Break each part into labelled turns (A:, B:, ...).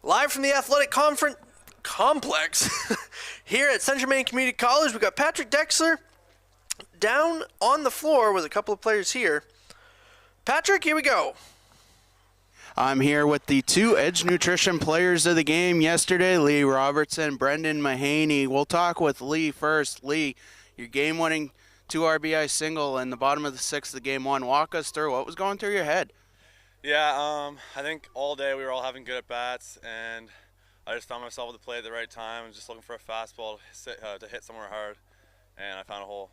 A: Live from the Athletic Conference Complex here at Central Maine Community College, we've got Patrick Dexler down on the floor with a couple of players here. Patrick, here we go.
B: I'm here with the two Edge Nutrition players of the game yesterday, Lee Robertson, Brendan Mahaney. We'll talk with Lee first. Lee, your game-winning 2 RBI single in the bottom of the 6th of game 1. Walk us through what was going through your head.
C: Yeah, I think all day we were all having good at-bats, and I just found myself with the play at the right time. I was just looking for a fastball to hit somewhere hard, and I found a hole.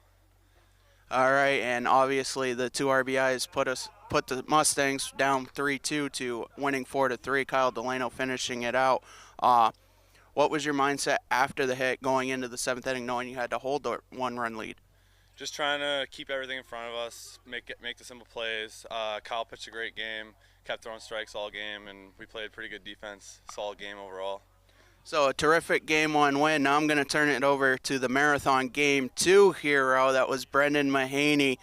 B: All right, and obviously the 2 RBIs put the Mustangs down 3-2 to winning 4-3. Kyle Delano finishing it out. What was your mindset after the hit going into the 7th inning, knowing you had to hold the 1-run lead?
C: Just trying to keep everything in front of us, make the simple plays. Kyle pitched a great game, kept throwing strikes all game, and we played pretty good defense. Solid game overall.
B: So a terrific game 1 win. Now I'm going to turn it over to the Marathon game 2 hero. That was Brendan Mahaney.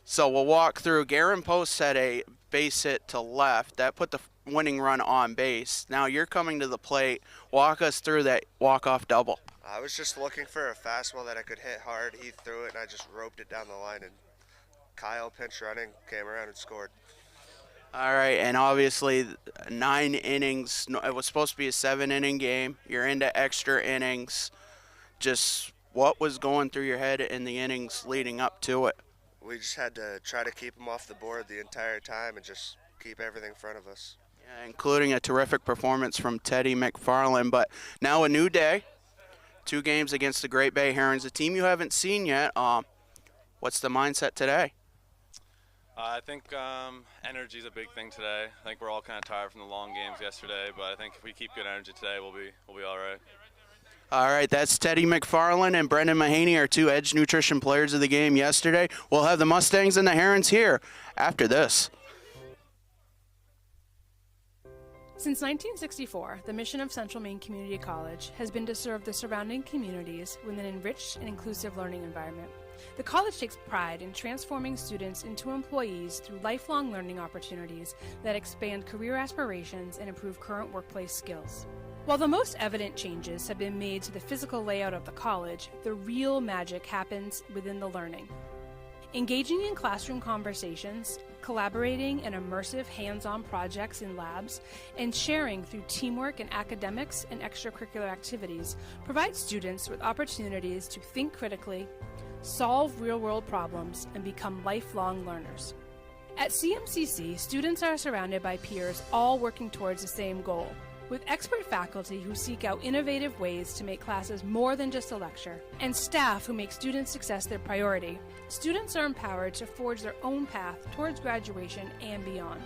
B: So we'll walk through. Garen Post had a base hit to left. That put the winning run on base. Now you're coming to the plate. Walk us through that walk-off double.
D: I was just looking for a fastball that I could hit hard. He threw it, and I just roped it down the line, and Kyle pinch running, came around and scored.
B: All right, and obviously 9 innings. It was supposed to be a 7-inning game. You're into extra innings. Just what was going through your head in the innings leading up to it?
D: We just had to try to keep them off the board the entire time and just keep everything in front of us.
B: Yeah, including a terrific performance from Teddy McFarland. But now a new day. 2 games against the Great Bay Herons, a team you haven't seen yet. What's the mindset today?
C: I think energy is a big thing today. I think we're all kind of tired from the long games yesterday, but I think if we keep good energy today, we'll be all right.
B: All right, that's Teddy McFarland and Brendan Mahaney, our 2 Edge Nutrition players of the game yesterday. We'll have the Mustangs and the Herons here after this.
E: Since 1964, the mission of Central Maine Community College has been to serve the surrounding communities with an enriched and inclusive learning environment. The college takes pride in transforming students into employees through lifelong learning opportunities that expand career aspirations and improve current workplace skills. While the most evident changes have been made to the physical layout of the college, the real magic happens within the learning. Engaging in classroom conversations, collaborating in immersive hands-on projects in labs, and sharing through teamwork in academics and extracurricular activities provides students with opportunities to think critically, solve real-world problems, and become lifelong learners. At CMCC, students are surrounded by peers all working towards the same goal, with expert faculty who seek out innovative ways to make classes more than just a lecture, and staff who make student success their priority. Students are empowered to forge their own path towards graduation and beyond.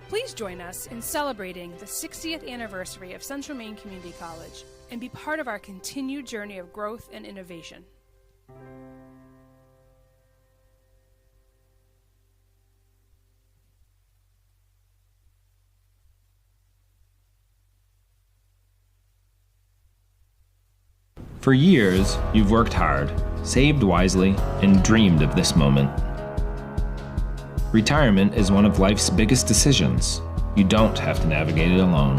E: Please join us in celebrating the 60th anniversary of Central Maine Community College and be part of our continued journey of growth and innovation.
F: For years, you've worked hard, saved wisely, and dreamed of this moment. Retirement is one of life's biggest decisions. You don't have to navigate it alone.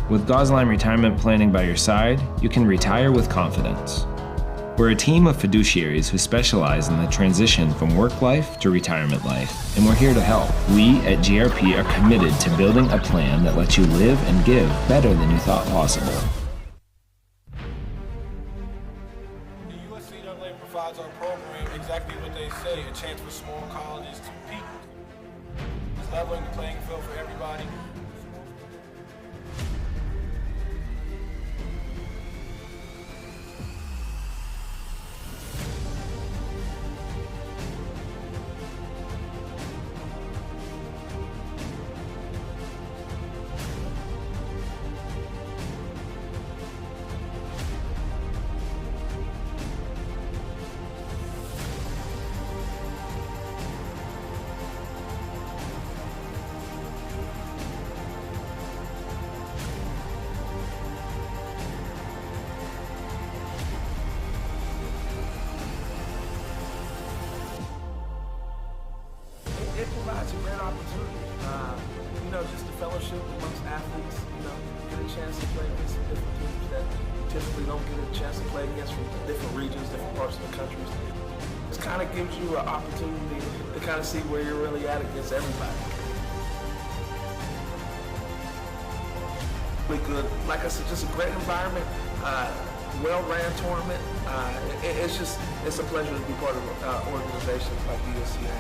F: With Gosline Retirement Planning by your side, you can retire with confidence. We're a team of fiduciaries who specialize in the transition from work life to retirement life, and we're here to help. We at GRP are committed to building a plan that lets you live and give better than you thought possible.
G: Provides our program exactly what they say, a chance for small colleges to compete. It's leveling the playing field for everybody. It provides a great opportunity, just the fellowship amongst athletes, get a chance to play against some different teams that you typically don't get a chance to play against from different regions, different parts of the country. It kind of gives you an opportunity to kind of see where you're really at against everybody. Really good, like I said, just a great environment, well-ran tournament. It's a pleasure to be part of organizations like USCA.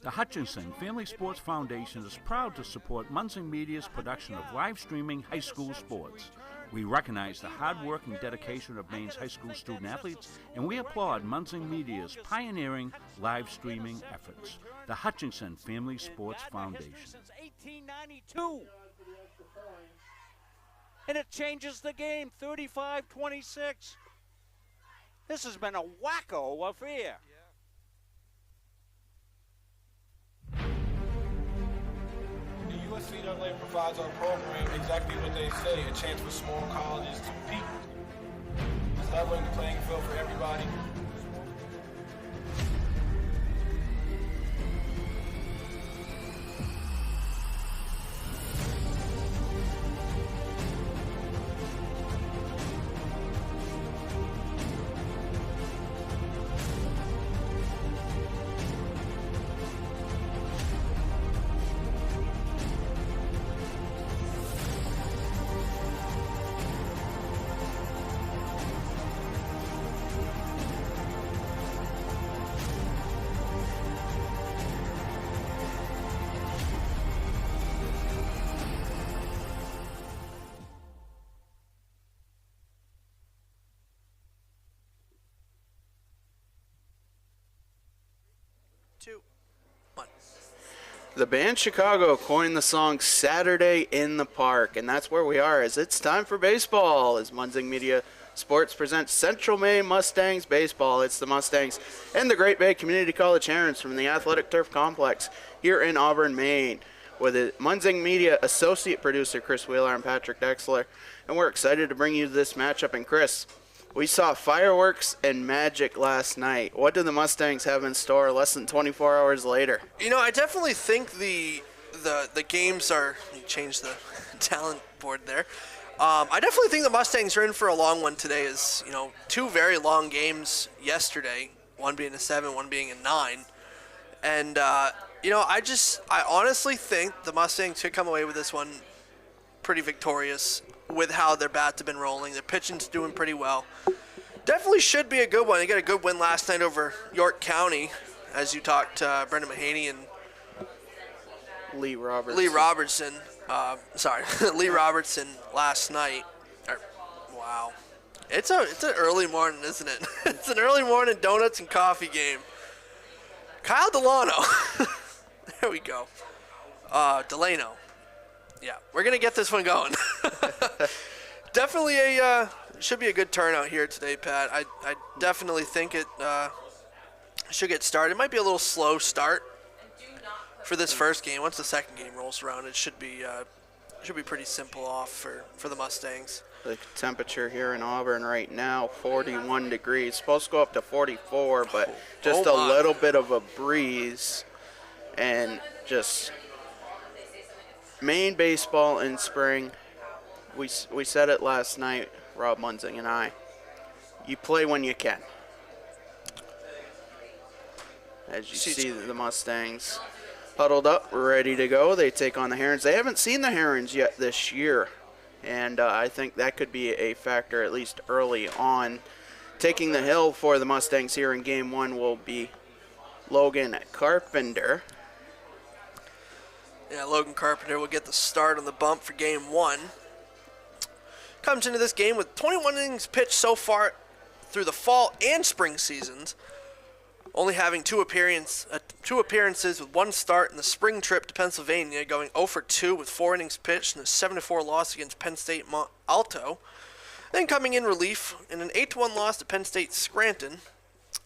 H: The Hutchinson Family Sports Foundation is proud to support Munson Media's production of live streaming high school sports. We recognize the hard work and dedication of Maine's high school student athletes, and we applaud Munson Media's pioneering live streaming efforts. The Hutchinson Family Sports Foundation.
I: Since 1892. And it changes the game, 35-26. This has been a wacko affair.
G: USCA provides our program exactly what they say, a chance for small colleges to compete. It's leveling the playing field for everybody.
B: The band Chicago coined the song Saturday in the Park, and that's where we are as it's time for baseball as Munson Media Sports presents Central Maine Mustangs Baseball. It's the Mustangs and the Great Bay Community College Herons from the Athletic Turf Complex here in Auburn, Maine, with the Munson Media Associate Producer Chris Wheeler and Patrick Dexler, and we're excited to bring you this matchup. And Chris, we saw fireworks and magic last night. What do the Mustangs have in store less than 24 hours later?
A: I definitely think the games are. You changed the talent board there. I definitely think the Mustangs are in for a long one today. As two very long games yesterday, one being a 7, one being a 9, and I honestly think the Mustangs could come away with this one pretty victorious with how their bats have been rolling. Their pitching's doing pretty well. Definitely should be a good one. They got a good win last night over York County, as you talked to Brendan Mahaney and
B: Lee Robertson.
A: Lee Robertson last night. Wow. It's an early morning, isn't it? It's an early morning donuts and coffee game. Kyle Delano. There we go. Delano. Yeah, we're going to get this one going. Definitely should be a good turnout here today, Pat. I definitely think it should get started. It might be a little slow start for this first game. Once the second game rolls around, it should be pretty simple off for the Mustangs.
B: The temperature here in Auburn right now, 41 degrees. Supposed to go up to 44, but just a little bit of a breeze. And just Maine baseball in spring. We said it last night, Rob Munzing and I. You play when you can. As you see the Mustangs huddled up, ready to go. They take on the Herons. They haven't seen the Herons yet this year. And I think that could be a factor, at least early on. Taking the hill for the Mustangs here in Game 1 will be Logan Carpenter.
A: Yeah, Logan Carpenter will get the start on the bump for Game 1. Comes into this game with 21 innings pitched so far through the fall and spring seasons. Only having two appearances with one start in the spring trip to Pennsylvania, going 0 for 2 with 4 innings pitched and a 7-4 loss against Penn State Alto. Then coming in relief in an 8-1 loss to Penn State Scranton.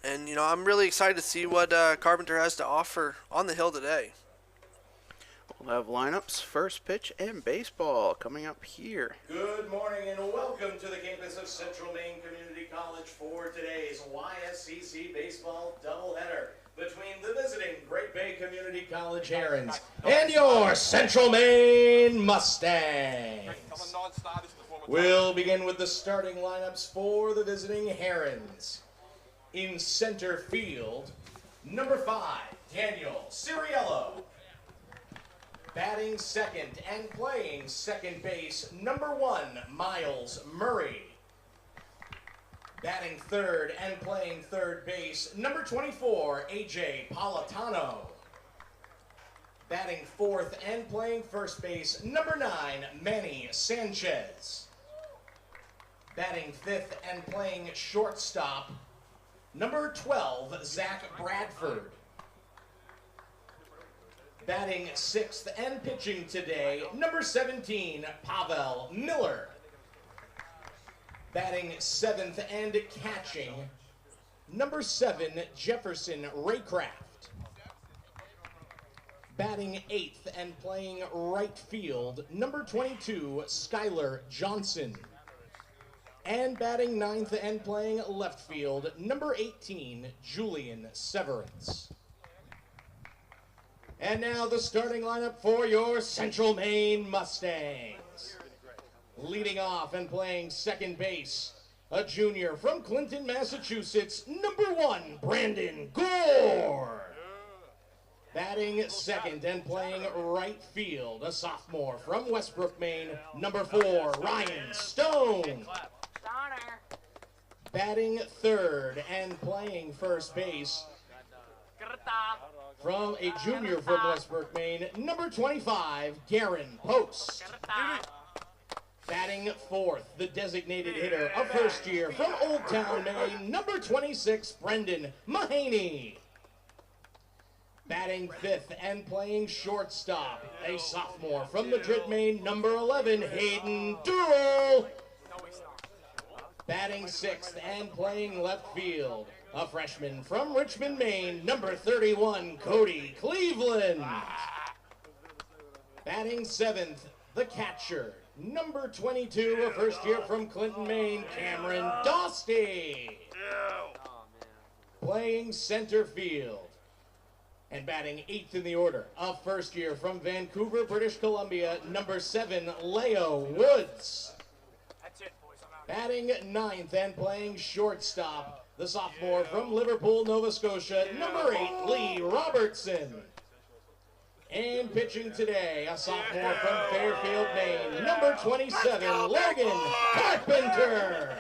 A: And, I'm really excited to see what Carpenter has to offer on the hill today.
B: We'll have lineups, first pitch, and baseball coming up here.
J: Good morning and welcome to the campus of Central Maine Community College for today's YSCC baseball doubleheader between the visiting Great Bay Community College Herons and your Central Maine Mustangs. We'll begin with the starting lineups for the visiting Herons. In center field, number 5, Daniel Ciriello. Batting second and playing second base, number 1, Miles Murray. Batting third and playing third base, number 24, AJ Politano. Batting fourth and playing first base, number 9, Manny Sanchez. Batting fifth and playing shortstop, number 12, Zach Bradford. Batting sixth and pitching today, number 17, Pavel Miller. Batting seventh and catching, number 7, Jefferson Raycraft. Batting eighth and playing right field, number 22, Skylar Johnson. And batting ninth and playing left field, number 18, Julian Severance. And now the starting lineup for your Central Maine Mustangs. Leading off and playing second base, a junior from Clinton, Massachusetts, number 1, Brandon Gore. Batting second and playing right field, a sophomore from Westbrook, Maine, number 4, Ryan Stone. Batting third and playing first base, from a junior from Westbrook, Maine, number 25, Garen Post. Batting fourth, the designated hitter, a first year from Old Town, Maine, number 26, Brendan Mahaney. Batting fifth and playing shortstop, a sophomore from Madrid, Maine, number 11, Hayden Durrell. Batting sixth and playing left field, a freshman from Richmond, Maine, number 31, Cody Cleveland. Batting seventh, the catcher, number 22, a first year from Clinton, Maine, Cameron Dostey. Playing center field. And batting eighth in the order, a first year from Vancouver, British Columbia, number 7, Leo Woods. Batting ninth and playing shortstop, the sophomore from Liverpool, Nova Scotia, number 8, Lee Robertson. And pitching today, a sophomore from Fairfield, Maine, number 27, Logan Carpenter.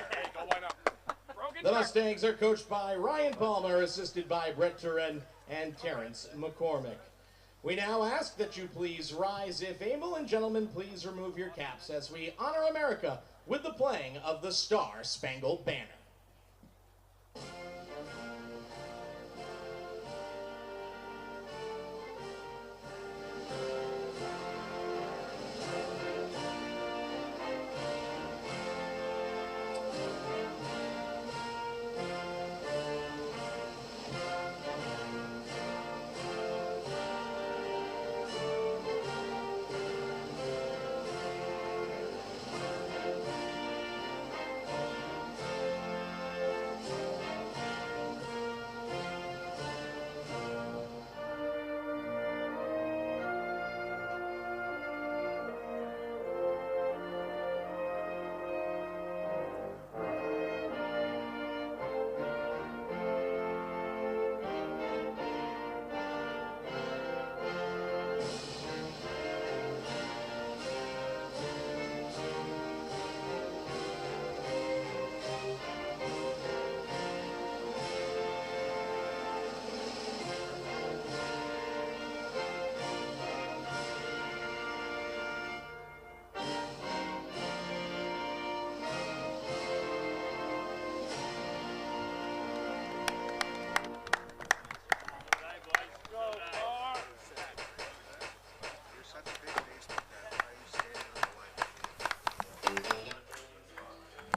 J: The Mustangs are coached by Ryan Palmer, assisted by Brett Turen and Terrence McCormick. We now ask that you please rise if able, and gentlemen, please remove your caps as we honor America with the playing of the Star-Spangled Banner.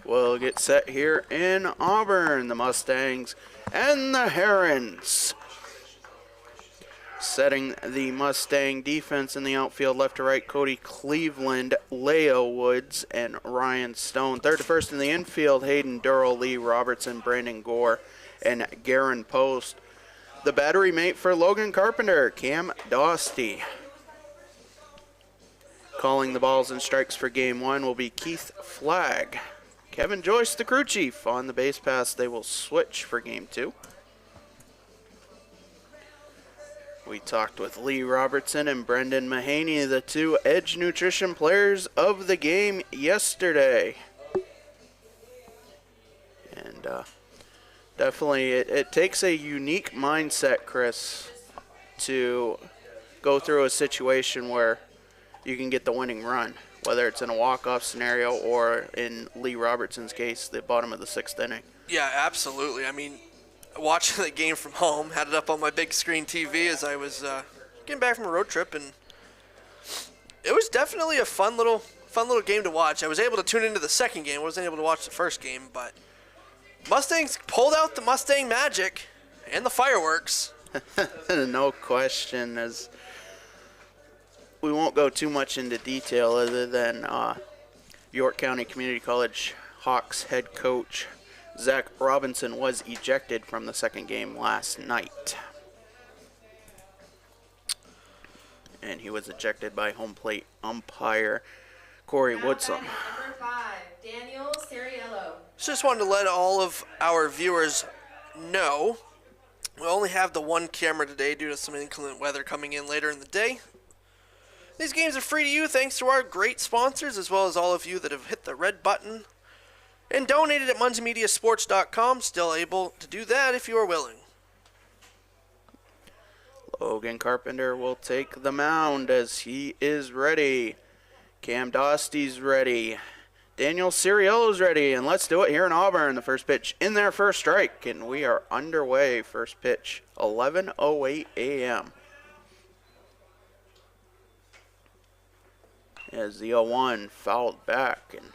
B: We'll get set here in Auburn. The Mustangs and the Herons. Setting the Mustang defense in the outfield, left to right, Cody Cleveland, Leo Woods, and Ryan Stone. Third to first in the infield, Hayden Durrell, Lee Robertson, Brandon Gore, and Garen Post. The battery mate for Logan Carpenter, Cam Dosty. Calling the balls and strikes for game one will be Keith Flagg. Kevin Joyce, the crew chief, on the base pass. They will switch for game two. We talked with Lee Robertson and Brendan Mahaney, the two Edge Nutrition players of the game yesterday. And definitely it takes a unique mindset, Chris, to go through a situation where you can get the winning run, whether it's in a walk-off scenario or, in Lee Robertson's case, the bottom of the sixth inning.
A: Yeah, absolutely. I mean, watching the game from home, had it up on my big screen TV as I was getting back from a road trip, and it was definitely a fun little game to watch. I was able to tune into the second game. I wasn't able to watch the first game, but Mustangs pulled out the Mustang magic and the fireworks.
B: No question. As we won't go too much into detail other than York County Community College Hawks head coach Zach Robinson was ejected from the second game last night. And he was ejected by home plate umpire Corey Woodson.
K: Number 5, Daniel Ceriello.
A: Just wanted to let all of our viewers know we only have the one camera today due to some inclement weather coming in later in the day. These games are free to you thanks to our great sponsors, as well as all of you that have hit the red button and donated at MunseyMediaSports.com. Still able to do that if you are willing.
B: Logan Carpenter will take the mound as he is ready. Cam Dosty's ready. Daniel Ceriello's ready, and let's do it here in Auburn. The first pitch in there for a strike, and we are underway. First pitch, 11:08 a.m. As the 0-1 fouled back, and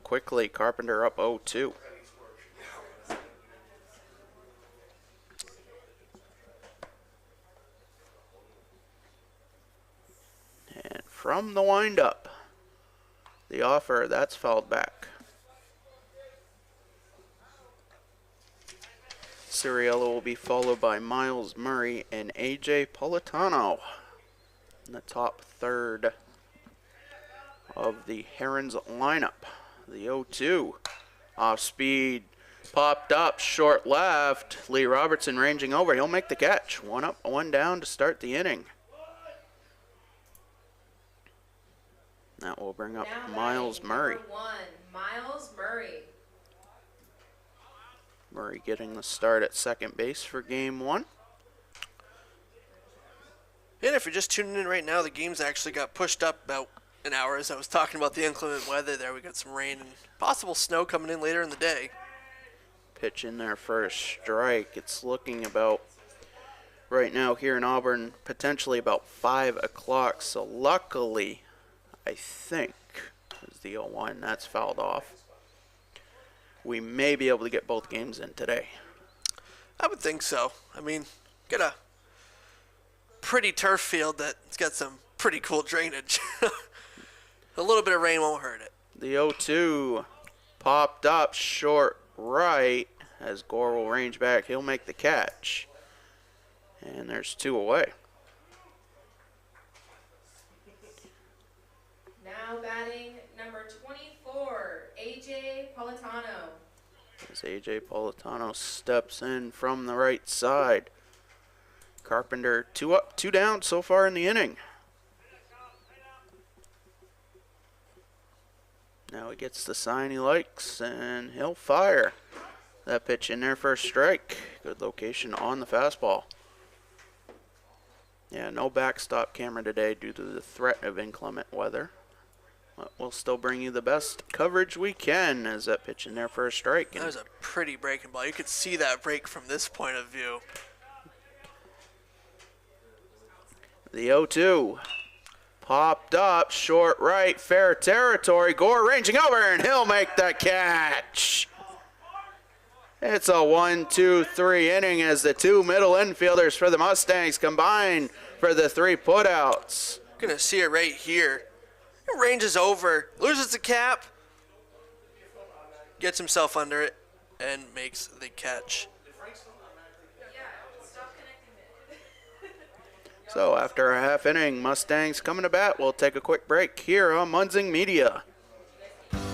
B: quickly Carpenter up 0-2. And from the windup, the offer, that's fouled back. Ceriello will be followed by Miles Murray and A.J. Politano in the top third of the Herons lineup. The 0-2 off speed, popped up, short left. Lee Robertson ranging over. He'll make the catch. One up, one down to start the inning. That will bring up Miles Murray.
K: Number 1, Miles Murray.
B: Murray getting the start at second base for game one.
A: And if you're just tuning in right now, the games actually got pushed up about an hour as I was talking about the inclement weather there. We got some rain and possible snow coming in later in the day.
B: Pitch in there for a strike. It's looking about, right now here in Auburn, potentially about 5 o'clock. So luckily, I think, is the 0-1. That's fouled off. We may be able to get both games in today.
A: I would think so. I mean, got a pretty turf field that's got some pretty cool drainage. A little bit of rain won't hurt it.
B: The 0-2 popped up short right as Gore will range back. He'll make the catch. And there's 2 away.
K: Now batting number 24, AJ Politano.
B: As AJ Politano steps in from the right side. Carpenter 2 up, 2 down so far in the inning. Now he gets the sign he likes, and he'll fire. That pitch in there for a strike. Good location on the fastball. Yeah, no backstop camera today due to the threat of inclement weather. But we'll still bring you the best coverage we can as that pitch in there for a strike.
A: That was a pretty breaking ball. You could see that break from this point of view.
B: The 0-2. Popped up, short right, fair territory. Gore ranging over, and he'll make the catch. It's a 1-2-3 inning as the 2 middle infielders for the Mustangs combine for the 3 putouts.
A: Gonna see it right here. It ranges over, loses the cap, gets himself under it, and makes the catch.
B: So after a half inning, Mustangs coming to bat. We'll take a quick break here on Munzing Media.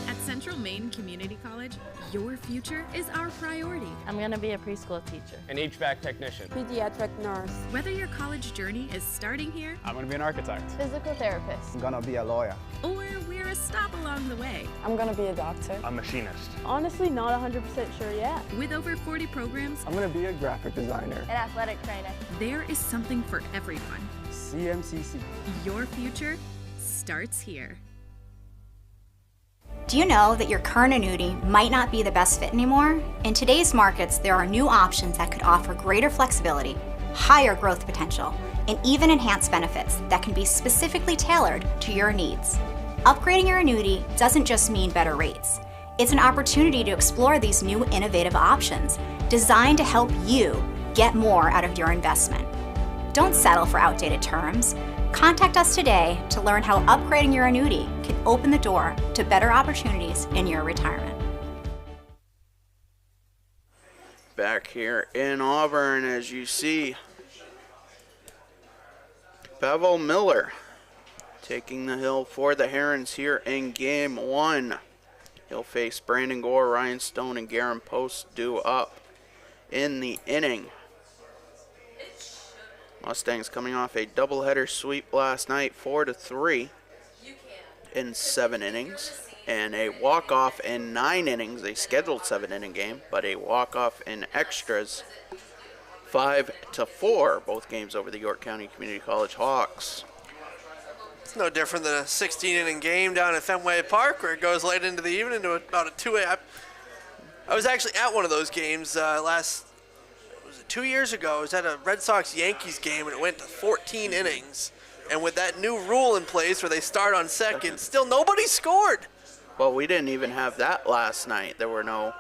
L: At Central Maine Community College, your future is our priority.
M: I'm going to be a preschool teacher.
N: An HVAC technician.
M: Pediatric nurse.
L: Whether your college journey is starting here,
N: I'm going to be an architect.
M: Physical therapist.
N: I'm going to be a lawyer.
L: or we're a stop along the way.
M: I'm going to be a doctor.
N: A machinist.
M: Honestly, not 100% sure yet.
L: With over 40 programs,
N: I'm going to be a graphic designer.
M: An athletic trainer.
L: There is something for everyone.
N: CMCC.
L: Your future starts here.
O: Do you know that your current annuity might not be the best fit anymore? In today's markets, there are new options that could offer greater flexibility, higher growth potential, and even enhanced benefits that can be specifically tailored to your needs. Upgrading your annuity doesn't just mean better rates. It's an opportunity to explore these new innovative options designed to help you get more out of your investment. Don't settle for outdated terms. Contact us today to learn how upgrading your annuity can open the door to better opportunities in your retirement.
B: Back here in Auburn, as you see, Bevel Miller taking the hill for the Herons here in Game 1. He'll face Brandon Gore, Ryan Stone, and Garen Post due up in the inning. Mustangs coming off a doubleheader sweep last night, 4-3 in 7 innings, and a walk-off in 9 innings, a scheduled 7-inning game, but a walk-off in extras, 5-4, both games over the York County Community College Hawks.
A: It's no different than a 16-inning game down at Fenway Park where it goes late into the evening to about a 2 a.m. I was actually at one of those games last 2 years ago. I was at a Red Sox-Yankees game, and it went to 14 innings. And with that new rule in place where they start on second, still nobody scored.
B: Well, we didn't even have that last night. There were no...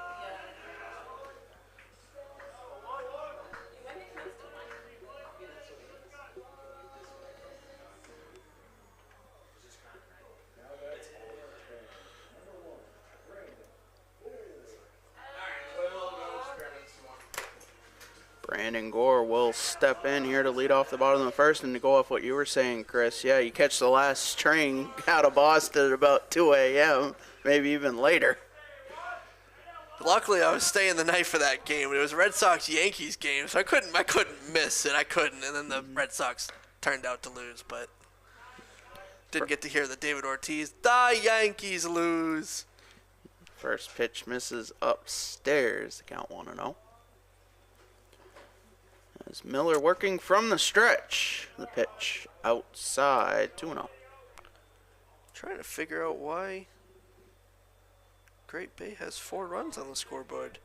B: Brandon Gore will step in here to lead off the bottom of the first, and to go off what you were saying, Chris. Yeah, you catch the last train out of Boston at about 2 a.m., maybe even later.
A: Luckily, I was staying the night for that game. It was a Red Sox-Yankees game, so I couldn't miss it. I couldn't, and then the Red Sox turned out to lose, but didn't get to hear the David Ortiz, the Yankees lose.
B: First pitch misses upstairs. The count 1-0. As Miller working from the stretch. The pitch outside, 2-0.
A: Trying to figure out why Great Bay has 4 runs on the scoreboard.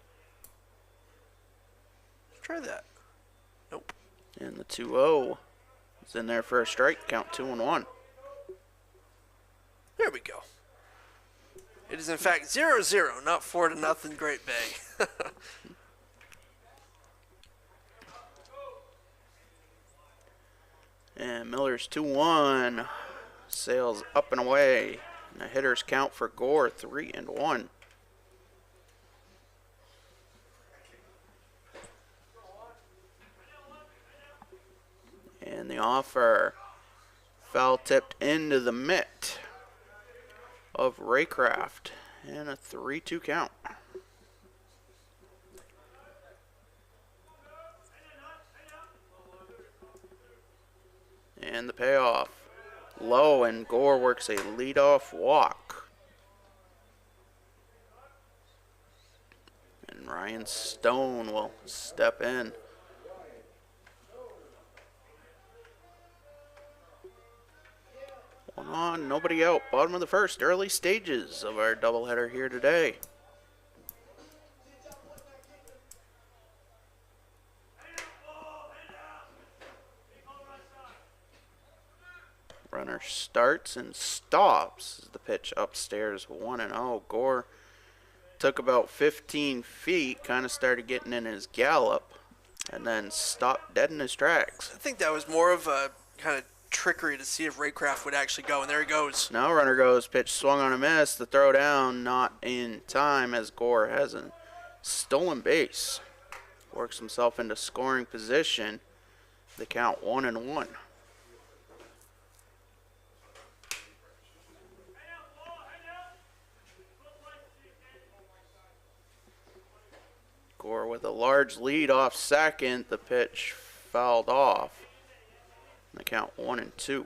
A: Let's try that. Nope.
B: And the 2-0 is in there for a strike. Count 2-1.
A: There we go. It is in fact 0-0, not 4-0 Great Bay.
B: And Miller's 2-1. Sails up and away. And the hitters count for Gore 3-1. And the offer foul tipped into the mitt of Raycraft. And a 3-2 count. And the payoff. Low, and Gore works a leadoff walk. And Ryan Stone will step in. One on, nobody out. Bottom of the first, early stages of our doubleheader here today. Runner starts and stops as the pitch upstairs, 1-0. Gore took about 15 feet, kind of started getting in his gallop, and then stopped dead in his tracks.
A: I think that was more of a kind of trickery to see if Raycraft would actually go, and there he goes.
B: Now runner goes, pitch swung on a miss, the throw down not in time as Gore has a stolen base. Works himself into scoring position. The count 1-1. Gore with a large lead off second. The pitch fouled off. And the count 1-2.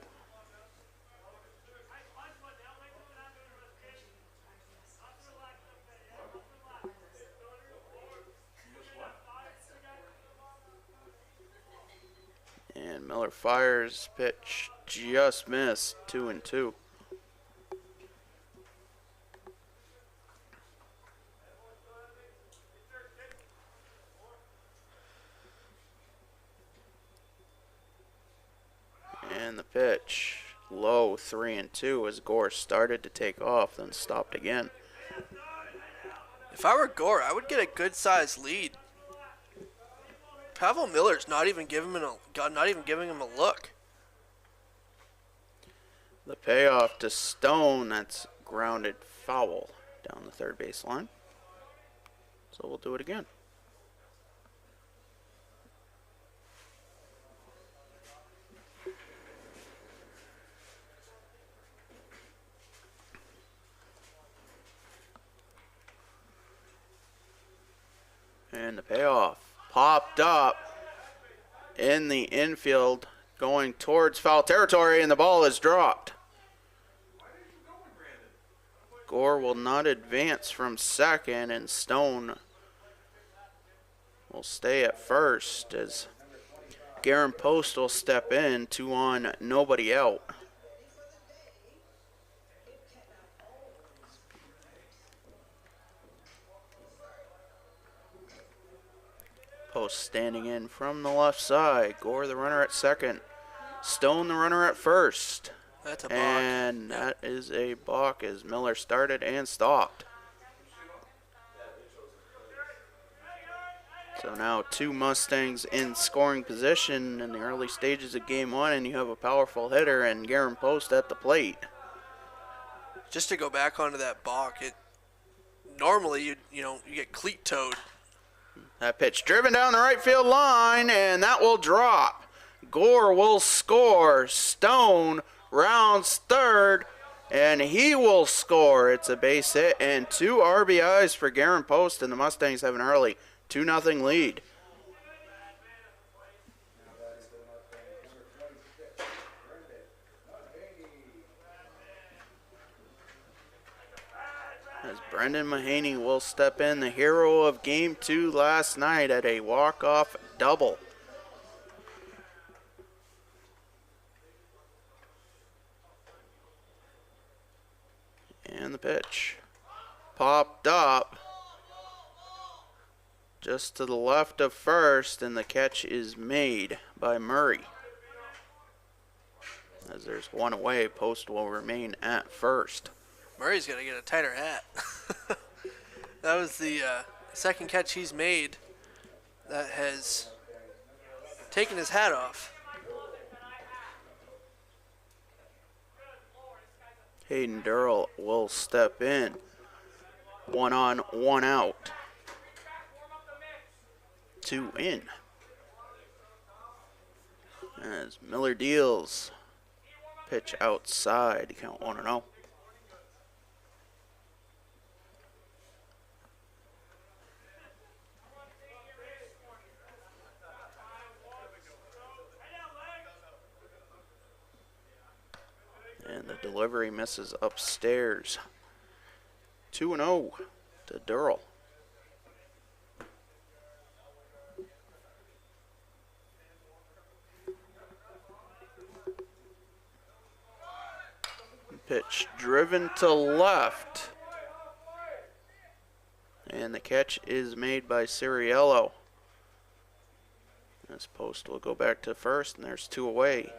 B: And Miller fires, pitch just missed, 2-2. And the pitch low, 3-2 as Gore started to take off, then stopped again.
A: If I were Gore, I would get a good-sized lead. Pavel Miller's not even giving him a look.
B: The payoff to Stone, that's grounded foul down the third base line. So we'll do it again. And the payoff popped up in the infield, going towards foul territory, and the ball is dropped. Gore will not advance from second, and Stone will stay at first as Garen Post will step in, 2 on, nobody out. Post standing in from the left side. Gore the runner at second. Stone the runner at first.
A: That's a balk.
B: And that is a balk as Miller started and stopped. So now 2 Mustangs in scoring position in the early stages of game 1, and you have a powerful hitter and Garen Post at the plate.
A: Just to go back onto that balk, normally you get cleat towed.
B: That pitch driven down the right field line, and that will drop. Gore will score. Stone rounds third, and he will score. It's a base hit and 2 RBIs for Garen Post, and the Mustangs have an early 2-0 lead. As Brendan Mahaney will step in, the hero of Game 2 last night at a walk-off double. And the pitch popped up just to the left of first, and the catch is made by Murray. As there's one away, post will remain at first.
A: Murray's got to get a tighter hat. That was the second catch he's made that has taken his hat off.
B: Hayden Durrell will step in. 1 on, 1 out. 2 in. As Miller deals. Pitch outside. Count 1-0. And the delivery misses upstairs. 2-0 to Durrell. Pitch driven to left. And the catch is made by Ciriello. This post will go back to first, and there's 2 away.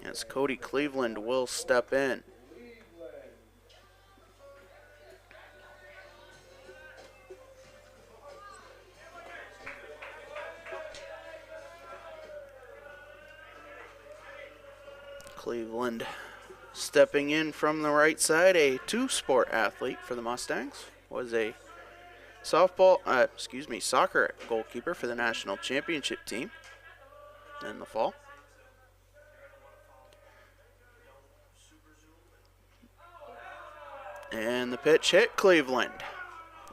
B: As Cody Cleveland will step in. Cleveland stepping in from the right side, a two-sport athlete for the Mustangs. Was a soccer goalkeeper for the national championship team in the fall. And the pitch hit Cleveland.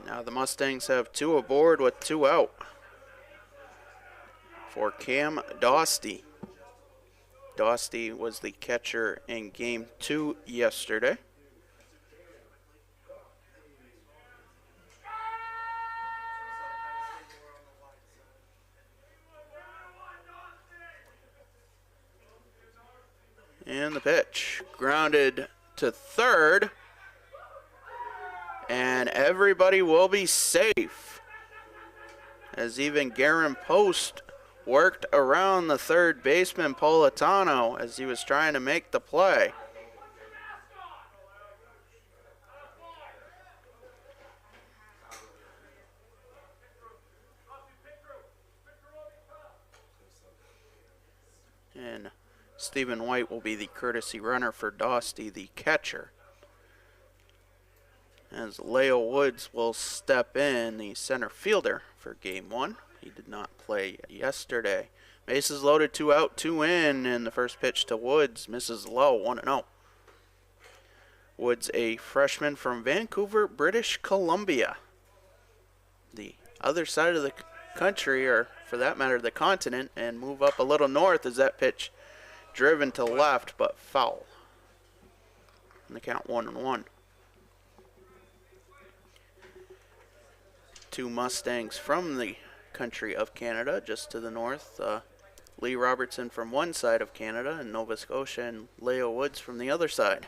B: Now the Mustangs have 2 aboard with 2 out for Cam Dosty. Dosty was the catcher in Game 2 yesterday. And the pitch grounded to third. And everybody will be safe, as even Garen Post worked around the third baseman Politano as he was trying to make the play. And Stephen White will be the courtesy runner for Dosty, the catcher. As Leo Woods will step in, the center fielder for Game 1. He did not play yesterday. Bases loaded, 2 out, 2 in, and the first pitch to Woods misses low, 1-0. Woods, a freshman from Vancouver, British Columbia. The other side of the country, or for that matter, the continent, and move up a little north as that pitch driven to left, but foul. And the count 1-1. 2 Mustangs from the country of Canada, just to the north. Lee Robertson from one side of Canada in Nova Scotia, and Leo Woods from the other side.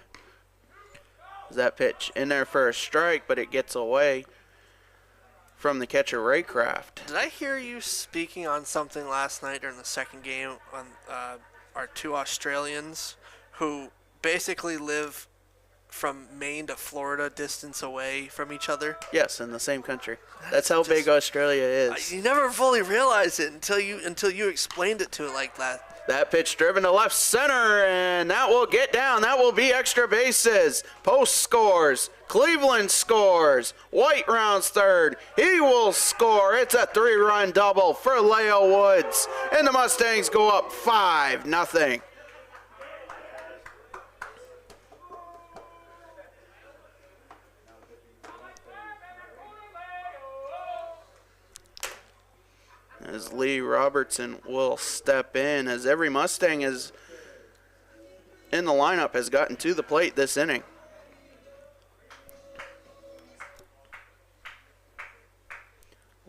B: That pitch in there for a strike, but it gets away from the catcher Raycraft.
A: Did I hear you speaking on something last night during the second game on our 2 Australians who basically live from Maine to Florida distance away from each other?
B: Yes, in the same country. That's how big Australia is.
A: You never fully realized it until you explained it to it like that.
B: That pitch driven to left center, and that will get down. That will be extra bases. Post scores. Cleveland scores. White rounds third. He will score. It's a 3-run double for Leo Woods. And the Mustangs go up 5-0. As Lee Robertson will step in, as every Mustang is in the lineup has gotten to the plate this inning.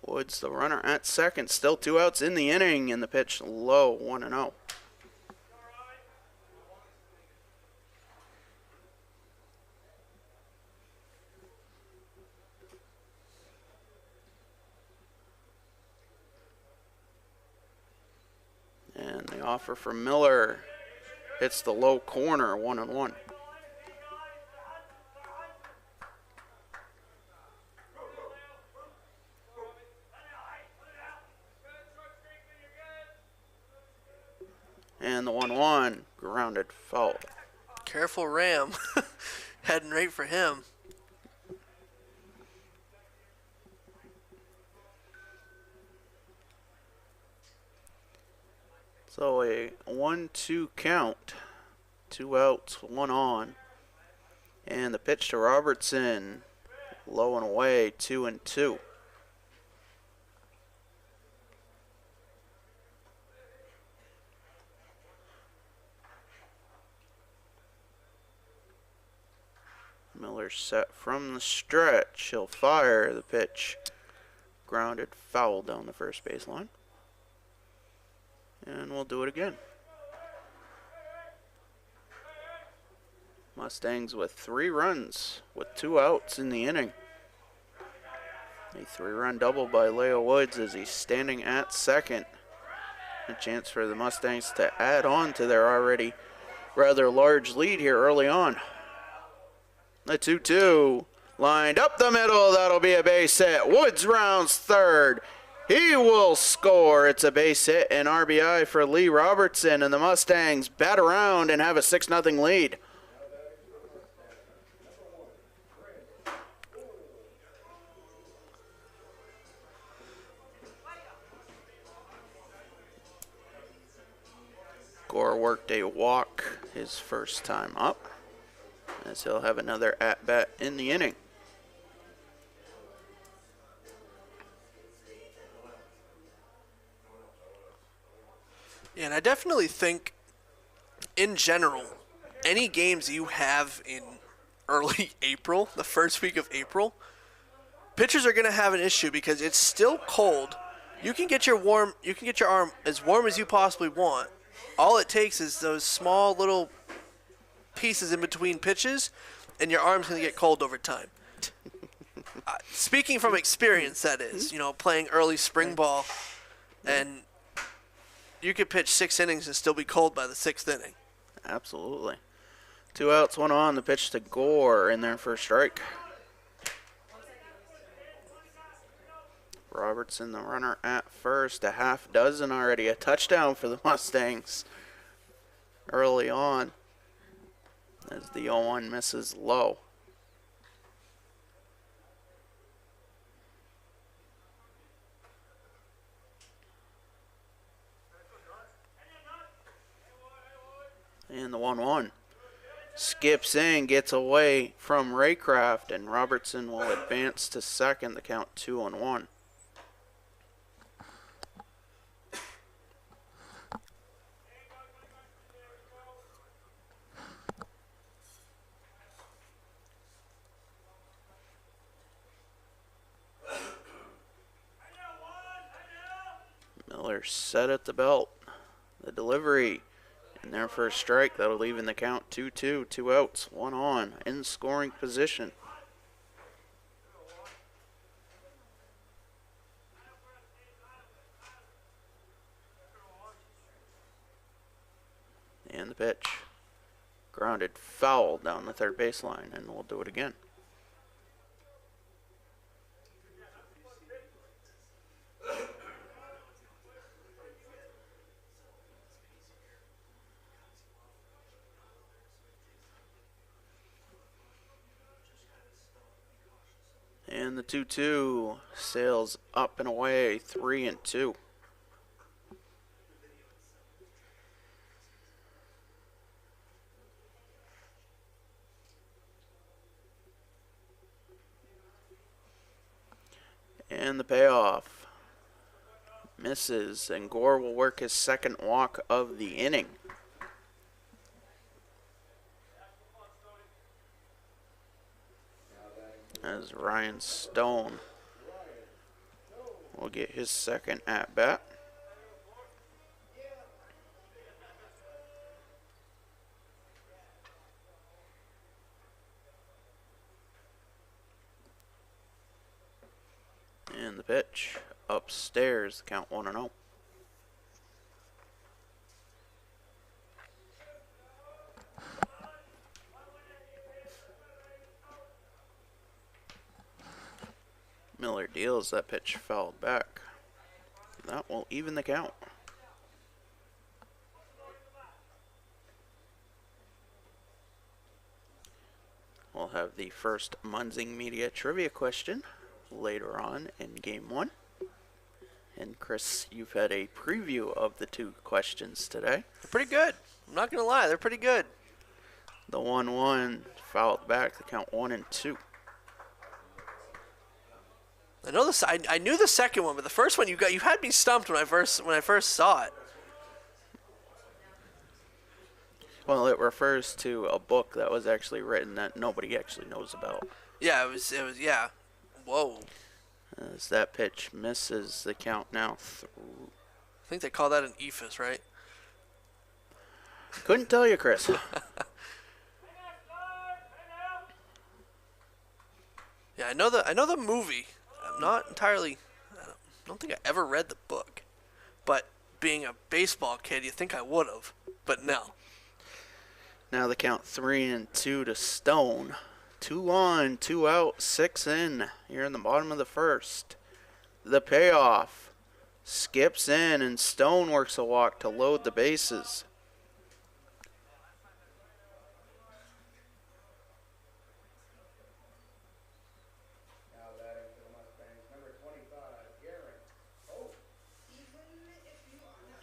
B: Woods, the runner at second, still 2 outs in the inning, and the pitch low, 1-0. offer from Miller hits the low corner, 1-1. And the 1-1, grounded foul.
A: Careful, Ram. Heading right for him.
B: So a 1-2 count. 2 outs, 1 on. And the pitch to Robertson. Low and away, 2-2. Miller set from the stretch. He'll fire the pitch. Grounded foul down the first baseline. And we'll do it again. Mustangs with 3 runs with 2 outs in the inning. A 3-run double by Leo Woods as he's standing at second. A chance for the Mustangs to add on to their already rather large lead here early on. The 2-2 lined up the middle. That'll be a base hit. Woods rounds third. He will score. It's a base hit and RBI for Lee Robertson, and the Mustangs bat around and have a 6-0 lead. Gore worked a walk his first time up, as he'll have another at-bat in the inning.
A: Yeah, and I definitely think, in general, any games you have in early April, the first week of April, pitchers are going to have an issue because it's still cold. You can get your arm as warm as you possibly want. All it takes is those small little pieces in between pitches, and your arm's going to get cold over time. Speaking from experience, that is, playing early spring ball, and you could pitch 6 innings and still be cold by the 6th inning.
B: Absolutely. 2 outs, 1 on. The pitch to Gore in there for a strike. Robertson, the runner at first, a half dozen already. A touchdown for the Mustangs early on as the 0-1 misses low. And the 1-1 skips in, gets away from Raycraft, and Robertson will advance to second. The count 2-1. Miller set at the belt. The delivery in there for a strike. That'll even the count 2-2. 2 outs, 1 on. In scoring position. And the pitch. Grounded foul down the third baseline, and we'll do it again. And the 2-2 sails up and away, 3-2. And the payoff misses, and Gore will work his second walk of the inning. As Ryan Stone will get his second at-bat. And the pitch upstairs, count 1-0. Miller deals. That pitch fouled back. That will even the count. We'll have the first Munzing Media trivia question later on in Game 1. And Chris, you've had a preview of the 2 questions today.
A: They're pretty good. I'm not going to lie. They're pretty good.
B: The 1-1 fouled back. The count 1-2.
A: I know this. I knew the second one, but the first one you had me stumped when I first saw it.
B: Well, it refers to a book that was actually written that nobody actually knows about.
A: Yeah, it was. Yeah. Whoa.
B: As that pitch misses, the count now.
A: I think they call that an ephus, right?
B: Couldn't tell you, Chris.
A: Yeah, I know the movie. I'm not entirely. I don't think I ever read the book, but being a baseball kid, you think I would have, but no.
B: Now the count 3-2 to Stone. 2 on, 2 out, 6 in. Here in the bottom of the first. The payoff. Skips in, and Stone works a walk to load the bases.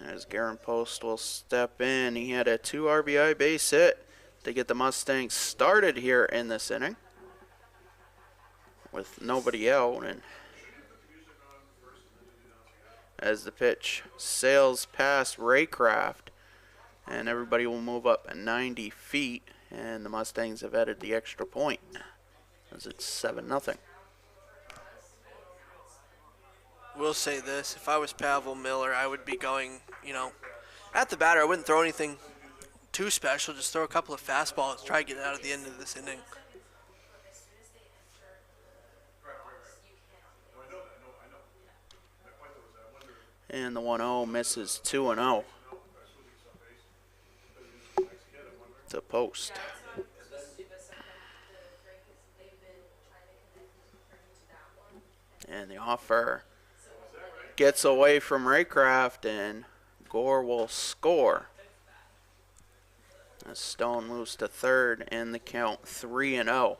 B: As Garen Post will step in. He had a 2 RBI base hit to get the Mustangs started here in this inning with nobody out. And as the pitch sails past Raycraft, and everybody will move up 90 feet, and the Mustangs have added the extra point as it's 7-0.
A: Will say this, if I was Pavel Miller, I would be going, at the batter. I wouldn't throw anything too special, just throw a couple of fastballs, try to get out at the end of this inning.
B: And the 1-0 misses 2-0. To Post. And the offer gets away from Raycraft, and Gore will score. As Stone moves to third, and the count 3-0.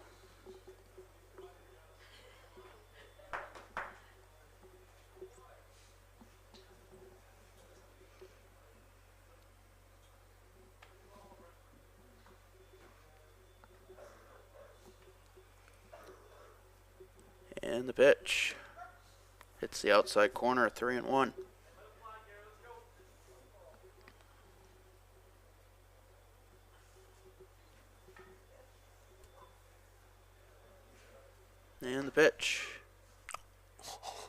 B: And the pitch hits the outside corner, 3-1. And the pitch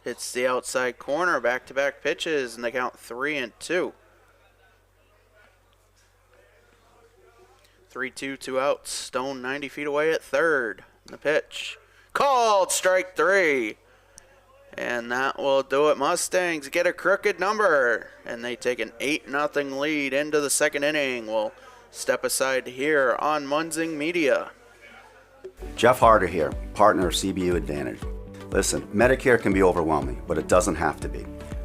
B: hits the outside corner, back-to-back pitches, and they count 3-2. 3-2, 2 outs. Stone 90 feet away at third. And the pitch called, strike 3. And that will do it. Mustangs get a crooked number, and they take an 8-0 lead into the second inning. We'll step aside here on Munzing Media.
P: Jeff Harder here, partner of CBU Advantage. Listen, Medicare can be overwhelming, but it doesn't have to be.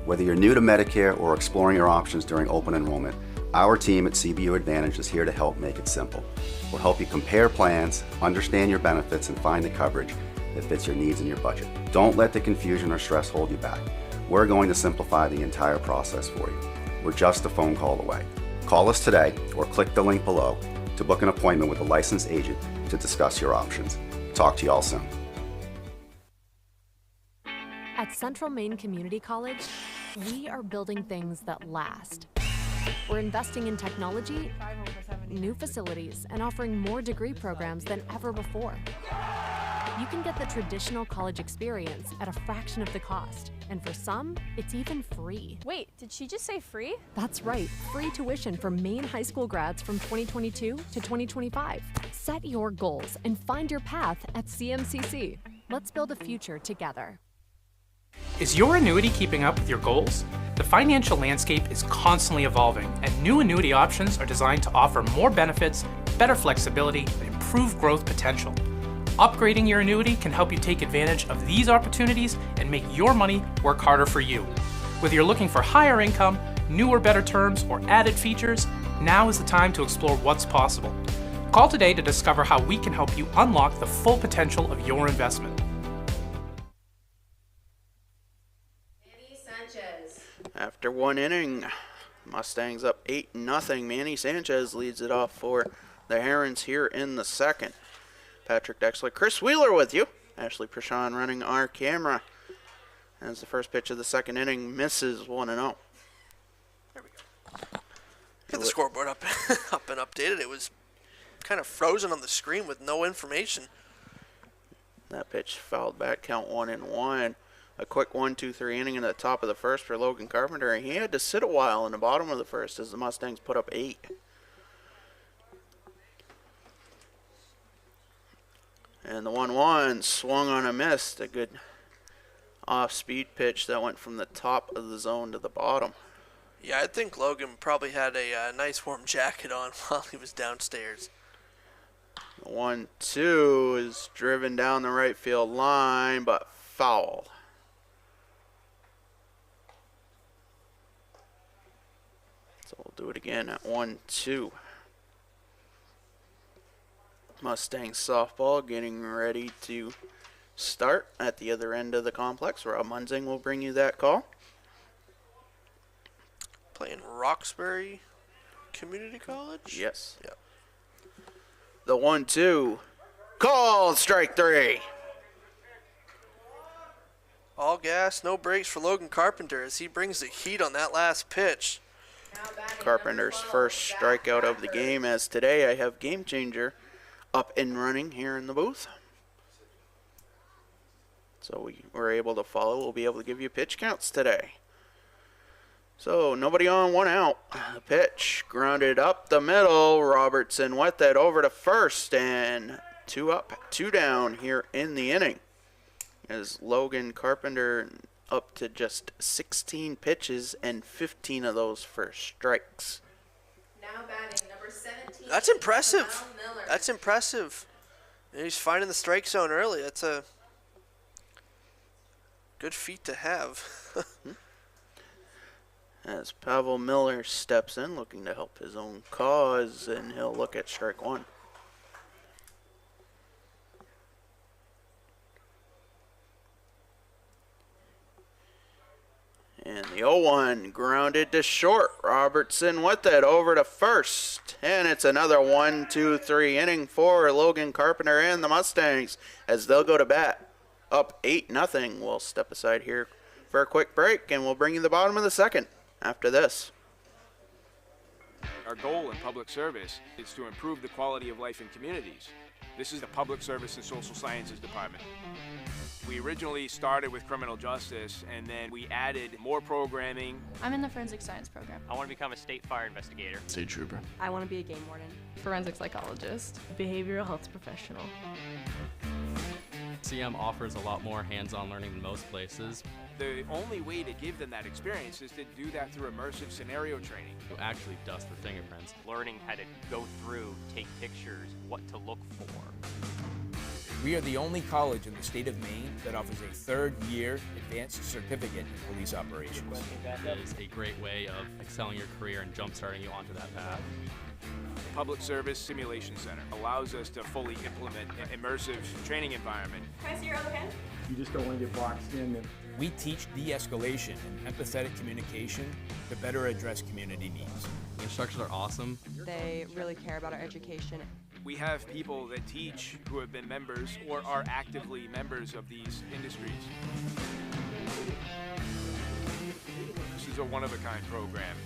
P: Whether you're new to Medicare or exploring your options during open enrollment, our team at CBU Advantage is here to help make it simple. We'll help you compare plans, understand your benefits, and find the coverage that fits your needs and your budget. Don't let the confusion or stress hold you back. We're going to simplify the entire process for you. We're just a phone call away. Call us today or click the link below to book an appointment with a licensed agent to discuss your options. Talk to you all soon.
Q: At Central Maine Community College, we are building things that last. We're investing in technology, new facilities, and offering more degree programs than ever before. You can get the traditional college experience at a fraction of the cost, and for some, it's even free.
M: Wait, did she just say free?
Q: That's right, free tuition for Maine high school grads from 2022 to 2025. Set your goals and find your path at CMCC. Let's build a future together.
R: Is your annuity keeping up with your goals? The financial landscape is constantly evolving, and new annuity options are designed to offer more benefits, better flexibility, and improved growth potential. Upgrading your annuity can help you take advantage of these opportunities and make your money work harder for you. Whether you're looking for higher income, newer, better terms, or added features, now is the time to explore what's possible. Call today to discover how we can help you unlock the full potential of your investment.
K: Manny Sanchez.
B: After one inning, Mustangs up 8-0. Manny Sanchez leads it off for the Herons here in the second. Patrick Dexler, Chris Wheeler with you. Ashley Prashon running our camera. As the first pitch of the second inning misses 1-0.
A: Get the scoreboard up, up and updated. It was kind of frozen on the screen with no information.
B: That pitch fouled back, count 1-1. A quick 1-2-3 inning in the top of the first for Logan Carpenter. He had to sit a while in the bottom of the first as the Mustangs put up 8. And the 1-1 swung on a miss. A good off-speed pitch that went from the top of the zone to the bottom.
A: Yeah, I think Logan probably had a nice warm jacket on while he was downstairs.
B: 1-2 is driven down the right field line, but foul. So we'll do it again at 1-2. Mustang softball getting ready to start at the other end of the complex. Rob Munzing will bring you that call.
A: Playing Roxbury Community College?
B: Yes.
A: Yep.
B: The 1-2. Called strike 3.
A: All gas, no brakes for Logan Carpenter as he brings the heat on that last pitch.
B: Carpenter's first strikeout of the game, as today I have Game Changer up and running here in the booth. So we were able to follow. We'll be able to give you pitch counts today. So nobody on, 1 out. The pitch grounded up the middle. Robertson went that over to first, and 2 up, 2 down here in the inning. As Logan Carpenter up to just 16 pitches and 15 of those for strikes.
K: Now batting number 17.
A: That's impressive.
K: Lamell Miller.
A: That's impressive. And he's finding the strike zone early. That's a good feat to have.
B: As Pavel Miller steps in looking to help his own cause, and he'll look at strike 1. And the 0-1 grounded to short. Robertson with it over to first. And it's another 1-2-3 inning for Logan Carpenter and the Mustangs as they'll go to bat. Up 8-0. We'll step aside here for a quick break, and we'll bring you the bottom of the second after this.
S: Our goal in public service is to improve the quality of life in communities. This is the Public Service and Social Sciences Department. We originally started with criminal justice, and then we added more programming.
T: I'm in the forensic science program.
U: I want to become a state fire investigator.
V: State trooper.
M: I want to be a game warden.
T: Forensic psychologist. Behavioral health professional.
W: CM offers a lot more hands-on learning than most places.
S: The only way to give them that experience is to do that through immersive scenario training.
W: You actually dust their fingerprints.
U: Learning how to go through, take pictures, what to look for.
X: We are the only college in the state of Maine that offers a third-year advanced certificate in police operations.
W: It is a great way of excelling your career and jump-starting you onto that path.
S: The Public Service Simulation Center allows us to fully implement an immersive training environment.
K: Can I see your other hand?
X: You just don't want to get boxed in. We teach de-escalation and empathetic communication to better address community needs.
W: The instructors are awesome.
M: They really care about our education.
S: We have people that teach who have been members or are actively members of these industries. This is a one-of-a-kind program.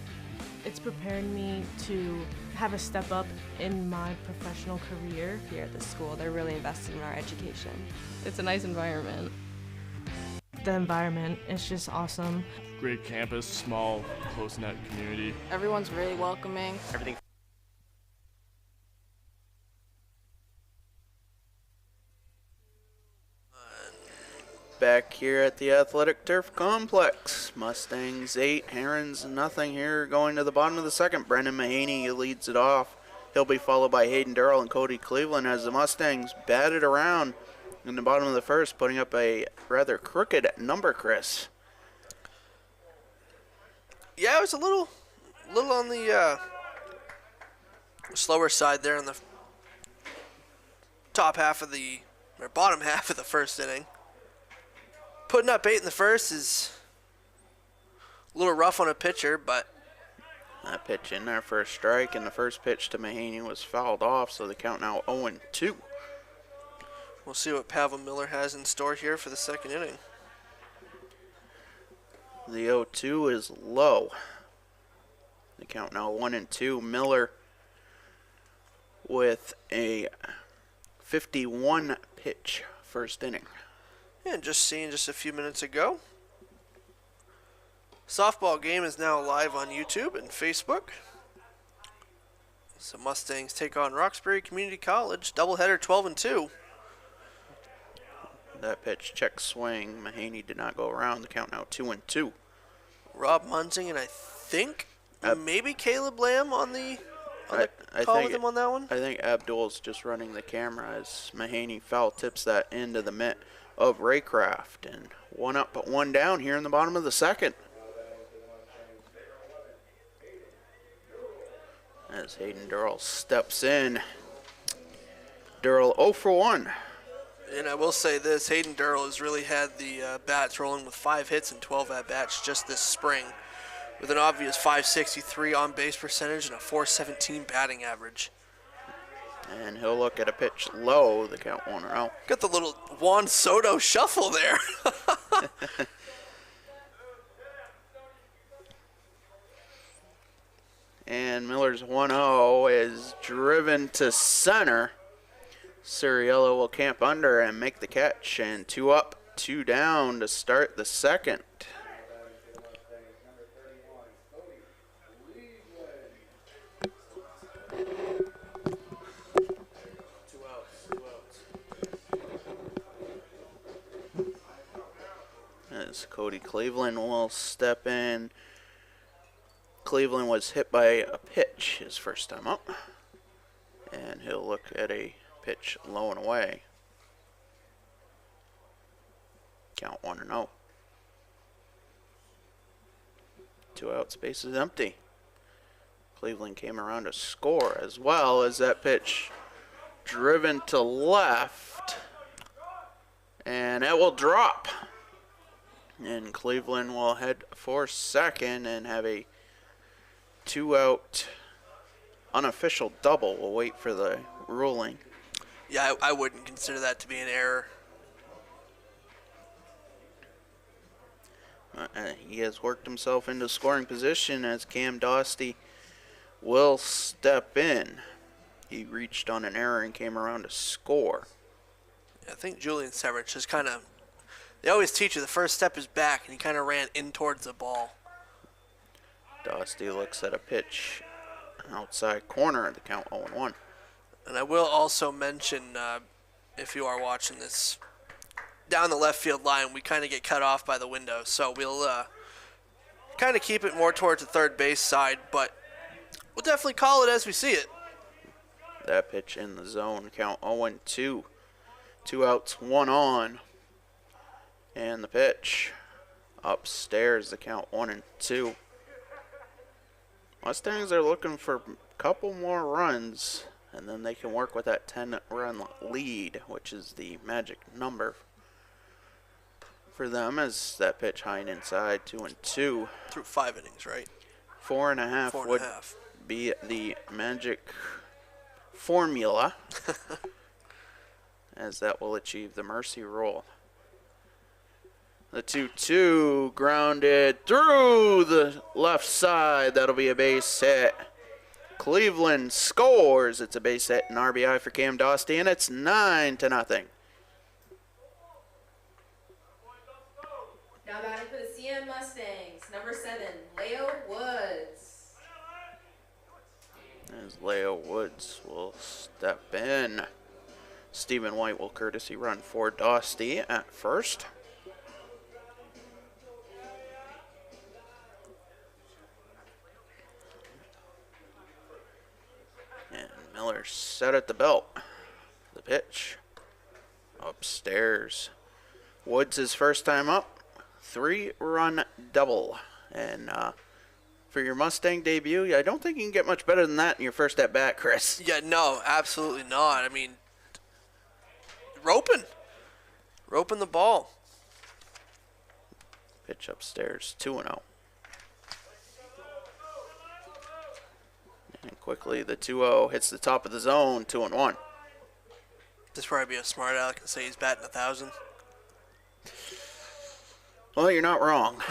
T: It's prepared me to have a step up in my professional career.
M: Here at the school, they're really invested in our education.
T: It's a nice environment. The environment is just awesome.
Y: Great campus, small, close-knit community.
M: Everyone's really welcoming.
U: Everything.
B: Back here at the Athletic Turf Complex. Mustangs 8, Herons nothing here going to the bottom of the second. Brendan Mahaney leads it off He'll be followed by Hayden Durrell and Cody Cleveland as the Mustangs batted around in the bottom of the first, putting up a rather crooked number, Chris.
A: Yeah, it was a little on the slower side there in the bottom half of the first inning. Putting up 8 in the first is a little rough on a pitcher, but
B: that pitch in there for a strike, and the first pitch to Mahaney was fouled off, so the count now 0-2.
A: We'll see what Pavel Miller has in store here for the second inning.
B: The 0-2 is low. The count now 1-2. Miller with a 51 pitch first inning.
A: And just a few minutes ago, softball game is now live on YouTube and Facebook. So Mustangs take on Roxbury Community College, doubleheader 12-2.
B: That pitch, check swing. Mahaney did not go around. The count now 2-2.
A: Rob Munzing and I think maybe Caleb Lamb on the call with him on that one.
B: I think Abdul's just running the camera as Mahaney foul tips that into the mitt of Raycraft. And 1 up but 1 down here in the bottom of the second. As Hayden Durrell steps in. Durrell 0 for 1.
A: And I will say this, Hayden Durrell has really had the bats rolling with 5 hits and 12 at-bats just this spring, with an obvious .563 on-base percentage and a .417 batting average.
B: And he'll look at a pitch low, the count 1-0.
A: Got the little Juan Soto shuffle there.
B: And Miller's 1-0 is driven to center. Suriello will camp under and make the catch, and 2 up, 2 down to start the second. As Cody Cleveland will step in. Cleveland was hit by a pitch his first time up, and he'll look at a pitch low and away. Count 1-0. 2 outs, base is empty. Cleveland came around to score as well as that pitch driven to left, and it will drop. And Cleveland will head for second and have a 2-out unofficial double. We'll wait for the ruling.
A: Yeah, I wouldn't consider that to be an error.
B: He has worked himself into scoring position as Cam Dostie will step in. He reached on an error and came around to score.
A: I think Julian Severich just kind of, they always teach you the first step is back, and he kind of ran in towards the ball.
B: Dostie looks at a pitch outside corner at the count 0-1.
A: And I will also mention, if you are watching this, down the left field line, we kind of get cut off by the window. So we'll kind of keep it more towards the third base side, but we'll definitely call it as we see it.
B: That pitch in the zone, count 0-2. 2 outs, 1 on. And the pitch upstairs, the count 1-2. Mustangs are looking for a couple more runs, and then they can work with that 10-run lead, which is the magic number for them, as that pitch high and inside, 2-2.
A: Through 5 innings, right?
B: 4.5 would be the magic formula, as that will achieve the mercy rule. The 2-2 grounded through the left side. That'll be a base hit. Cleveland scores. It's a base hit and RBI for Cam Dostie, and it's 9-0.
K: Now batting for the CM Mustangs, number 7, Leo Woods.
B: As Leo Woods will step in. Stephen White will courtesy run for Dostie at first. And Miller set at the belt. The pitch. Upstairs. Woods his first time up. 3-run double. And for your Mustang debut, I don't think you can get much better than that in your first at bat, Chris.
A: Yeah, no, absolutely not. I mean, roping the ball.
B: Pitch upstairs, 2-0. And quickly the 2-0 hits the top of the zone, 2-1.
A: This probably be a smart aleck and say he's batting 1,000.
B: Well, you're not wrong.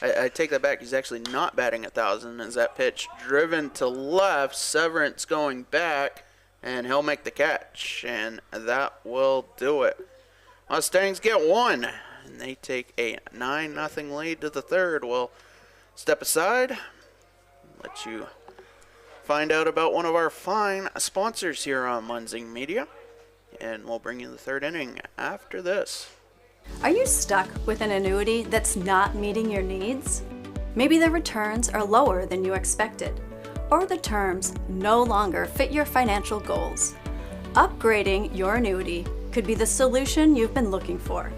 B: I take that back. He's actually not batting 1,000 as that pitch driven to left. Severance going back, and he'll make the catch, and that will do it. Mustangs get one, and they take a 9-0 lead to the third. We'll step aside, let you find out about one of our fine sponsors here on Munzing Media, and we'll bring you the third inning after this.
C: Are you stuck with an annuity that's not meeting your needs? Maybe the returns are lower than you expected, or the terms no longer fit your financial goals. Upgrading your annuity could be the solution you've been looking for.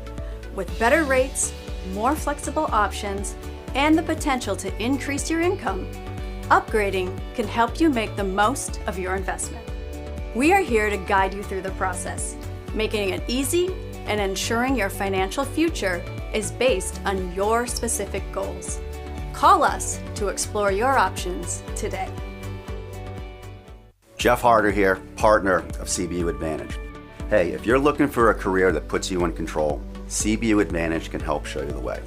C: With better rates, more flexible options, and the potential to increase your income, upgrading can help you make the most of your investment. We are here to guide you through the process, making it easy and ensuring your financial future is based on your specific goals. Call us to explore your options today.
P: Jeff Harder here, partner of CBU Advantage. Hey, if you're looking for a career that puts you in control, CBU Advantage can help show you the way.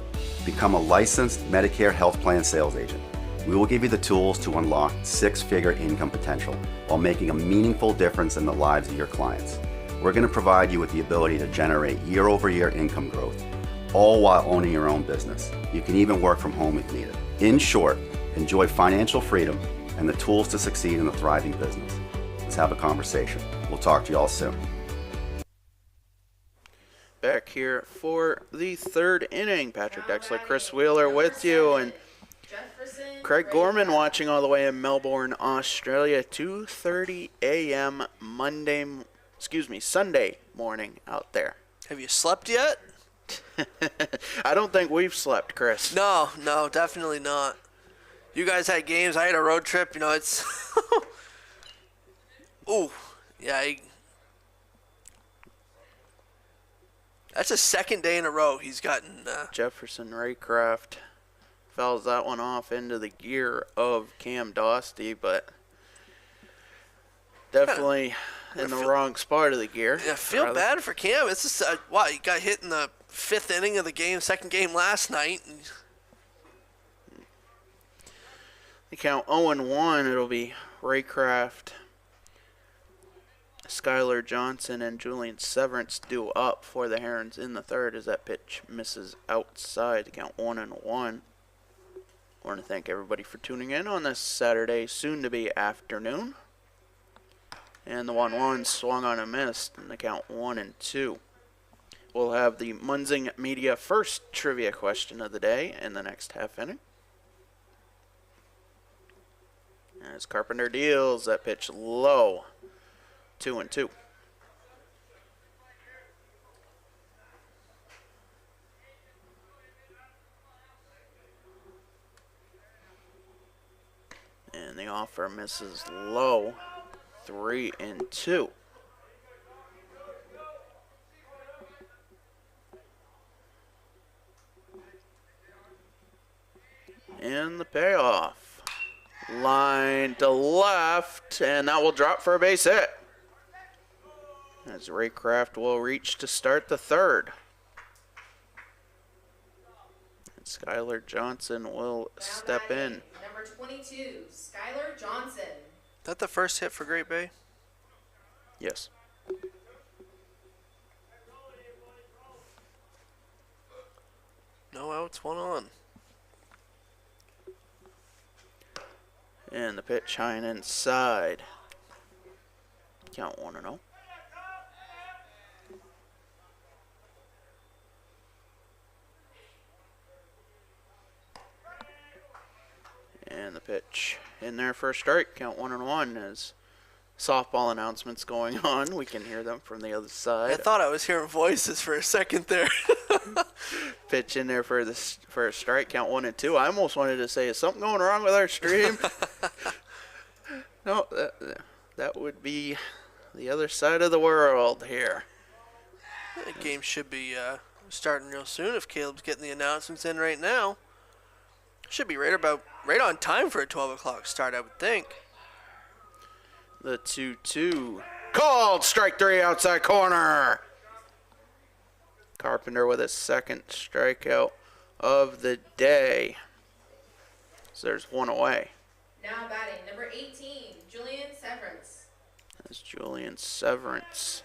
P: Become a licensed Medicare health plan sales agent. We will give you the tools to unlock 6-figure income potential while making a meaningful difference in the lives of your clients. We're going to provide you with the ability to generate year-over-year income growth, all while owning your own business. You can even work from home if needed. In short, enjoy financial freedom and the tools to succeed in a thriving business. Let's have a conversation. We'll talk to you all soon.
B: Back here for the third inning. Patrick Dexler, Chris Wheeler with you, and Craig Gorman watching all the way in Melbourne, Australia. 2:30 a.m. Sunday morning out there.
A: Have you slept yet?
B: I don't think we've slept, Chris.
A: No, definitely not. You guys had games. I had a road trip. You know, it's... Ooh, yeah. That's a second day in a row he's gotten...
B: Jefferson Raycraft fouls that one off into the gear of Cam Dosty, but definitely in the wrong spot of the gear.
A: Yeah, I feel bad for Cam. It's just, he got hit in the 5th inning of the game, second game last night.
B: They count 0-1. It'll be Raycraft, Skylar Johnson, and Julian Severance due up for the Herons in the third as that pitch misses outside to count 1-1. I want to thank everybody for tuning in on this Saturday, soon-to-be afternoon. And the 1-1 swung on a miss, and the count 1-2. We'll have the Munzing Media first trivia question of the day in the next half inning. As Carpenter deals that pitch low, 2-2. And the offer misses low, 3-2. And the payoff. Line to left, and that will drop for a base hit. As Raycraft will reach to start the third. And Skylar Johnson will step in.
K: Number 22, Skylar Johnson.
A: Is that the first hit for Great Bay?
B: Yes.
A: No outs, 1 on.
B: And the pitch high and inside. Count 1-0. And the pitch in there for a strike. Count 1-1 as softball announcements going on. We can hear them from the other side.
A: I thought I was hearing voices for a second there.
B: Pitch in there for a strike count 1 and 2. I almost wanted to say, is something going wrong with our stream? No, that would be the other side of the world here.
A: The game should be starting real soon if Caleb's getting the announcements in right now. Should be right on time for a 12 o'clock start, I would think.
B: The 2-2. Called strike 3 outside corner. Carpenter with his second strikeout of the day. So there's 1 away.
K: Now batting, number 18, Julian Severance.
B: As Julian Severance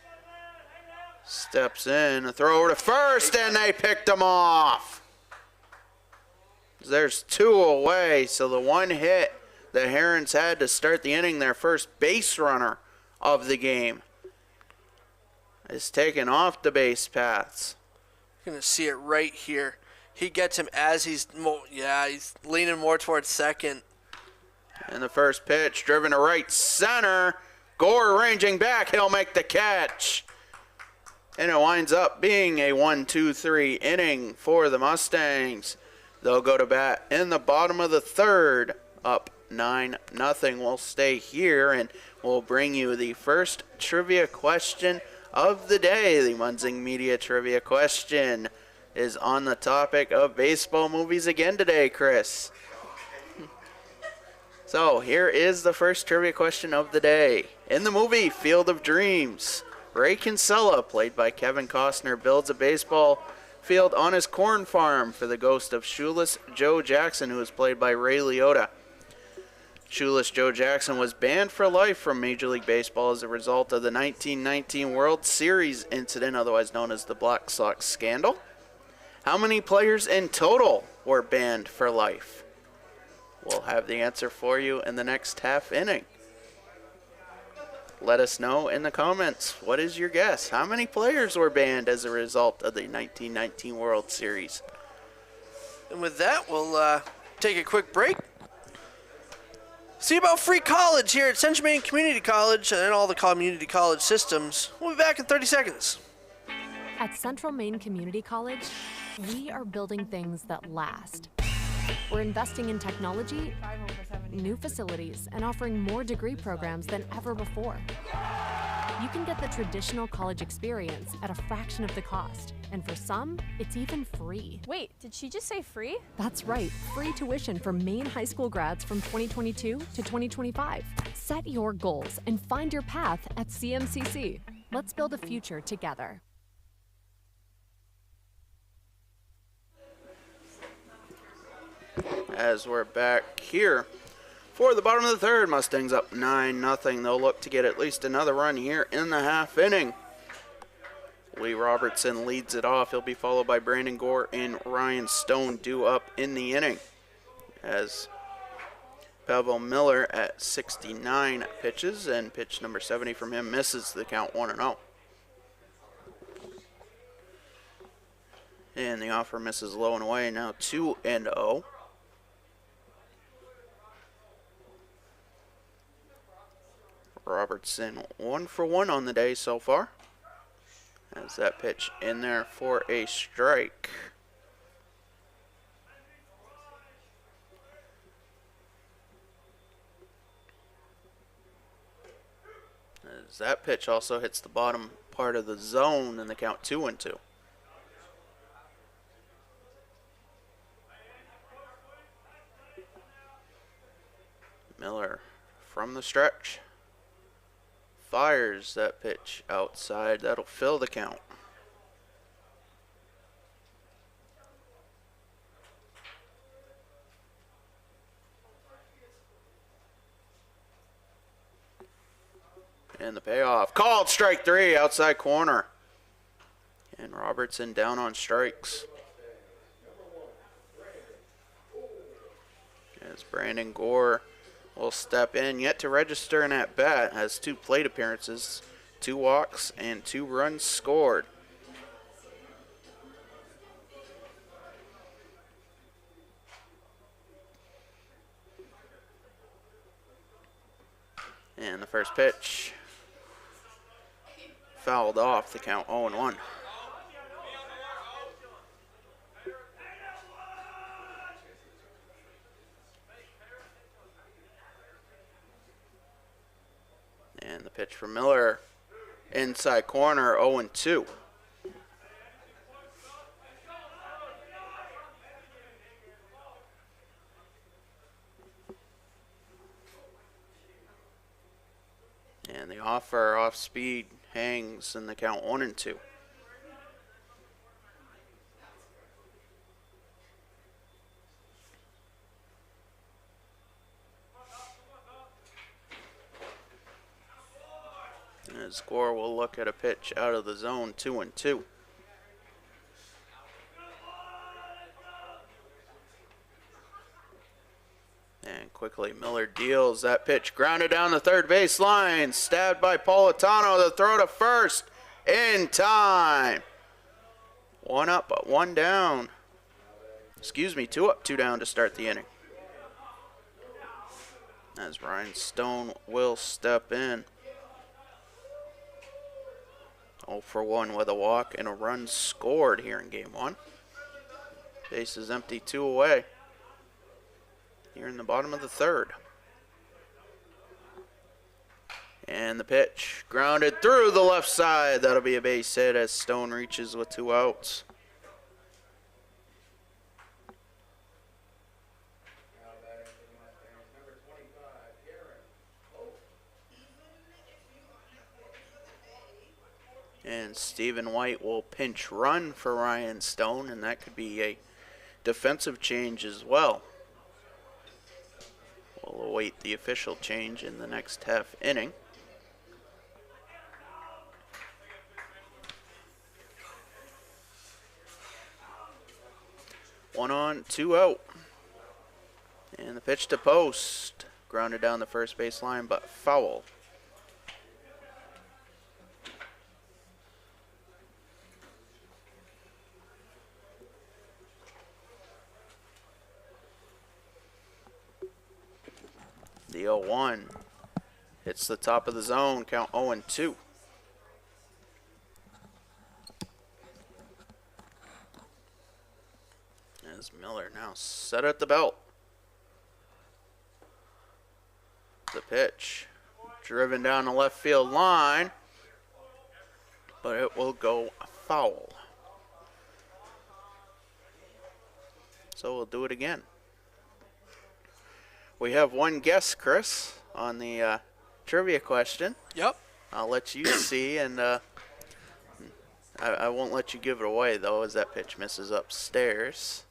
B: steps in, a throw over to first, and they picked him off. There's 2 away, so the 1 hit the Herons had to start the inning, their first base runner of the game, is taken off the base paths.
A: You're going to see it right here. He gets him as he's leaning more towards second.
B: And the first pitch driven to right center. Gore ranging back, he'll make the catch. And it winds up being a 1-2-3 inning for the Mustangs. They'll go to bat in the bottom of the third, up 9-0. We'll stay here and we'll bring you the first trivia question of the day. The Munzing Media trivia question is on the topic of baseball movies again today, Chris. So here is the first trivia question of the day. In the movie Field of Dreams, Ray Kinsella, played by Kevin Costner, builds a baseball field on his corn farm for the ghost of Shoeless Joe Jackson, who is played by Ray Liotta. Shoeless Joe Jackson was banned for life from Major League Baseball as a result of the 1919 World Series incident, otherwise known as the Black Sox scandal. How many players in total were banned for life? We'll have the answer for you in the next half inning. Let us know in the comments. What is your guess? How many players were banned as a result of the 1919 World Series?
A: And with that, we'll take a quick break. See about free college here at Central Maine Community College and all the community college systems. We'll be back in 30 seconds.
Q: At Central Maine Community College, we are building things that last. We're investing in technology, new facilities, and offering more degree programs than ever before. You can get the traditional college experience at a fraction of the cost, and for some, it's even free.
D: Wait, did she just say free?
Q: That's right, free tuition for Maine high school grads from 2022 to 2025. Set your goals and find your path at CMCC. Let's build a future together.
B: As we're back here for the bottom of the third, Mustangs up 9-0. They'll look to get at least another run here in the half inning. Lee Robertson leads it off. He'll be followed by Brandon Gore and Ryan Stone due up in the inning. As Pavel Miller at 69 pitches, and pitch number 70 from him misses the count 1-0. And the offer misses low and away, now 2-0. Robertson 1 for 1 on the day so far. As that pitch in there for a strike. As that pitch also hits the bottom part of the zone and the count 2-2. Miller from the stretch. Fires that pitch outside. That'll fill the count. And the payoff. Called strike 3, outside corner. And Robertson down on strikes. As Brandon Gore will step in, yet to register an at-bat, has 2 plate appearances, 2 walks, and 2 runs scored. And the first pitch fouled off, the count 0-1. And the pitch for Miller, inside corner, 0-2. And the offer off speed hangs in the count 1-2. And the score will look at a pitch out of the zone, 2-2. And quickly Miller deals that pitch, grounded down the third base line, stabbed by Politano, the throw to first in time. 1 up, but 1 down. Excuse me, 2 up, 2 down to start the inning. As Ryan Stone will step in. 0 for 1 with a walk and a run scored here in game 1. Base is empty, 2 away. Here in the bottom of the third. And the pitch grounded through the left side. That'll be a base hit as Stone reaches with 2 outs. And Stephen White will pinch run for Ryan Stone, and that could be a defensive change as well. We'll await the official change in the next half inning. One on, 2 out. And the pitch to post. Grounded down the first base line, but foul. The 0-1 hits the top of the zone, count 0-2. As Miller now set at the belt. The pitch driven down the left field line, but it will go foul. So we'll do it again. We have one guess, Chris, on the trivia question.
A: Yep.
B: I'll let you see, and I won't let you give it away, though, as that pitch misses upstairs.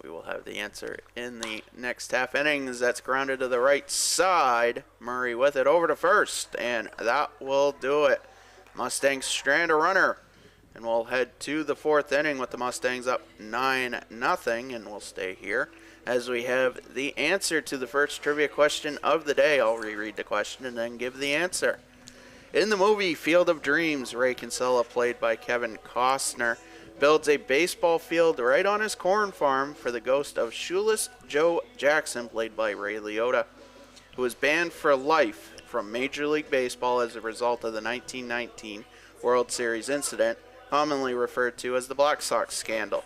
B: We will have the answer in the next half innings. That's grounded to the right side. Murray with it over to first, and that will do it. Mustangs strand a runner, and we'll head to the 4th inning with the Mustangs up 9-0, and we'll stay here as we have the answer to the first trivia question of the day. I'll reread the question and then give the answer. In the movie Field of Dreams, Ray Kinsella, played by Kevin Costner, builds a baseball field right on his corn farm for the ghost of shoeless Joe Jackson, played by Ray Liotta, who was banned for life from Major League Baseball as a result of the 1919 World Series incident, commonly referred to as the Black Sox scandal.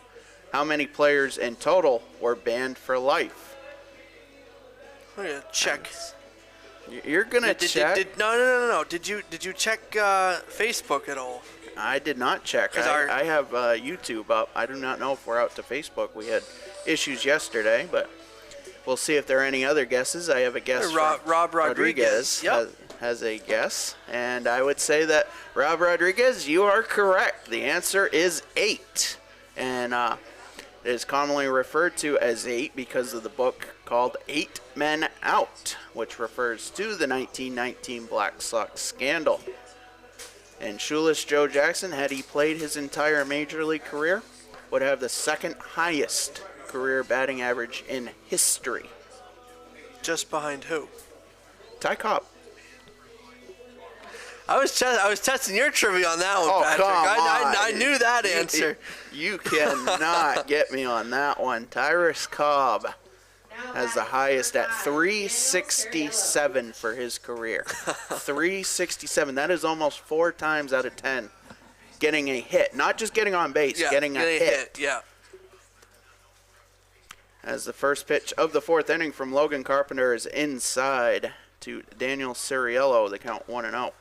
B: How many players in total were banned for life?
A: I'm gonna check.
B: You're gonna check?
A: No. Did you check Facebook at all?
B: I did not check. I have YouTube up. I do not know if we're out to Facebook. We had issues yesterday, but we'll see if there are any other guesses. I have a guess.
A: Rob Rodriguez
B: has a guess, and I would say that Rob Rodriguez, you are correct. The answer is 8, and it is commonly referred to as 8 because of the book called 8 Men Out, which refers to the 1919 Black Sox scandal. And shoeless Joe Jackson, had he played his entire Major League career, would have the 2nd highest career batting average in history.
A: Just behind who?
B: Ty Cobb.
A: I was testing your trivia on that one, Patrick. I knew that answer.
B: You cannot get me on that one. Tyrus Cobb has the highest at 367 for his career. 367. That is almost 4 times out of 10 getting a hit. Not just getting on base, getting a hit.
A: Yeah.
B: As the first pitch of the 4th inning from Logan Carpenter is inside to Daniel Ciriello, the count 1-0.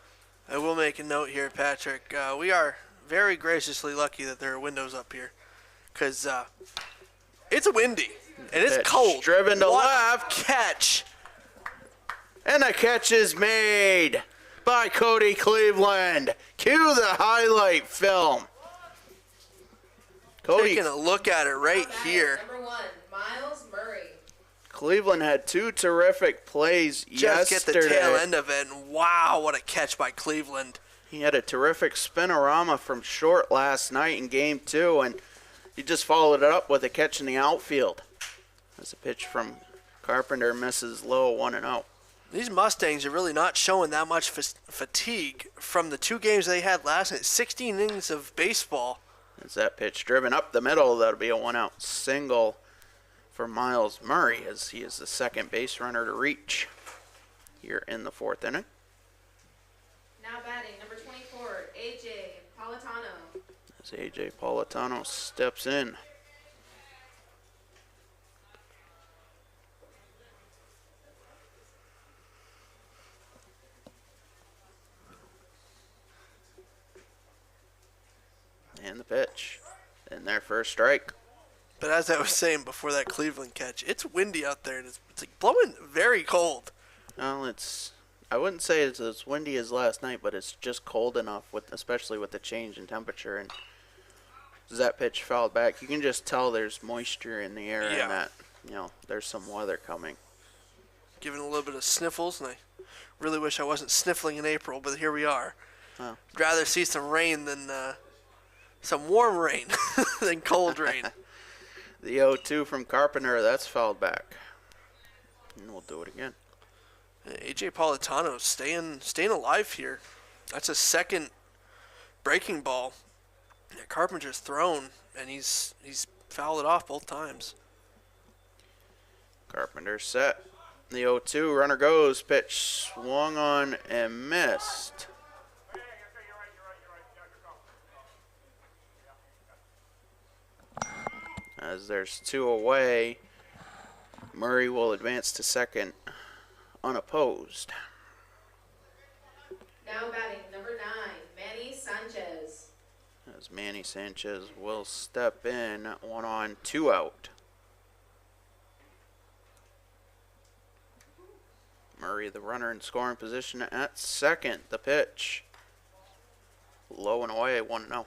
A: I will make a note here, Patrick. We are very graciously lucky that there are windows up here, because it's windy and it's cold.
B: Driven to
A: What
B: left.
A: Catch.
B: And the catch is made by Cody Cleveland. Cue the highlight film. Cody
A: Taking a look at it right here.
K: Number 1, Miles Murray.
B: Cleveland had 2 terrific plays
A: Just
B: yesterday.
A: get the tail end of it, and wow, what a catch by Cleveland.
B: He had a terrific spinorama from short last night in Game 2, and he just followed it up with a catch in the outfield. As a pitch from Carpenter misses low, 1-0.
A: These Mustangs are really not showing that much fatigue from the 2 games they had last night. 16 innings of baseball.
B: As that pitch driven up the middle, that'll be a 1-out single for Miles Murray, as he is the second base runner to reach here in the 4th inning.
K: Now batting, number 24, A.J. Politano.
B: As A.J. Politano steps in. And the pitch. And their first strike.
A: But as I was saying before that Cleveland catch, it's windy out there, and it's like blowing very cold.
B: Well, I wouldn't say it's as windy as last night, but it's just cold enough, especially with the change in temperature. And as that pitch fouled back, you can just tell there's moisture in the air and that, there's some weather coming.
A: Giving a little bit of sniffles, and I really wish I wasn't sniffling in April, but here we are.
B: Oh.
A: I'd rather see some rain than some warm rain than cold rain.
B: The 0-2 from Carpenter, that's fouled back. And we'll do it again.
A: A.J. Politano staying alive here. That's a second breaking ball that Carpenter's thrown, and he's fouled it off both times.
B: Carpenter set. The 0-2, runner goes, pitch swung on and missed. As there's 2 away, Murray will advance to second unopposed.
K: Now batting, number 9, Manny Sanchez.
B: As Manny Sanchez will step in, 1 on, 2 out. Murray, the runner in scoring position at second. The pitch. Low and away, 1-0.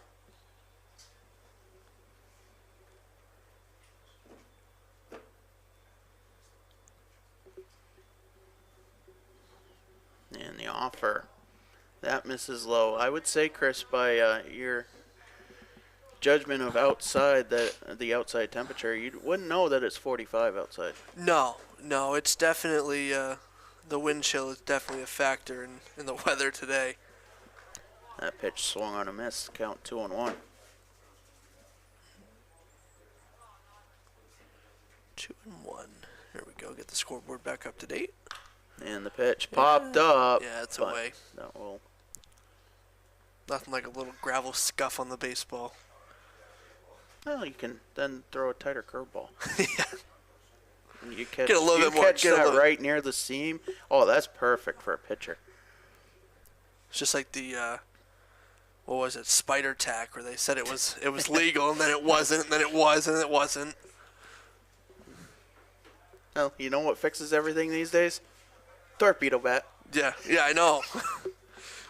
B: And the offer, that misses low. I would say, Chris, by your judgment of the outside temperature, you wouldn't know that it's 45 outside.
A: No, it's definitely the wind chill is definitely a factor in the weather today.
B: That pitch swung on a miss. Count 2-1.
A: 2-1. Here we go. Get the scoreboard back up to date.
B: And the pitch popped up.
A: Yeah, it's away.
B: That will.
A: Nothing like a little gravel scuff on the baseball.
B: Well, you can then throw a tighter curveball.
A: Yeah.
B: You catch,
A: Get a little bit more.
B: Catch that right near the seam. Oh, that's perfect for a pitcher.
A: It's just like the what was it, spider tack, where they said it was legal and then it wasn't, and then it was and it wasn't.
B: Well, you know what fixes everything these days? Torpedo bat.
A: Yeah, I know.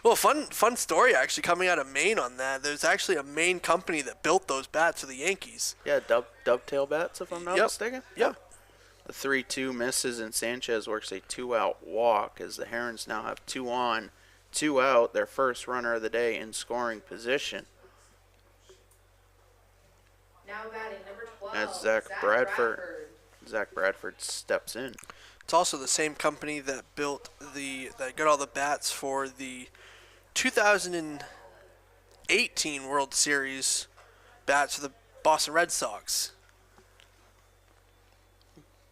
A: Well, fun story actually coming out of Maine on that. There's actually a Maine company that built those bats for the Yankees.
B: Yeah, dovetail bats, if I'm not mistaken.
A: Yep.
B: The 3-2 misses, and Sanchez works a 2-out walk as the Herons now have 2 on, 2 out, their first runner of the day in scoring position.
K: Now batting, number 12,
B: As Zach Bradford steps in.
A: It's also the same company that got all the bats for the 2018 World Series bats for the Boston Red Sox.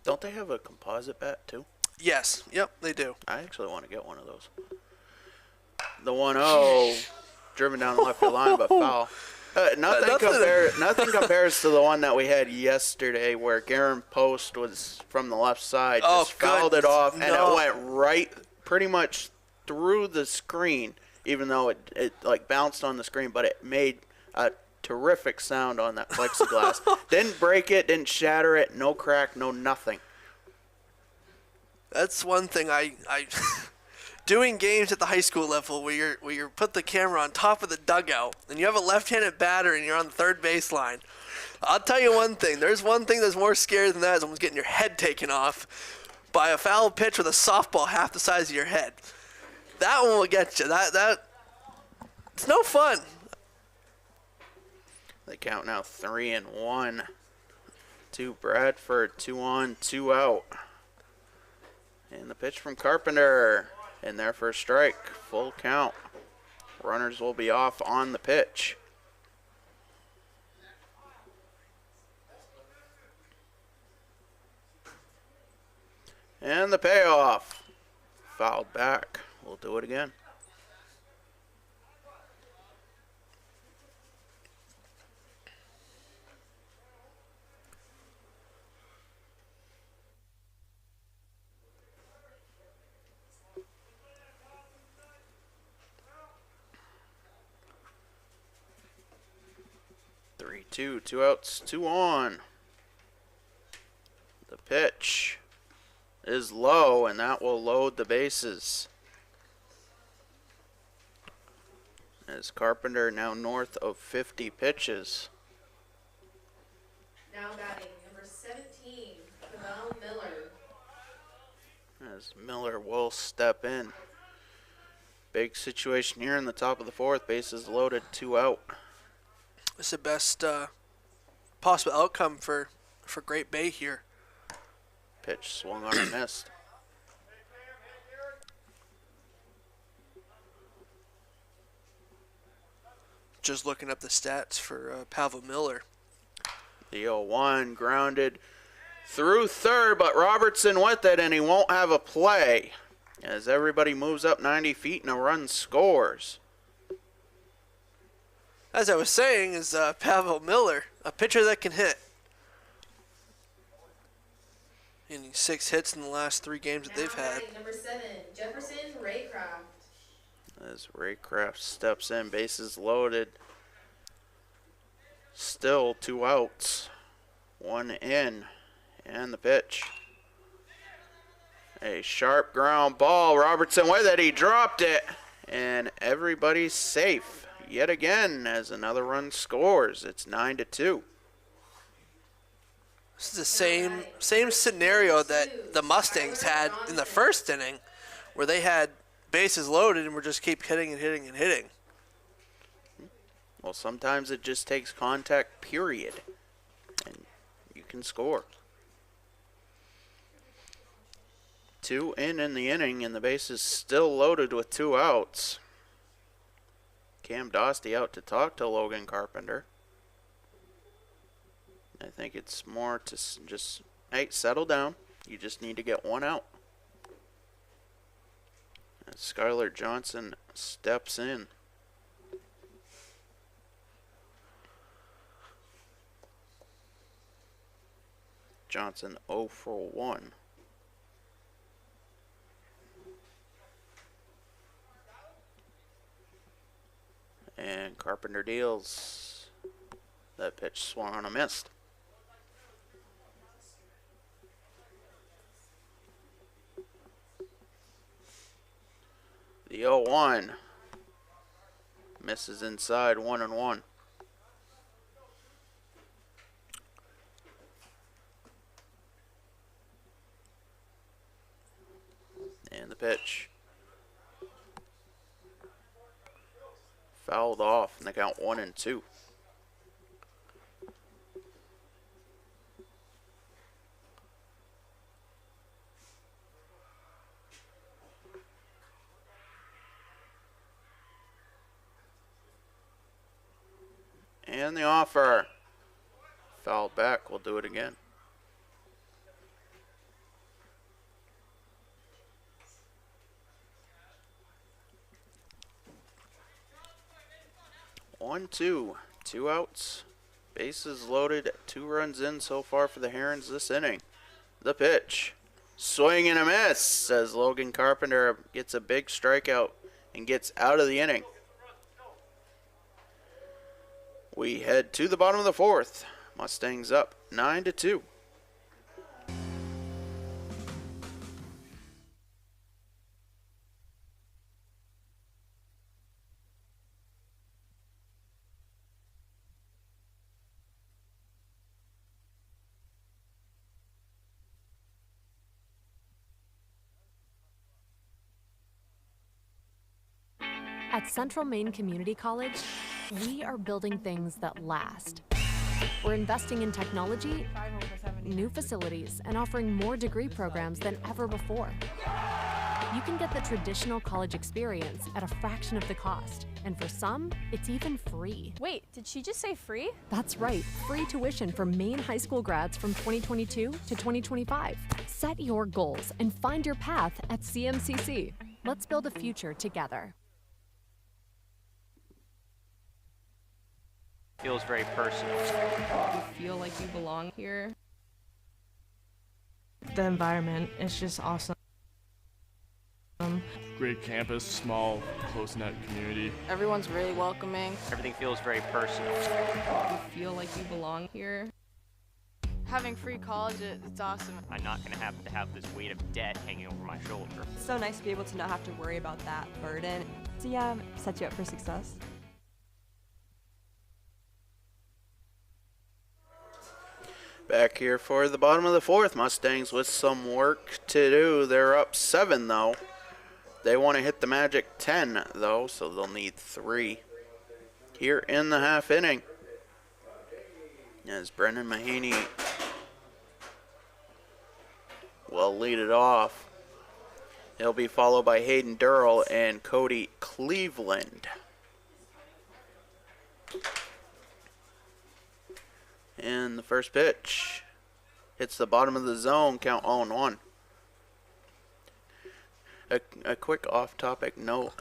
B: Don't they have a composite bat too?
A: Yes. Yep, they do.
B: I actually want to get one of those. The 1-0 driven down the left field line, but foul. Nothing compares to the one that we had yesterday where Garen Post was from the left side, just fouled it off, and it went right pretty much through the screen, even though it like bounced on the screen, but it made a terrific sound on that plexiglass. Didn't break it, didn't shatter it, no crack, no nothing.
A: That's one thing I doing games at the high school level where you put the camera on top of the dugout and you have a left-handed batter and you're on the third baseline. I'll tell you one thing. There's one thing that's more scary than that is someone's getting your head taken off by a foul pitch with a softball half the size of your head. That one will get you. That it's no fun.
B: They count now 3-1 to Bradford, 2 on, 2 out. And the pitch from Carpenter in there for a strike, full count. Runners will be off on the pitch. And the payoff, fouled back. We'll do it again. Two outs, 2 on. The pitch is low, and that will load the bases. As Carpenter now north of 50 pitches.
K: Now batting, number 17, Pavel Miller.
B: As Miller will step in. Big situation here in the top of the fourth. Bases loaded, 2 out.
A: It's the best possible outcome for Great Bay here.
B: Pitch swung on and missed.
A: Just looking up the stats for Pavel Miller.
B: The 0-1 grounded through third, but Robertson with it, and he won't have a play as everybody moves up 90 feet and a run scores.
A: As I was saying, is Pavel Miller, a pitcher that can hit. And 6 hits in the last 3 games that they've had.
K: Number 7, Jefferson Raycraft.
B: As Raycraft steps in, bases loaded. Still 2 outs, 1 in, and the pitch. A sharp ground ball. Robertson with it. He dropped it, and everybody's safe yet again as another run scores. It's 9-2.
A: This is the same scenario that the Mustangs had in the first inning, where they had bases loaded and were just keep hitting and hitting and hitting.
B: Well, sometimes it just takes contact, period, and you can score. 2 in the inning, and the base is still loaded with 2 outs. Cam Dostie out to talk to Logan Carpenter. I think it's more to just, hey, settle down. You just need to get 1 out. And Skylar Johnson steps in. Johnson 0 for 1. And Carpenter deals. That pitch swung on a missed. The 0-1 misses inside, 1-1. And the pitch. Fouled off, and they count 1-2. And the offer. Foul back. We'll do it again. One, two. 2 outs. Bases loaded. 2 runs in so far for the Herons this inning. The pitch. Swing and a miss as Logan Carpenter gets a big strikeout and gets out of the inning. We head to the bottom of the 4th. Mustangs up 9-2.
Q: At Central Maine Community College, we are building things that last. We're investing in technology, new facilities, and offering more degree programs than ever before. You can get the traditional college experience at a fraction of the cost, and for some, it's even free.
D: Wait, did she just say free?
Q: That's right, free tuition for Maine high school grads from 2022 to 2025. Set your goals and find your path at CMCC. Let's build a future together.
U: Feels very personal.
M: You feel like you belong here.
T: The environment is just awesome.
Y: Great campus, small, close-knit community.
M: Everyone's really welcoming.
U: Everything feels very personal.
M: You feel like you belong here.
D: Having free college, it's awesome.
U: I'm not going to have this weight of debt hanging over my shoulder.
M: It's so nice to be able to not have to worry about that burden. So yeah, set you up for success.
B: Back here for the bottom of the 4th. Mustangs with some work to do. They're up 7 though. They want to hit the magic 10 though, so they'll need 3 here in the half inning. As Brendan Mahaney will lead it off. He'll be followed by Hayden Durrell and Cody Cleveland. And the first pitch hits the bottom of the zone, count 0-1. A quick off-topic note,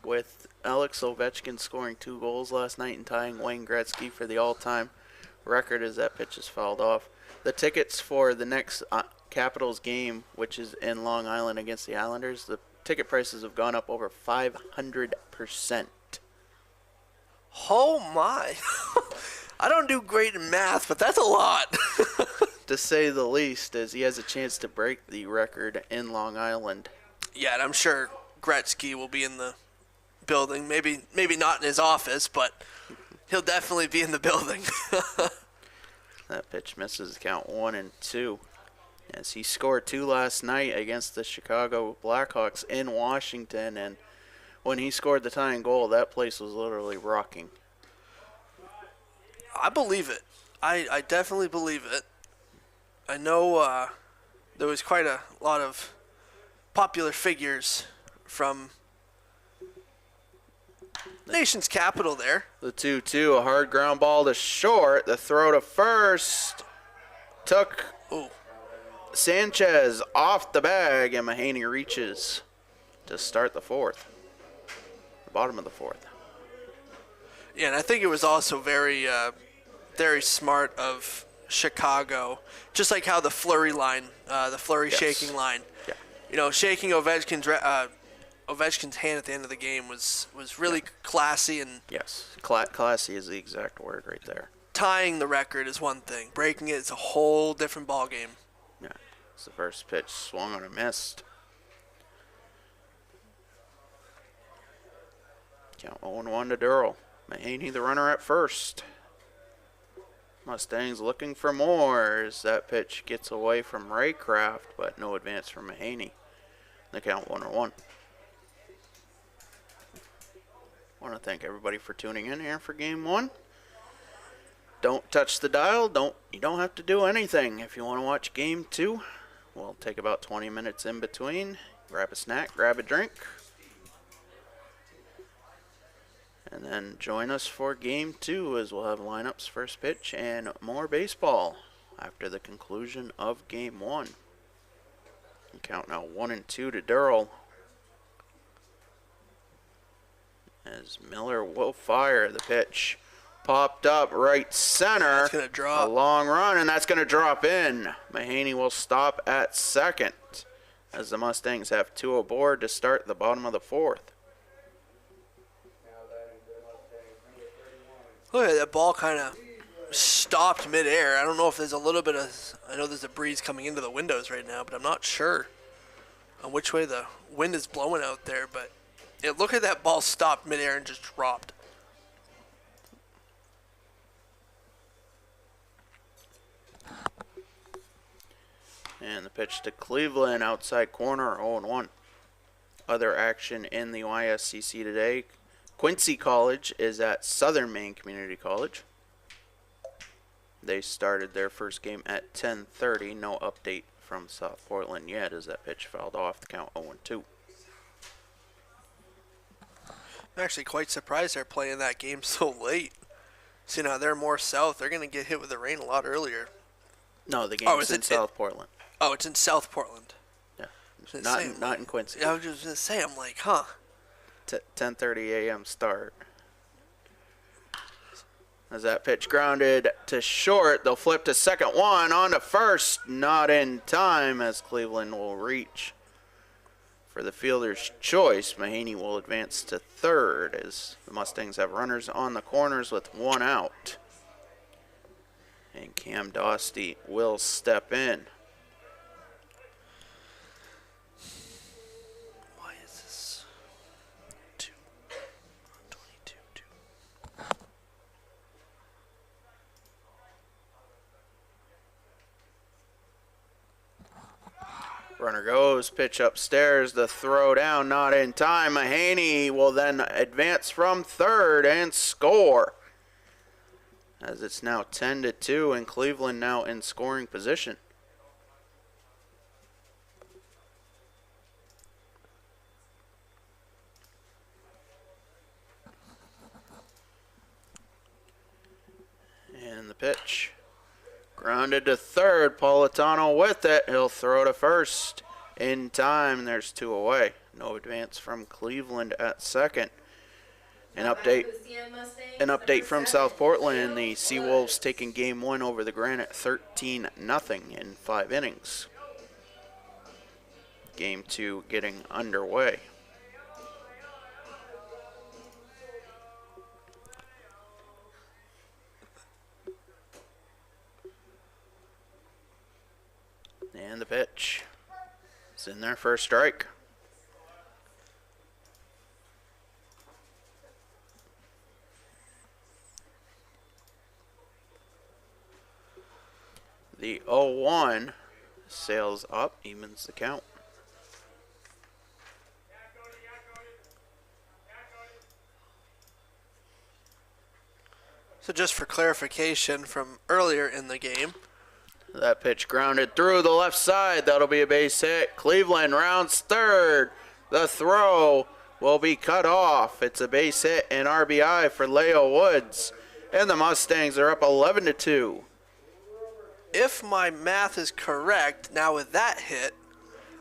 B: with Alex Ovechkin scoring 2 goals last night and tying Wayne Gretzky for the all-time record as that pitch is fouled off. The tickets for the next Capitals game, which is in Long Island against the Islanders, the ticket prices have gone up over 500%.
A: Oh my. I don't do great in math, but that's a lot.
B: To say the least, as he has a chance to break the record in Long Island.
A: Yeah, and I'm sure Gretzky will be in the building. Maybe not in his office, but he'll definitely be in the building.
B: That pitch misses, count 1-2. As he scored 2 last night against the Chicago Blackhawks in Washington, and when he scored the tying goal, that place was literally rocking.
A: I believe it. I definitely believe it. I know there was quite a lot of popular figures from nation's capital there.
B: The 2-2, a hard ground ball to short. The throw to first took Sanchez off the bag, and Mahaney reaches to start the 4th. The bottom of the 4th.
A: Yeah, and I think it was also very smart of Chicago, just like how the Fleury line, the Fleury shaking line, you know, shaking Ovechkin's hand at the end of the game was really classy, and
B: classy is the exact word right there.
A: Tying the record is one thing, breaking it is a whole different ball game.
B: Yeah, it's the first pitch, swung on and missed. Count 0-1 to Durrell. Mahaney the runner at first. Mustangs looking for more as that pitch gets away from Raycraft, but no advance from Mahaney. The count 1-1. Want to thank everybody for tuning in here for Game 1. Don't touch the dial. You don't have to do anything. If you want to watch Game 2, we'll take about 20 minutes in between. Grab a snack, grab a drink. And then join us for game 2 as we'll have lineups, first pitch, and more baseball after the conclusion of game 1. Count now 1-2 to Durrell. As Miller will fire the pitch. Popped up right center.
A: That's going to drop.
B: A long run, and that's going to drop in. Mahaney will stop at second as the Mustangs have 2 aboard to start the bottom of the 4th.
A: Look at that ball kind of stopped midair. I don't know if there's a little bit of, I know there's a breeze coming into the windows right now, but I'm not sure on which way the wind is blowing out there. But it looked like that ball stopped midair and just dropped.
B: And the pitch to Cleveland, outside corner, 0-1. Other action in the YSCC today. Quincy College is at Southern Maine Community College. They started their first game at 10:30. No update from South Portland yet as that pitch fouled off, the count 0-2.
A: I'm actually quite surprised they're playing that game so late. See, now they're more south. They're going to get hit with the rain a lot earlier.
B: No, the game's in South Portland.
A: Oh, it's in South Portland.
B: Yeah, not in Quincy.
A: Yeah, I was just going to say, I'm like, huh.
B: 10:30 a.m. start. As that pitch grounded to short, they'll flip to second one, on to first, not in time as Cleveland will reach for the fielder's choice. Mahaney will advance to third as the Mustangs have runners on the corners with 1 out. And Cam Dostey will step in.
A: Why is this 22?
B: Runner goes, pitch upstairs, the throw down, not in time. Mahaney will then advance from third and score. As it's now 10-2 and Cleveland now in scoring position. And the pitch. Grounded to third, Politano with it. He'll throw to first. In time, there's 2 away. No advance from Cleveland at second. An update from South Portland. The Seawolves taking game 1 over the Granite 13-0 in 5 innings. Game 2 getting underway. And the pitch. It's in there for a strike. The 0-1 sails up, evens the count.
A: So just for clarification from earlier in the game,
B: that pitch grounded through the left side. That'll be a base hit. Cleveland rounds third. The throw will be cut off. It's a base hit and RBI for Leo Woods. And the Mustangs are up 11-2.
A: if my math is correct, now with that hit,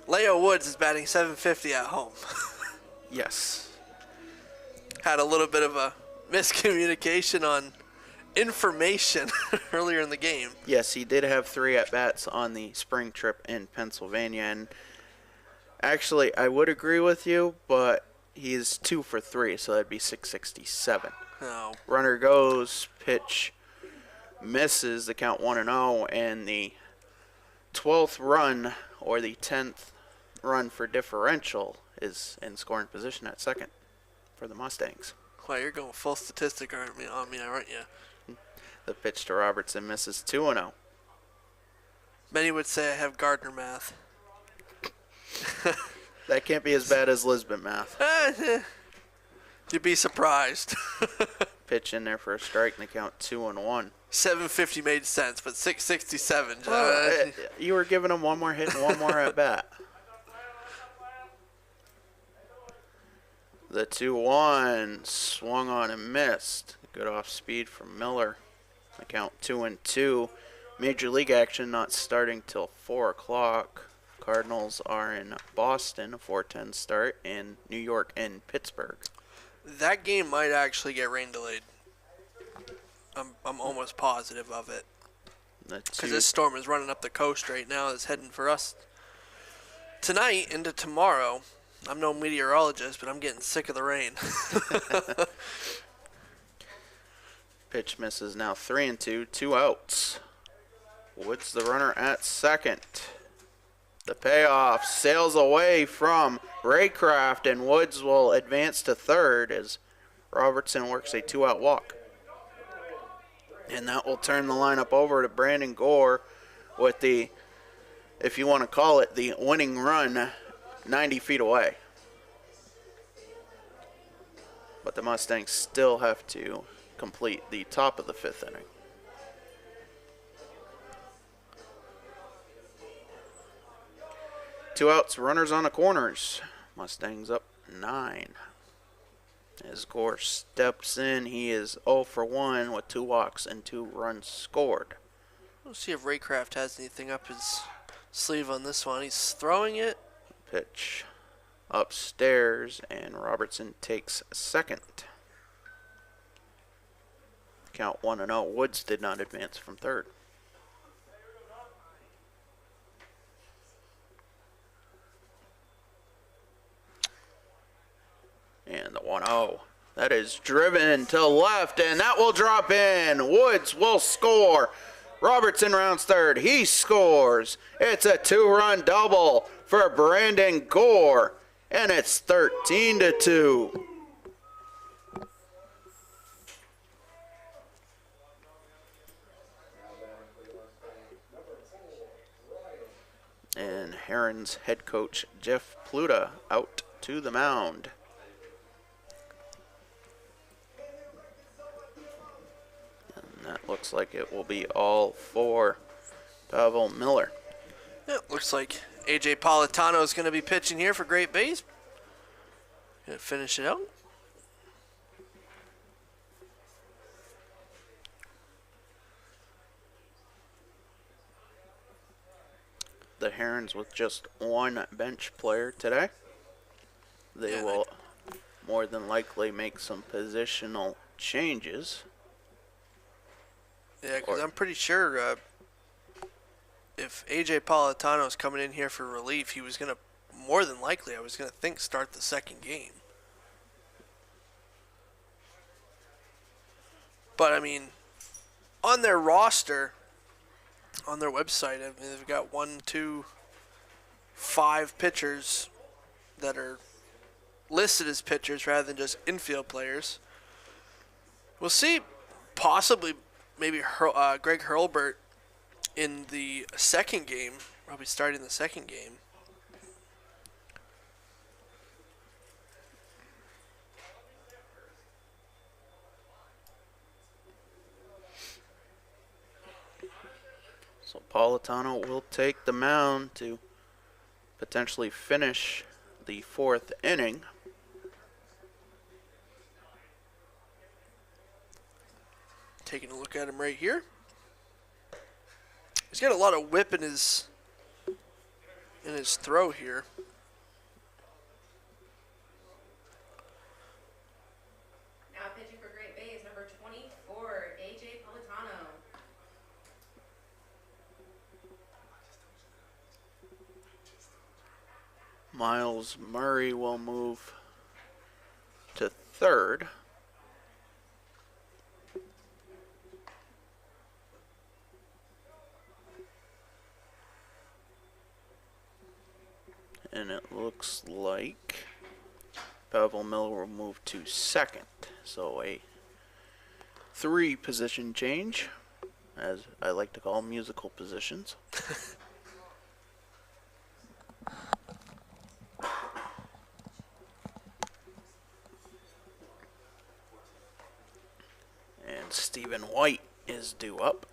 A: Leo Woods is batting .750 at home.
B: Yes.
A: Had a little bit of a miscommunication on information earlier in the game.
B: Yes, he did have 3 at-bats on the spring trip in Pennsylvania. And actually, I would agree with you, but he's 2 for 3, so that'd be .667.
A: Oh.
B: Runner goes, pitch misses, the count 1-0, and the 12th run, or the 10th run for differential, is in scoring position at second for the Mustangs.
A: Wow, you're going full statistic on me, aren't you?
B: The pitch to Robertson misses 2-0.
A: Many would say I have Gardner math.
B: That can't be as bad as Lisbon math.
A: You'd be surprised.
B: Pitch in there for a strike, and the count 2-1.
A: 750 made sense, but 667.
B: Well, you were giving him one more hit and one more at bat. The 2-1 swung on and missed. Good off speed from Miller. The count 2-2. Major League action not starting till 4 o'clock. Cardinals are in Boston, a 4:10 start, and New York and Pittsburgh.
A: That game might actually get rain delayed. I'm almost positive of it. Because this storm is running up the coast right now. It's heading for us tonight into tomorrow. I'm no meteorologist, but I'm getting sick of the rain.
B: Pitch misses now 3-2, 2 outs. Woods the runner at second. The payoff sails away from Raycraft, and Woods will advance to third as Robertson works a 2-out walk. And that will turn the lineup over to Brandon Gore with the, if you want to call it, the winning run 90 feet away. But the Mustangs still have to complete the top of the 5th inning. Two outs, runners on the corners. Mustangs up 9. As Gore steps in, he is 0 for 1 with 2 walks and 2 runs scored.
A: We'll see if Raycraft has anything up his sleeve on this one. He's throwing it.
B: Pitch upstairs, and Robertson takes second. Count 1-0. Woods did not advance from third. And the 1-0. That is driven to left, and that will drop in. Woods will score. Robertson rounds third. He scores. It's a 2-run double for Brandon Gore, and it's 13-2. And Herons head coach Jeff Pluta out to the mound. That looks like it will be all for Pavel Miller.
A: Yeah, looks like AJ Politano is going to be pitching here for Great Bays. Going to finish it out.
B: The Herons with just one bench player today. They will more than likely make some positional changes.
A: Yeah, because I'm pretty sure if AJ Politano is coming in here for relief, he was going to, more than likely, I was going to think, start the second game. But, I mean, on their roster, on their website, I mean, they've got 5 pitchers that are listed as pitchers rather than just infield players. We'll see, possibly, maybe Greg Hurlbert in the second game, probably starting the second game.
B: So Politano will take the mound to potentially finish the 4th inning.
A: Taking a look at him right here. He's got a lot of whip in his throw here.
K: Now pitching for Great Bays, number 24, AJ Politano.
B: Miles Murray will move to third. And it looks like Pavel Miller will move to second. So a 3-position change, as I like to call musical positions. And Stephen White is due up.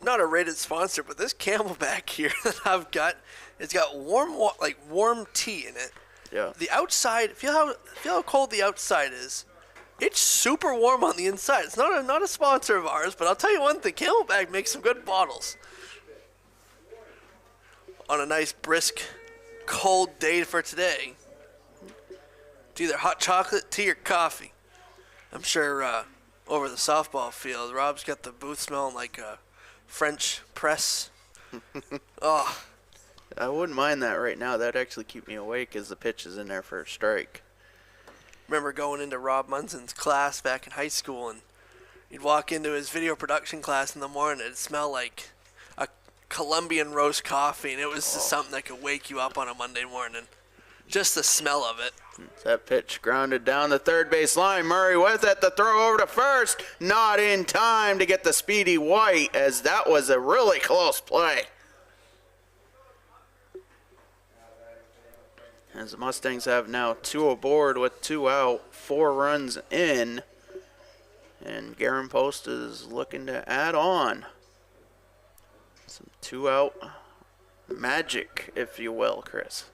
A: not a rated sponsor, but this Camelback here that I've got, it's got warm tea in it.
B: Yeah.
A: The outside, feel how cold the outside is. It's super warm on the inside. It's not a sponsor of ours, but I'll tell you one thing, Camelback makes some good bottles. On a nice brisk cold day for today. It's either hot chocolate, tea, or coffee. I'm sure over the softball field, Rob's got the booth smelling like a French press. Oh.
B: I wouldn't mind that right now. That'd actually keep me awake as the pitch is in there for a strike.
A: Remember going into Rob Munson's class back in high school, and you'd walk into his video production class in the morning, and it'd smell like a Colombian roast coffee, and it was just something that could wake you up on a Monday morning. Just the smell of it.
B: That pitch grounded down the third base line. Murray with it. The throw over to first. Not in time to get the speedy White, as that was a really close play. As the Mustangs have now 2 aboard with 2 out, 4 runs in. And Garen Post is looking to add on some 2 out magic, if you will, Chris.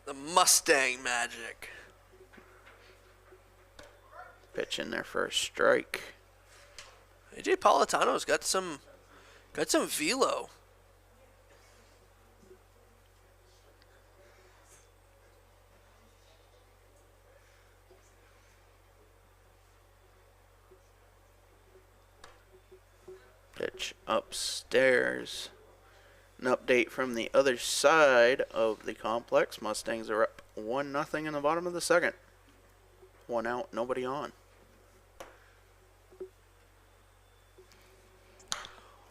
A: The Mustang magic.
B: Pitch in there for a strike.
A: AJ Politano's got some velo.
B: Pitch upstairs. An update from the other side of the complex. Mustangs are up 1-0 in the bottom of the second. 1 out, nobody on.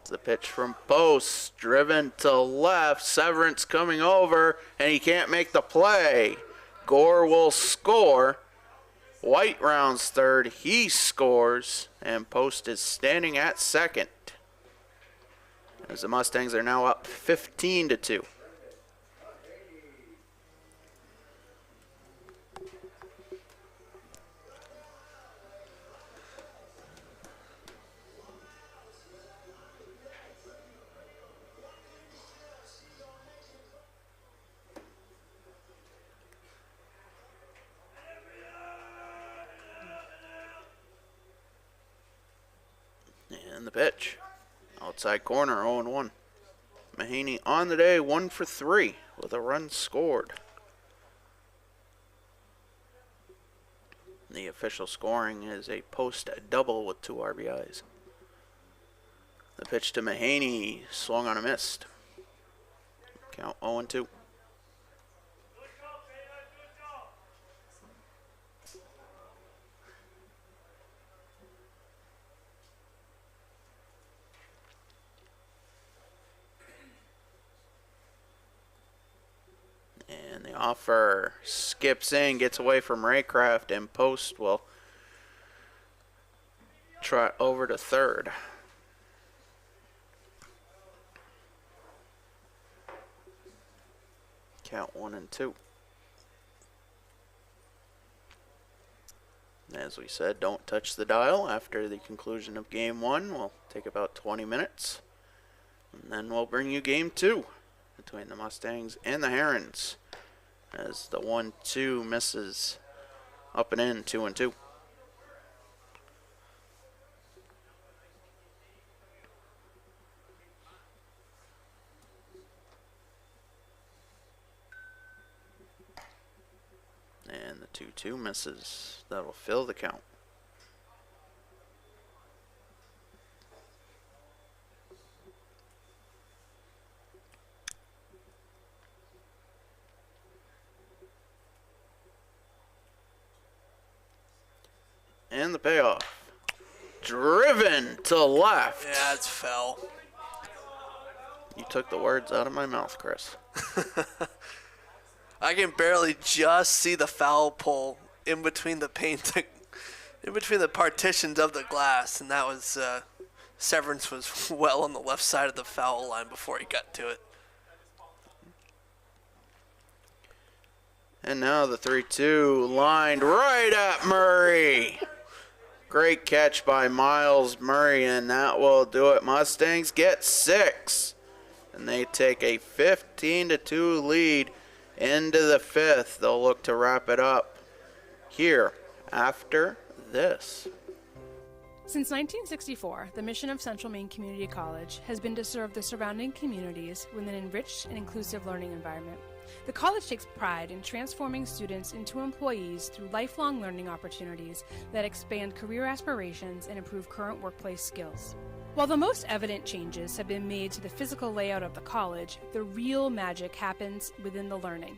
B: The pitch from Post, driven to left. Severance coming over, and he can't make the play. Gore will score. White rounds third. He scores, and Post is standing at second. As the Mustangs are now up 15-2. And the pitch. Outside corner, 0-1. Mahaney on the day, 1 for 3 with a run scored. The official scoring is a Post double with 2 RBIs. The pitch to Mahaney, swung on a missed. Count 0-2. And the offer skips in, gets away from Raycraft, and Post will trot over to third. Count 1-2. As we said, don't touch the dial after the conclusion of game 1. We'll take about 20 minutes. And then we'll bring you game 2 between the Mustangs and the Herons, as the 1-2 misses up and in, 2-2. And the 2-2 misses. That'll fill the count. And the payoff. Driven to left.
A: Yeah, it's foul.
B: You took the words out of my mouth, Chris.
A: I can barely just see the foul pole in between the paint, in between the partitions of the glass, and that was Severance was well on the left side of the foul line before he got to it.
B: And now the 3-2 lined right at Murray. Great catch by Miles Murray, and that will do it. Mustangs get 6, and they take a 15-2 lead into the 5th. They'll look to wrap it up here after this.
E: Since 1964, the mission of Central Maine Community College has been to serve the surrounding communities with an enriched and inclusive learning environment. The college takes pride in transforming students into employees through lifelong learning opportunities that expand career aspirations and improve current workplace skills. While the most evident changes have been made to the physical layout of the college, the real magic happens within the learning.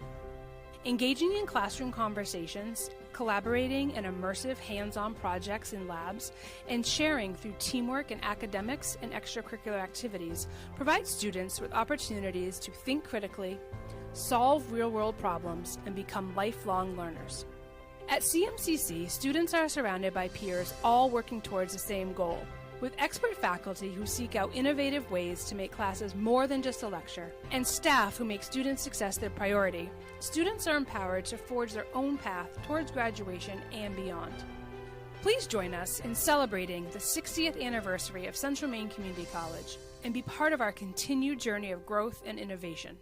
E: Engaging in classroom conversations, collaborating in immersive hands-on projects in labs, and sharing through teamwork in academics and extracurricular activities provides students with opportunities to think critically, solve real-world problems, and become lifelong learners. At CMCC, students are surrounded by peers all working towards the same goal, with expert faculty who seek out innovative ways to make classes more than just a lecture, and staff who make student success their priority. Students are empowered to forge their own path towards graduation and beyond. Please join us in celebrating the 60th anniversary of Central Maine Community College and be part of our continued journey of growth and innovation.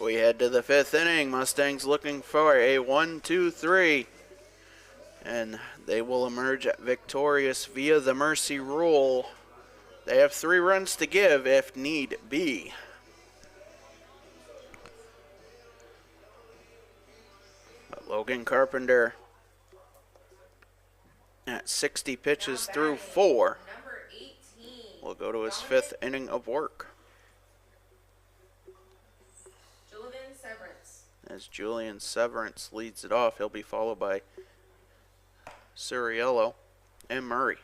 B: We head to the 5th inning. Mustangs looking for a 1-2-3. And they will emerge victorious via the mercy rule. They have 3 runs to give if need be. But Logan Carpenter at 60 pitches through 4 will go to his 5th inning of work. As Julian Severance leads it off, he'll be followed by Suriello and Murray.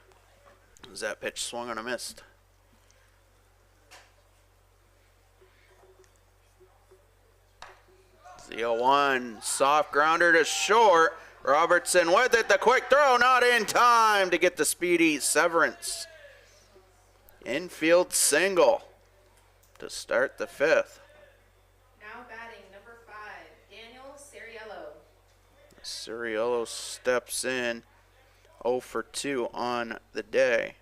B: As that pitch swung on a missed. The 0-1, soft grounder to short. Robertson with it, the quick throw, not in time to get the speedy Severance. Infield single to start the 5th. Suriello steps in 0 for 2 on the day.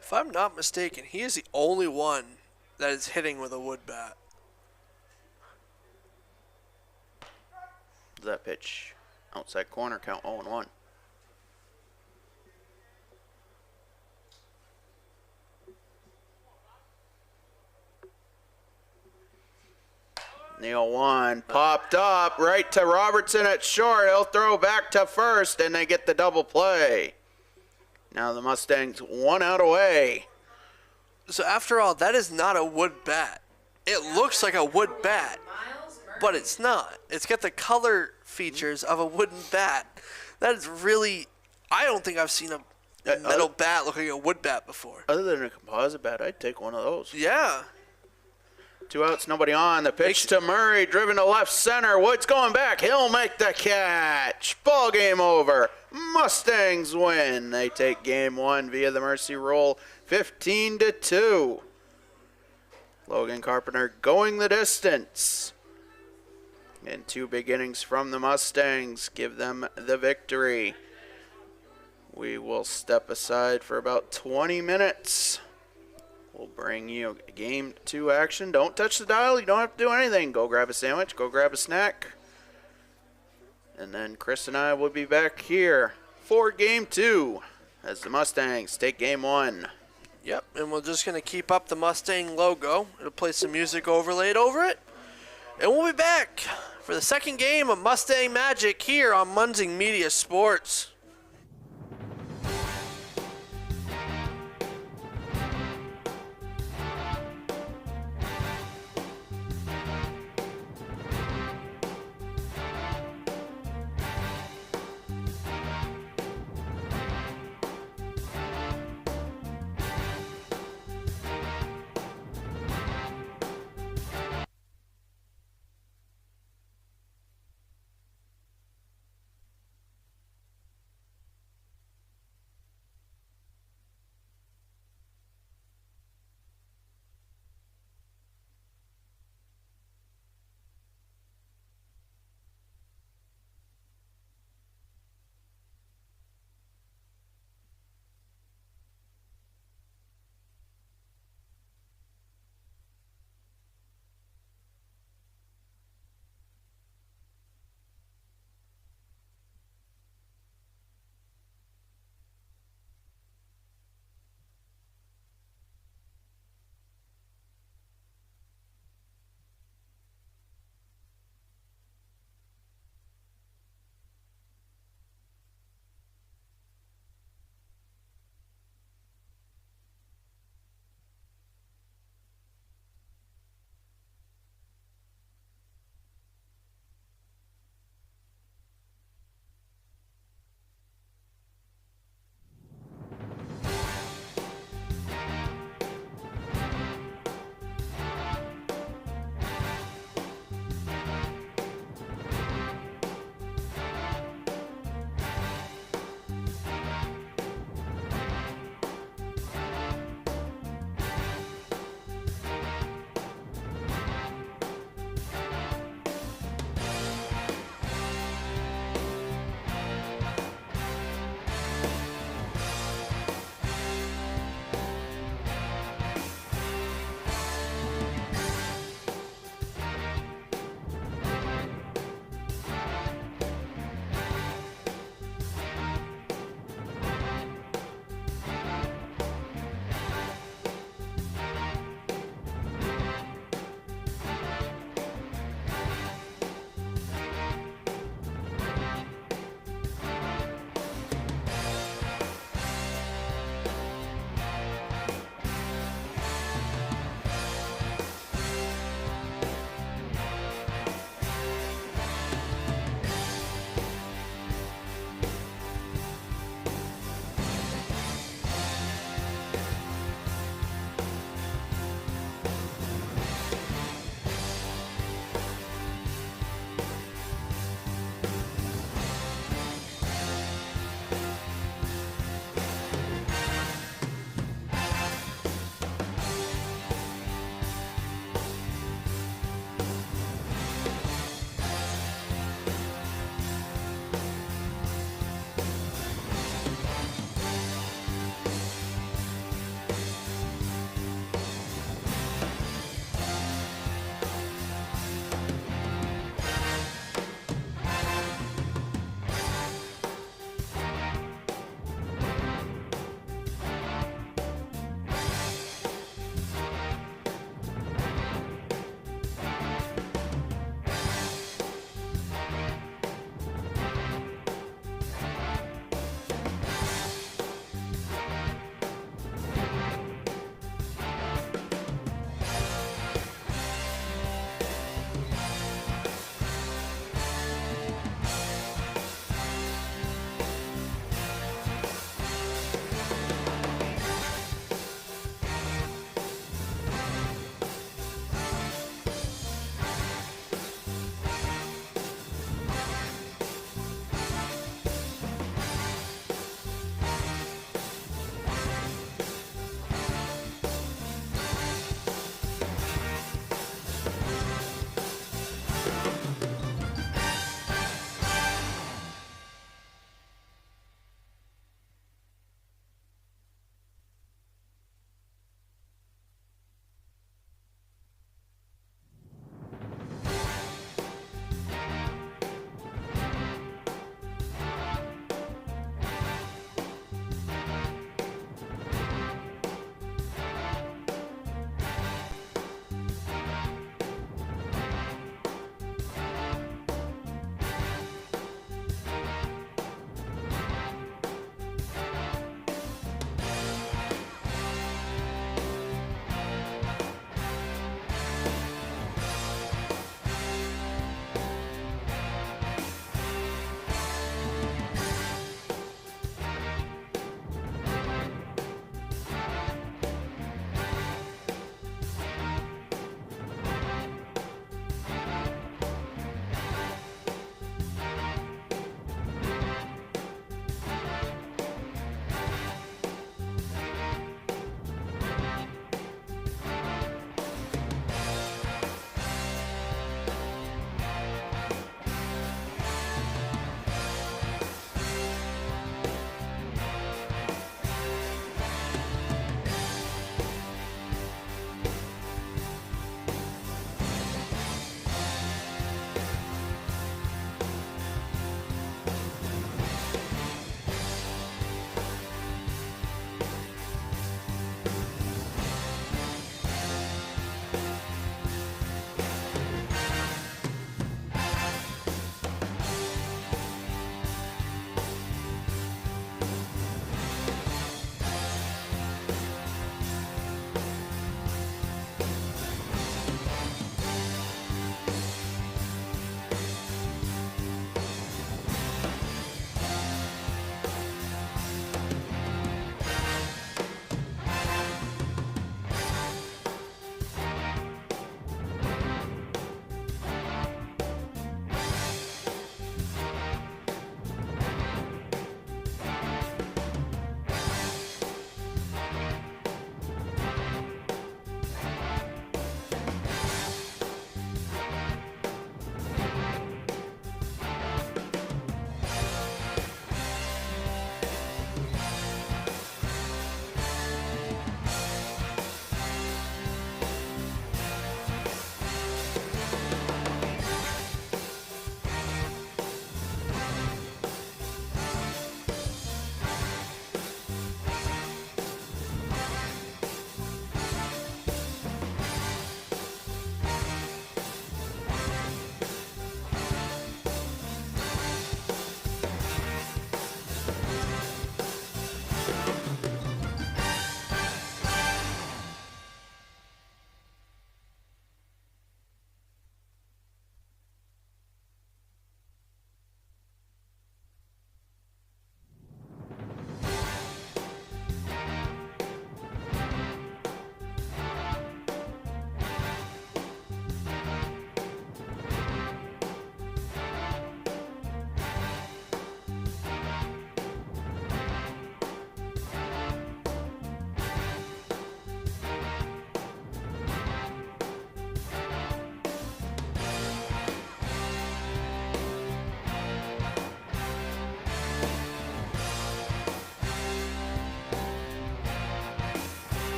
A: If I'm not mistaken, he is the only one that is hitting with a wood bat.
B: That pitch outside corner, count 0-1. Neil 1 popped up right to Robertson at short. He'll throw back to first, and they get the double play. Now the Mustangs 1 out away.
A: So after all, that is not a wood bat. It looks like a wood bat, but it's not. It's got the color features of a wooden bat. That is really, I don't think I've seen a metal bat look like a wood bat before.
B: Other than a composite bat, I'd take one of those.
A: Yeah.
B: 2 outs, nobody on. The pitch to Murray, driven to left center. Woods going back. He'll make the catch. Ball game over. Mustangs win. They take game 1 via the mercy rule, 15-2. Logan Carpenter going the distance. And 2 big innings from the Mustangs give them the victory. We will step aside for about 20 minutes. We'll bring you game 2 action. Don't touch the dial. You don't have to do anything. Go grab a sandwich. Go grab a snack. And then Chris and I will be back here for game 2 as the Mustangs take game 1.
A: Yep, and we're just going to keep up the Mustang logo. It'll play some music overlaid over it. And we'll be back for the second game of Mustang Magic here on Munsing Media Sports.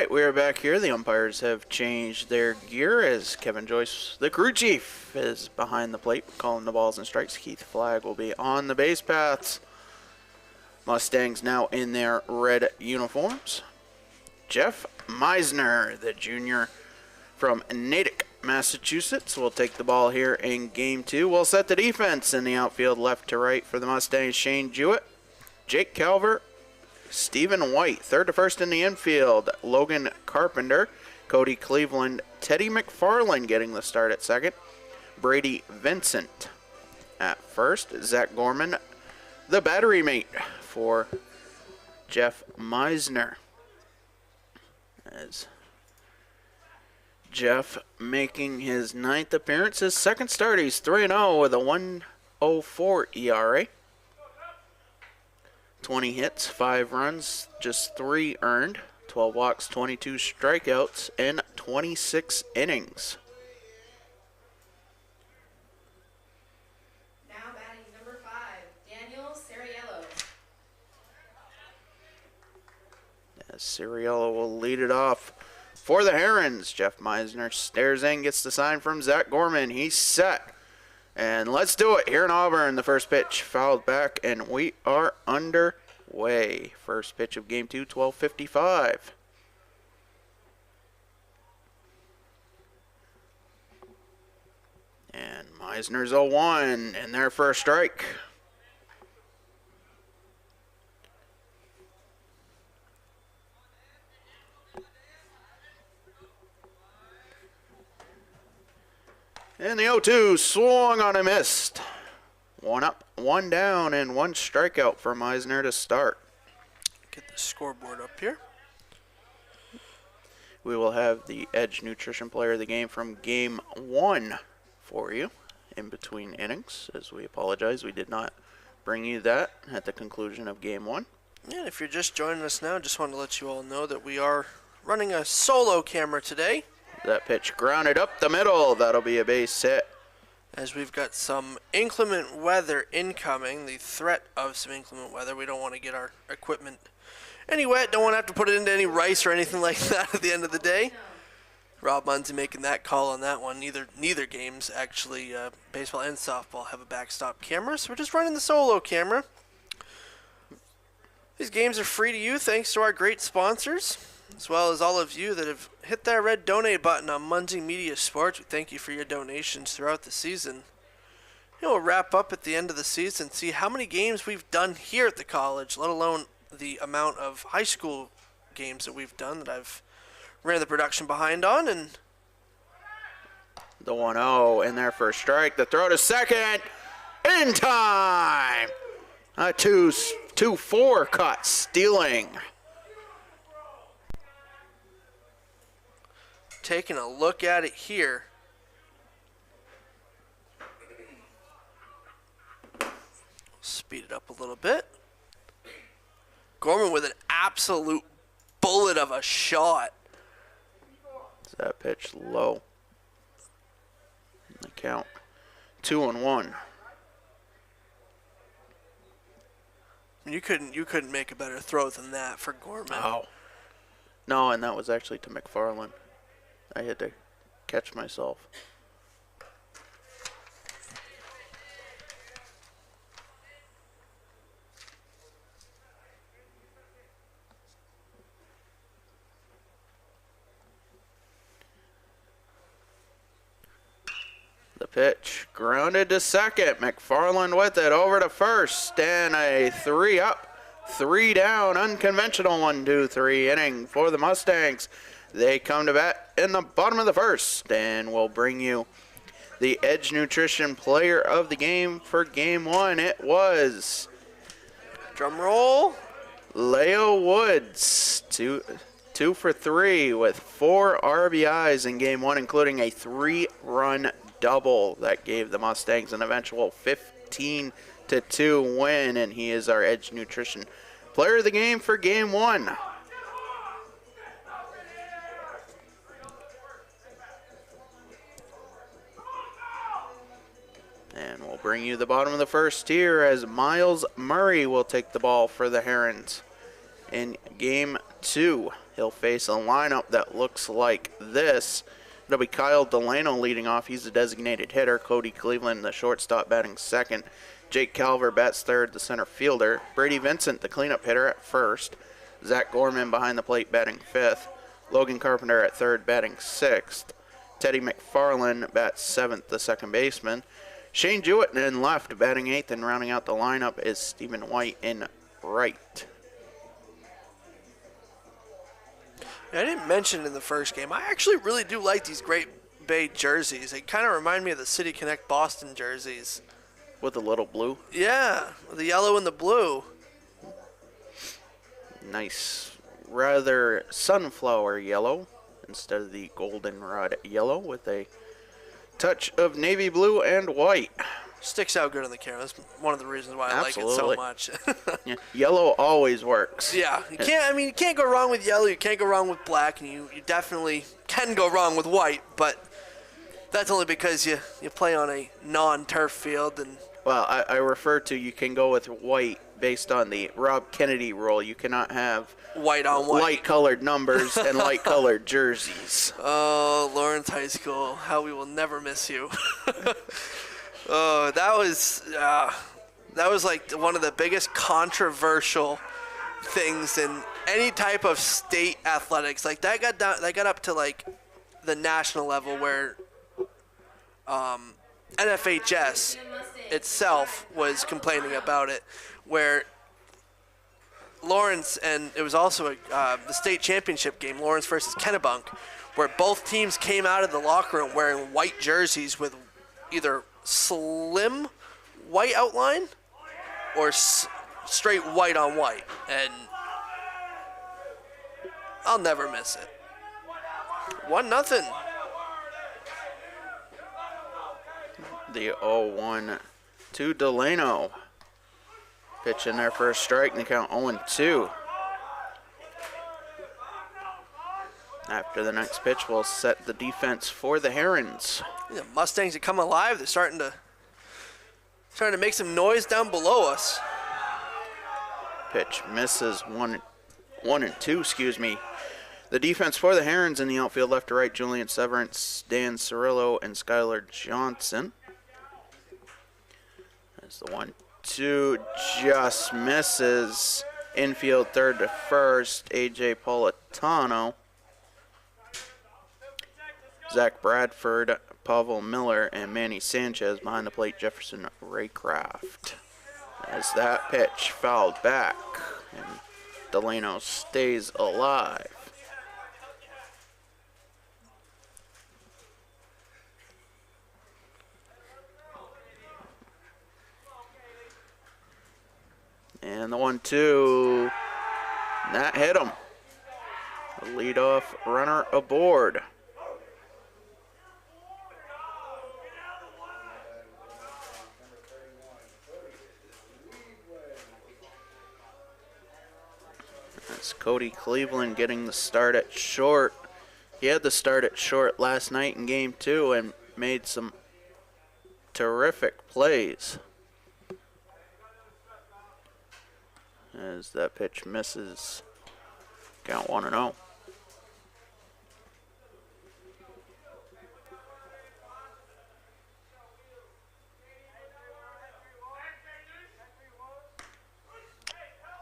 B: right, we're back here. The umpires have changed their gear as Kevin Joyce, the crew chief, is behind the plate calling the balls and strikes. Keith Flagg will be on the base paths. Mustangs now in their red uniforms. Jeff Meisner, the junior from Natick, Massachusetts, will take the ball here in game 2. We'll set the defense in the outfield left to right for the Mustangs. Shane Jewett, Jake Calvert, Stephen White. Third to first in the infield, Logan Carpenter, Cody Cleveland, Teddy McFarland getting the start at second. Brady Vincent at first. Zach Gorman, the battery mate for Jeff Meisner. As Jeff making his 9th appearance, his second start. He's 3-0 with a 1.04 ERA. 20 hits, 5 runs, just 3 earned. 12 walks, 22 strikeouts, and 26 innings.
K: Now batting number 5, Daniel Ceriello.
B: As Ceriello will lead it off for the Herons. Jeff Meisner stares in, gets the sign from Zach Gorman. He's set. And let's do it here in Auburn. The first pitch fouled back, and we are underway. First pitch of game 2, 12:55. And Meisner's 0-1 in there for a strike. And the 0-2 swung on a missed. 1 up, 1 down, and 1 strikeout for Meisner to start.
A: Get the scoreboard up here.
B: We will have the Edge Nutrition Player of the Game from Game 1 for you in between innings, as we apologize. We did not bring you that at the conclusion of Game 1.
A: And if you're just joining us now, just wanted to let you all know that we are running a solo camera today.
B: That pitch grounded up the middle. That'll be a base hit.
A: As we've got some inclement weather incoming, the threat of some inclement weather. We don't want to get our equipment any wet. Don't want to have to put it into any rice or anything like that at the end of the day. Rob Munzie making that call on that one. Neither games, actually, baseball and softball, have a backstop camera, so we're just running the solo camera. These games are free to you thanks to our great sponsors, as well as all of you that have hit that red donate button on Munzie Media Sports. We thank you for your donations throughout the season. We'll wrap up at the end of the season, see how many games we've done here at the college, let alone the amount of high school games that we've done that I've ran the production behind on. And
B: the 1-0 in there for a strike. The throw to second in time. A 2-4 cut stealing.
A: Taking a look at it here. Speed it up a little bit. Gorman with an absolute bullet of a shot.
B: Is that pitch low? The count 2-1.
A: You couldn't make a better throw than that for Gorman.
B: Oh. No, and that was actually to McFarland. I had to catch myself. The pitch grounded to second. McFarland with it over to first, and a 3 up, 3 down, unconventional 1-2-3 inning for the Mustangs. They come to bat in the bottom of the first, and we'll bring you the Edge Nutrition Player of the Game for Game 1. It was,
A: drum roll,
B: Leo Woods, 2 for 3 with 4 RBIs in Game 1, including a 3-run double that gave the Mustangs an eventual 15-2 win, and he is our Edge Nutrition Player of the Game for Game 1. And we'll bring you the bottom of the first here as Miles Murray will take the ball for the Herons in Game 2. He'll face a lineup that looks like this. It'll be Kyle Delano leading off. He's the designated hitter. Cody Cleveland, the shortstop, batting second. Jake Calver bats third, the center fielder. Brady Vincent, the cleanup hitter, at first. Zach Gorman behind the plate, batting fifth. Logan Carpenter at third, batting sixth. Teddy McFarland bats seventh, the second baseman. Shane Jewett in left, batting eighth, and rounding out the lineup is Stephen White in right.
A: I didn't mention in the first game, I actually really do like these Great Bay jerseys. They kind of remind me of the City Connect Boston jerseys.
B: With a little blue?
A: Yeah, the yellow and the blue.
B: Nice, rather sunflower yellow instead of the goldenrod yellow with a touch of navy blue and white.
A: Sticks out good on the camera. That's one of the reasons why I like it so much.
B: Yeah, yellow always works.
A: Yeah, you can't go wrong with yellow. You can't go wrong with black, and you definitely can go wrong with white. But that's only because you play on a non-turf field. And
B: well, I refer to you can go with white based on the Rob Kennedy rule. You cannot have
A: white on white,
B: light-colored numbers and light-colored jerseys.
A: Oh, Lawrence High School, how we will never miss you. Oh, that was like one of the biggest controversial things in any type of state athletics. Like that got up to like the national level where NFHS itself was complaining about it, where Lawrence, and it was also the state championship game, Lawrence versus Kennebunk, where both teams came out of the locker room wearing white jerseys with either slim white outline or straight white on white, and I'll never miss it. 1-0.
B: The 0-1 to Delano. Pitch in there for a strike, and the count 0-2. After the next pitch, we'll set the defense for the Herons.
A: The Mustangs are coming alive. They're starting to make some noise down below us.
B: Pitch misses 1-2, excuse me. The defense for the Herons in the outfield, left to right, Julian Severance, Dan Cirillo, and Skylar Johnson. That's the 1-2, just misses. Infield third to first, AJ Politano. Zach Bradford, Pavel Miller, and Manny Sanchez behind the plate, Jefferson Raycraft. As that pitch fouled back, and Delano stays alive. And the 1-2, that hit him. The leadoff runner aboard. That's Cody Cleveland getting the start at short. He had the start at short last night in game 2 and made some terrific plays. As that pitch misses, count 1-0.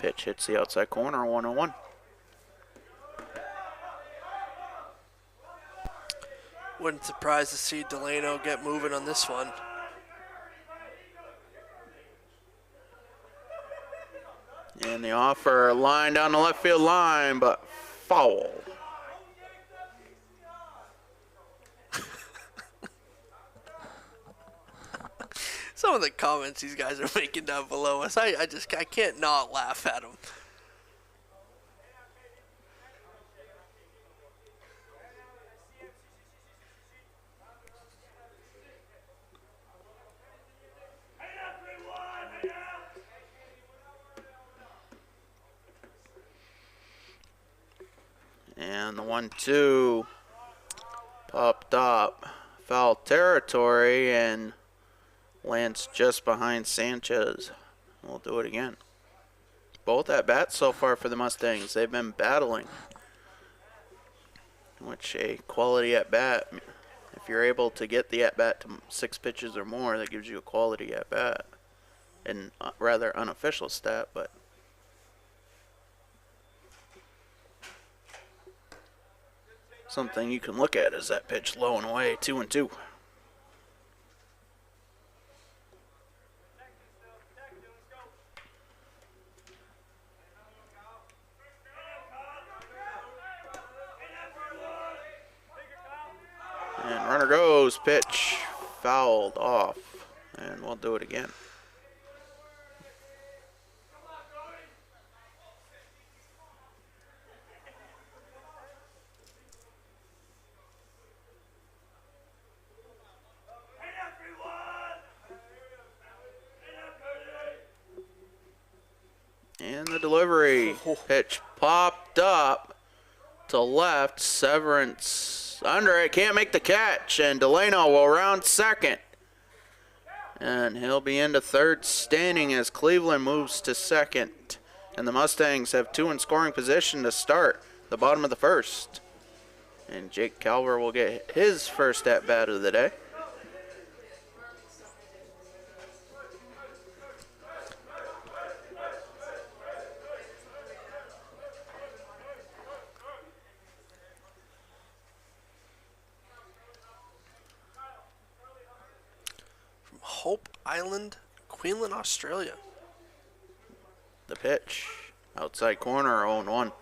B: Pitch hits the outside corner, 1-1.
A: Wouldn't surprise to see Delano get moving on this one.
B: And the offer line down the left field line, but foul.
A: Some of the comments these guys are making down below us, I can't not laugh at them.
B: And the 1-2 popped up, foul territory, and lands just behind Sanchez. We'll do it again. Both at bats so far for the Mustangs. They've been battling. which a quality at bat, if you're able to get the at bat to 6 pitches or more, that gives you a quality at bat. And rather unofficial stat, but something you can look at is that pitch low and away, 2-2. And runner goes, pitch fouled off, and we'll do it again. And the delivery, pitch popped up to left, Severance under it, can't make the catch, and Delano will round second. And he'll be into third standing as Cleveland moves to second. And the Mustangs have 2 in scoring position to start the bottom of the first. And Jake Calver will get his first at-bat of the day.
A: Hope Island, Queensland, Australia.
B: The pitch, outside corner, 0-1.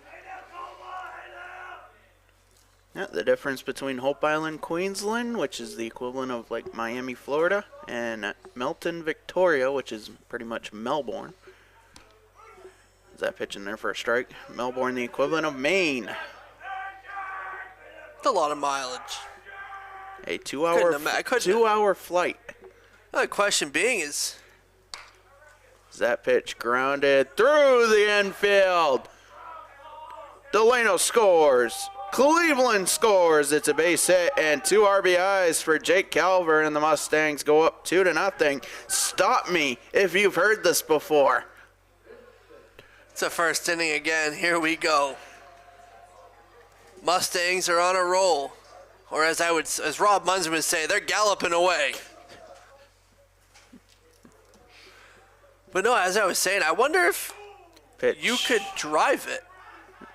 B: Yeah, the difference between Hope Island, Queensland, which is the equivalent of like Miami, Florida, and Melton, Victoria, which is pretty much Melbourne. Is that pitch in there for a strike? Melbourne, the equivalent of Maine.
A: It's a lot of mileage.
B: A 2-hour flight.
A: The question being is
B: that pitch grounded through the infield. Delano scores. Cleveland scores. It's a base hit and 2 RBIs for Jake Calver, and the Mustangs go up 2-0. Stop me if you've heard this before.
A: It's a first inning again. Here we go. Mustangs are on a roll, or as Rob Munson would say, they're galloping away. But no, as I was saying, I wonder if you could drive it.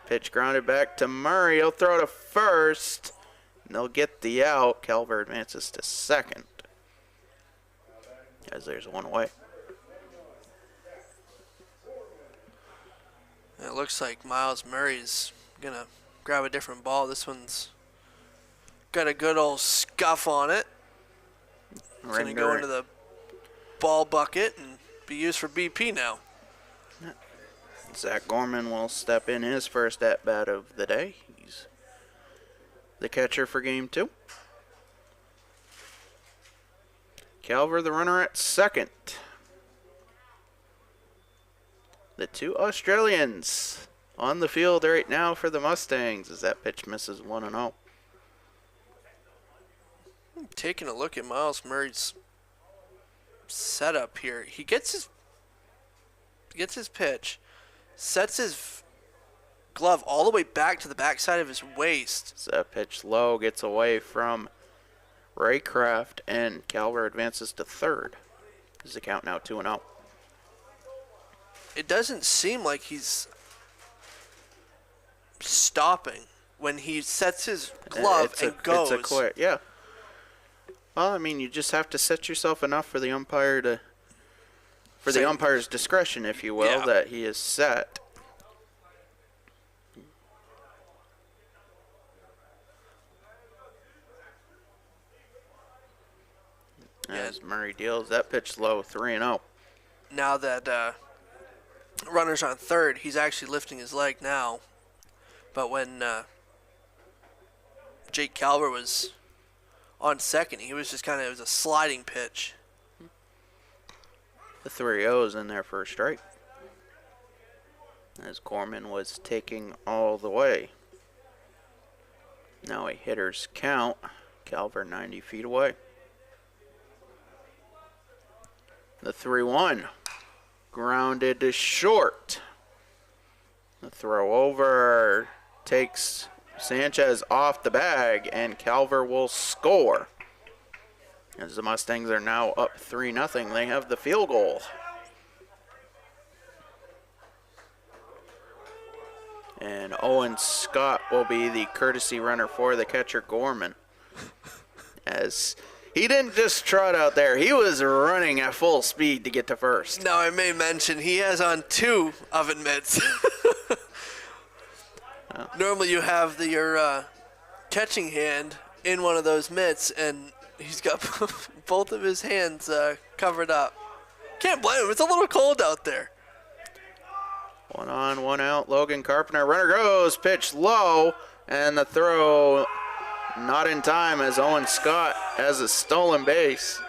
B: Pitch grounded back to Murray. He'll throw to first. And they'll get the out. Calver advances to second, as there's 1 away.
A: It looks like Miles Murray's going to grab a different ball. This one's got a good old scuff on it. It's going to go into the ball bucket and be used for BP now.
B: Zach Gorman will step in his first at-bat of the day. He's the catcher for game 2. Calver, the runner at second. The 2 Australians on the field right now for the Mustangs as that pitch misses 1-0.
A: Taking a look at Miles Murray's setup here. He gets his pitch, sets his glove all the way back to the backside of his waist.
B: So that pitch low gets away from Raycraft, and Calver advances to third. Is the count now 2-0.
A: It doesn't seem like he's stopping when he sets his glove and goes.
B: It's a quick, yeah. Well, I mean, you just have to set yourself enough for the umpire to, the umpire's discretion, if you will, that he is set. As Murray deals, that pitch low, 3-0.
A: Now that runner's on third, he's actually lifting his leg now. But when Jake Calver was on second, he was just it was a sliding pitch.
B: The 3-0's in there for a strike, as Gorman was taking all the way. Now a hitter's count. Calver 90 feet away. The 3-1 grounded to short. The throw over takes Sanchez off the bag, and Calver will score. As the Mustangs are now up 3-0, they have the field goal. And Owen Scott will be the courtesy runner for the catcher, Gorman. As he didn't just trot out there, he was running at full speed to get to first.
A: Now, I may mention he has on 2 oven mitts. Normally you have your catching hand in one of those mitts, and he's got both of his hands covered up. Can't blame him. It's a little cold out there.
B: 1 on, 1 out. Logan Carpenter. Runner goes. Pitch low. And the throw not in time as Owen Scott has a stolen base.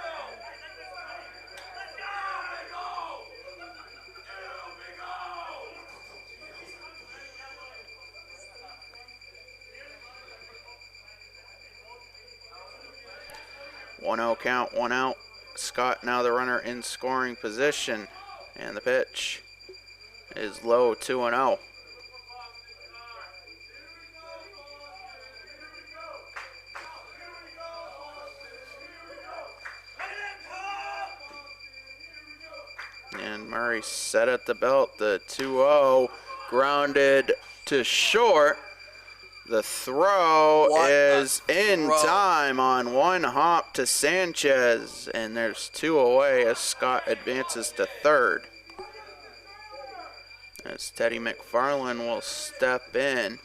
B: One 0 count, 1 out. Scott now the runner in scoring position. And the pitch is low, 2-0. And Murray set at the belt, the 2-0, grounded to short. The throw is in time on 1 hop to Sanchez, and there's 2 away as Scott advances to third. As Teddy McFarland will step in.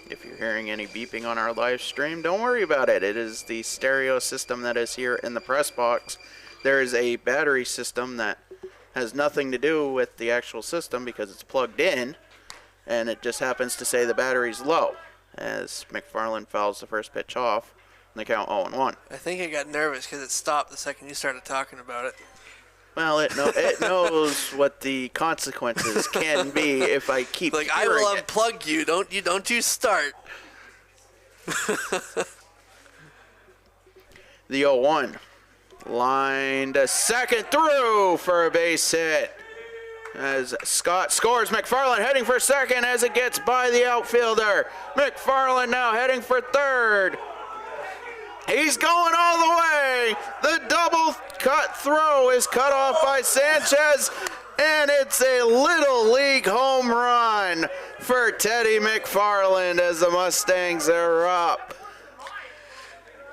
B: If you're hearing any beeping on our live stream, don't worry about it. It is the stereo system that is here in the press box. There is a battery system that has nothing to do with the actual system because it's plugged in, and it just happens to say the battery's low as McFarland fouls the first pitch off. They count 0-1.
A: I think I got nervous because it stopped the second you started talking about it.
B: Well, it knows what the consequences can be if I keep
A: like, I will unplug you. Don't you start.
B: The 0-1. Line to second, through for a base hit. As Scott scores, McFarland heading for second as it gets by the outfielder. McFarland now heading for third. He's going all the way. The double cut throw is cut off by Sanchez, and it's a Little League home run for Teddy McFarland as the Mustangs are up.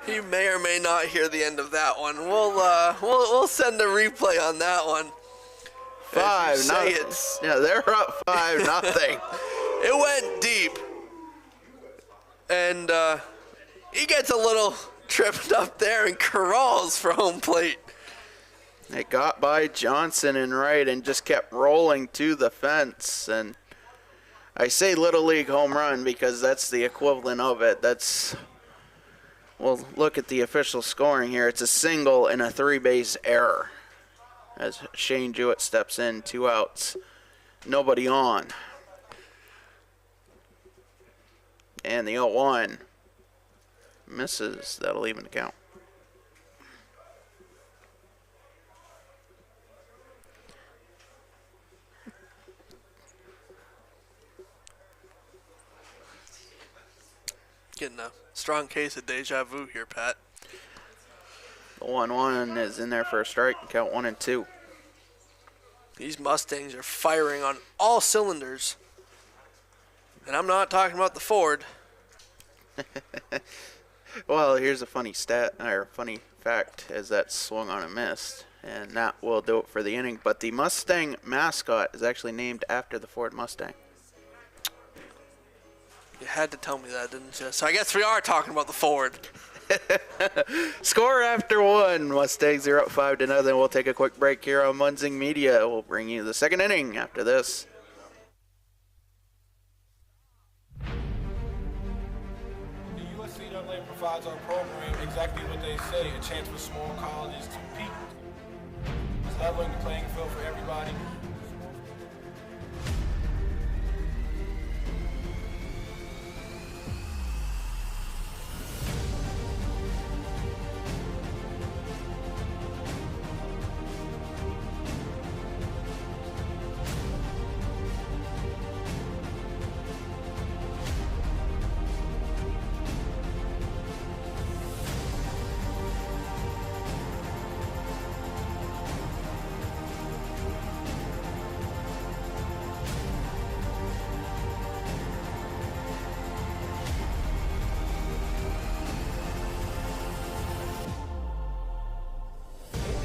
A: You may or may not hear the end of that one. We'll send a replay on that one.
B: 5-0. Yeah, they're up 5-0.
A: It went deep, and he gets a little tripped up there and corrals for home plate.
B: It got by Johnson and right and just kept rolling to the fence. And I say Little League home run because that's the equivalent of it. Well, look at the official scoring here. It's a single and a 3-base error as Shane Jewett steps in, 2 outs, nobody on. And the 0-1 misses. That'll even count.
A: Getting a strong case of deja vu here, Pat.
B: The 1-1 is in there for a strike. Count 1 and 2.
A: These Mustangs are firing on all cylinders. And I'm not talking about the Ford.
B: Well, here's a funny funny fact as that swung on and missed. And that will do it for the inning. But the Mustang mascot is actually named after the Ford Mustang.
A: You had to tell me that, didn't you? So I guess we are talking about the Ford.
B: Score after 1. Mustangs are up 5-0. We'll take a quick break here on Munzing Media. We'll bring you the second inning after this.
F: Provides our program exactly what they say, a chance for small colleges to peak. It's leveling the playing field for everybody.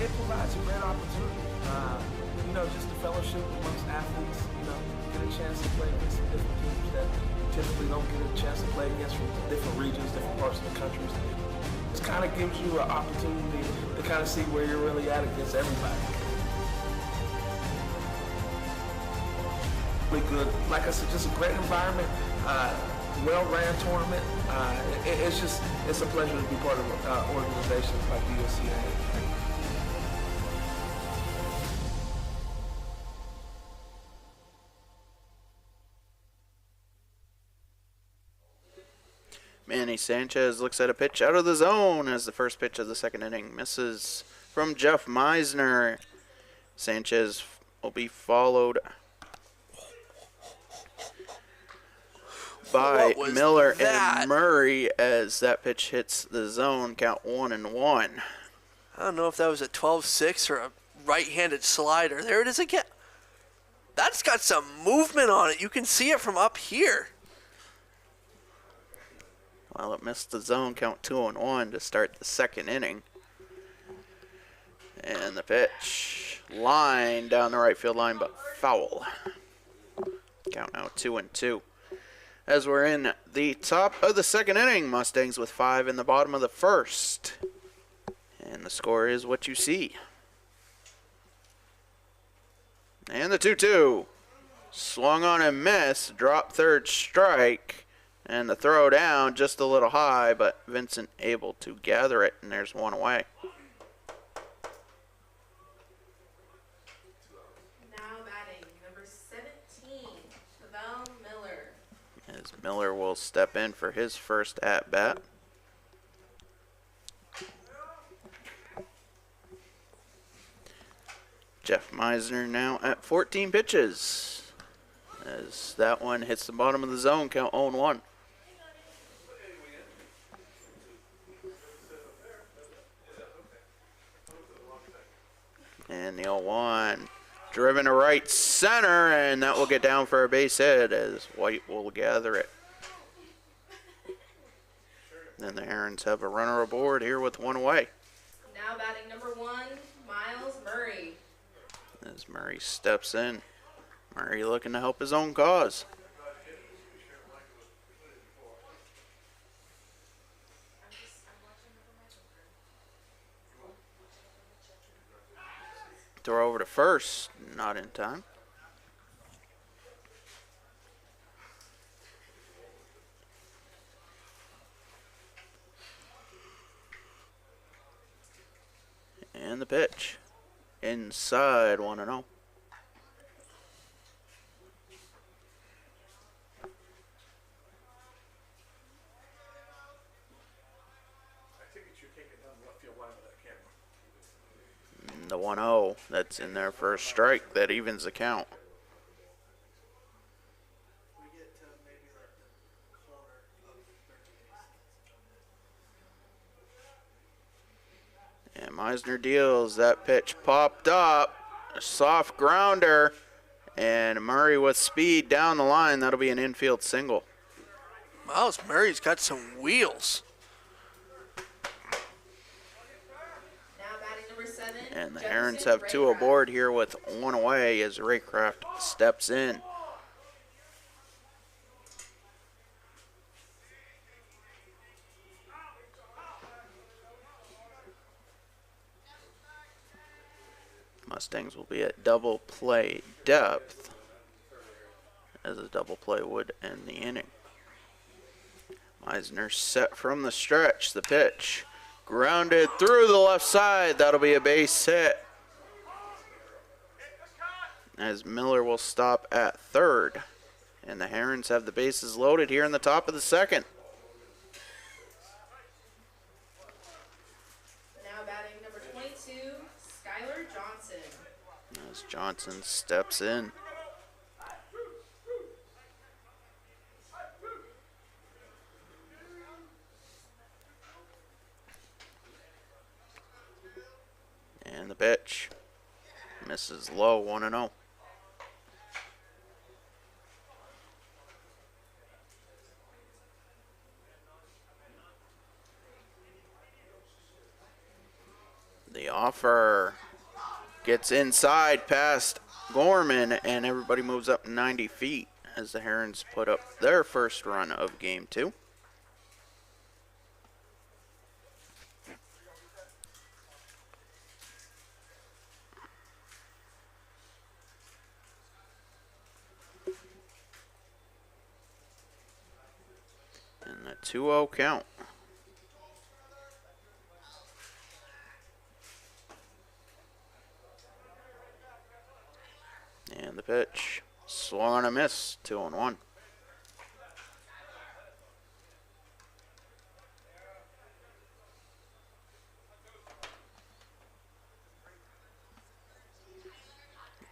F: it provides a great opportunity. You know, just the fellowship amongst athletes, you know, get a chance to play against some different teams that typically don't get a chance to play against from different regions, different parts of the countries. It kind of gives you an opportunity to kind of see where you're really at against everybody. Really good. Like I said, just a great environment, well-ran tournament. It's a pleasure to be part of organizations like USCA.
B: Manny Sanchez looks at a pitch out of the zone as the first pitch of the second inning misses from Jeff Meisner. Sanchez will be followed by Miller and Murray as that pitch hits the zone. Count 1-1.
A: I don't know if that was a 12-6 or a right-handed slider. There it is again. That's got some movement on it. You can see it from up here.
B: Well, it missed the zone. Count 2-1 to start the second inning. And the pitch, line down the right field line, but foul. Count now 2-2. As we're in the top of the second inning, Mustangs with 5 in the bottom of the first. And the score is what you see. And the 2-2. Swung on and missed. Drop third strike. And the throw down just a little high, but Vincent able to gather it, and there's one away.
K: Now batting, number 17, Pavel Miller.
B: As Miller will step in for his first at-bat. Jeff Meisner now at 14 pitches. As that one hits the bottom of the zone, count 0-1. And the 0-1 driven to right center, and that will get down for a base hit as White will gather it. Then the Herons have a runner aboard here with one away.
K: Now batting number 1, Miles Murray.
B: As Murray steps in. Murray looking to help his own cause. Throw over to first, not in time. And the pitch. Inside 1-0. The 1-0 that's in there for a strike that evens the count. And Meisner deals. That pitch popped up. A soft grounder. And Murray with speed down the line. That'll be an infield single.
A: Miles Murray's got some wheels.
B: And the Herons have 2 aboard here with 1 away as Raycraft steps in. Mustangs will be at double play depth as a double play would end the inning. Meisner set from the stretch. The pitch. Grounded through the left side. That'll be a base hit. As Miller will stop at third. And the Herons have the bases loaded here in the top of the second.
K: Now batting number 22, Skylar Johnson.
B: As Johnson steps in. And the pitch misses low, 1-0. The Offer gets inside past Gorman, and everybody moves up 90 feet as the Herons put up their first run of game 2. And a 2-0 count. And the pitch, swung on a miss, 2-1.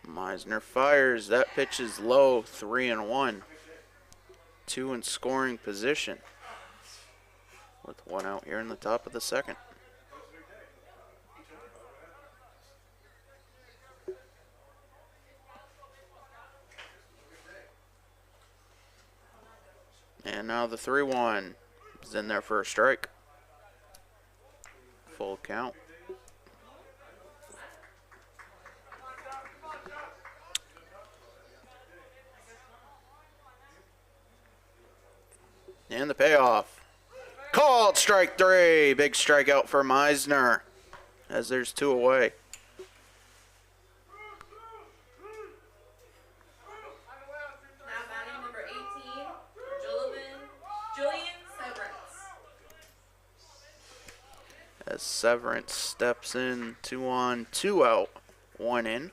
B: Meisner fires, that pitch is low, 3-1. 2 in scoring position with 1 out here in the top of the second. And now the 3-1 is in there for a strike. Full count. And the payoff. Called strike 3. Big strikeout for Meisner as there's 2 away.
K: Now batting number 18, Julian Severance.
B: As Severance steps in, 2 on, 2 out, 1 in.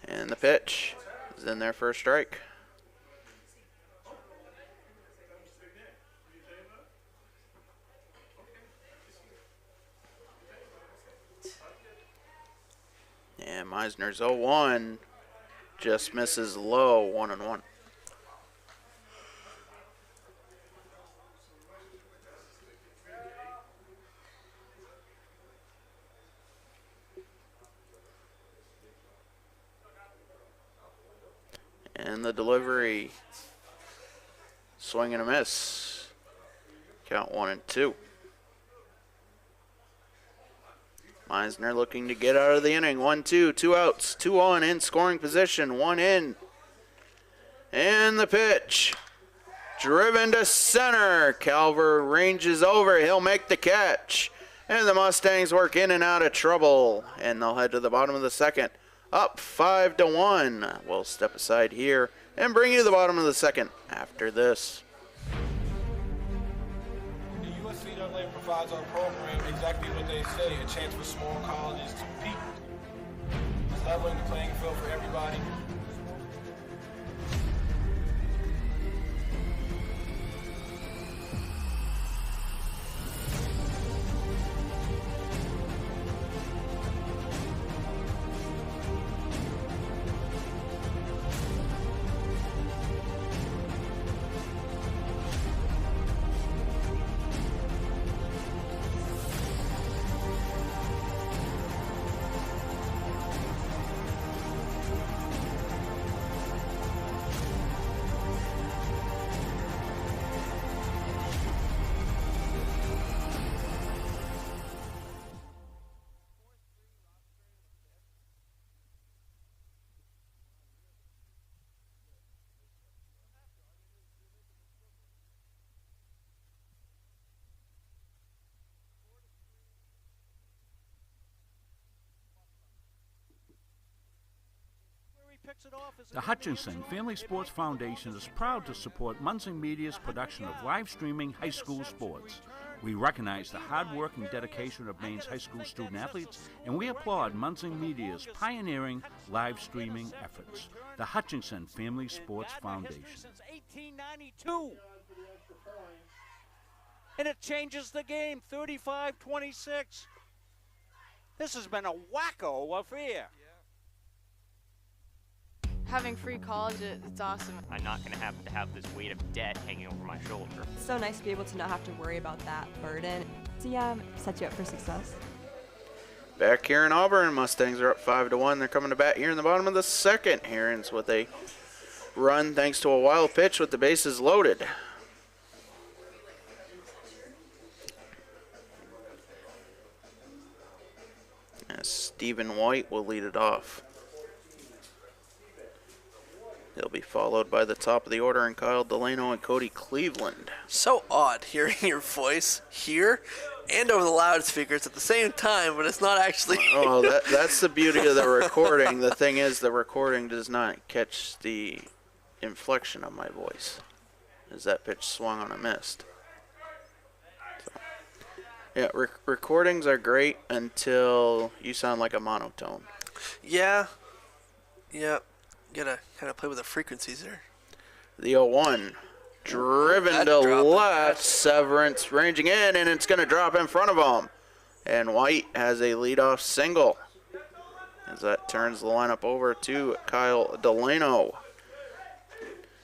B: And the pitch is in there for a strike. And Meisner's 0-1, just misses low, 1-1. And the delivery, swing and a miss. Count 1-2. Meisner looking to get out of the inning. 1-2, 2 outs, 2 on, in scoring position, 1 in. And the pitch, driven to center. Calver ranges over, he'll make the catch. And the Mustangs work in and out of trouble. And they'll head to the bottom of the second. Up 5-1. We'll step aside here and bring you to the bottom of the second after this.
F: Provides our program exactly what they say, a chance for small colleges to compete. It's leveling the playing field for everybody.
G: The Hutchinson Family Sports Foundation is proud to support Munson Media's production of live streaming high school sports. We recognize the hard work and dedication of Maine's high school student athletes, and we applaud Munson Media's pioneering live streaming efforts. The Hutchinson Family Sports Foundation.
H: Since 1892. And it changes the game, 35-26. This has been a wacko affair.
D: Having free college, it's awesome.
U: I'm not going to have this weight of debt hanging over my shoulder.
M: It's so nice to be able to not have to worry about that burden. So set you up for success.
B: Back here in Auburn, Mustangs are up 5-1. They're coming to bat here in the bottom of the second. Herons with a run thanks to a wild pitch with the bases loaded. As Stephen White will lead it off. He'll be followed by the top of the order and Kyle Delano and Cody Cleveland.
A: So odd hearing your voice here and over the loudspeakers at the same time, but it's not actually.
B: Oh, that's the beauty of the recording. The thing is, the recording does not catch the inflection of my voice, as that pitch swung on a missed. So, yeah, recordings are great until you sound like a monotone.
A: Yeah. Gotta kind of play with the frequencies there.
B: The 0-1 driven to left. Severance ranging in, and it's going to drop in front of him. And White has a leadoff single as that turns the lineup over to Kyle Delano.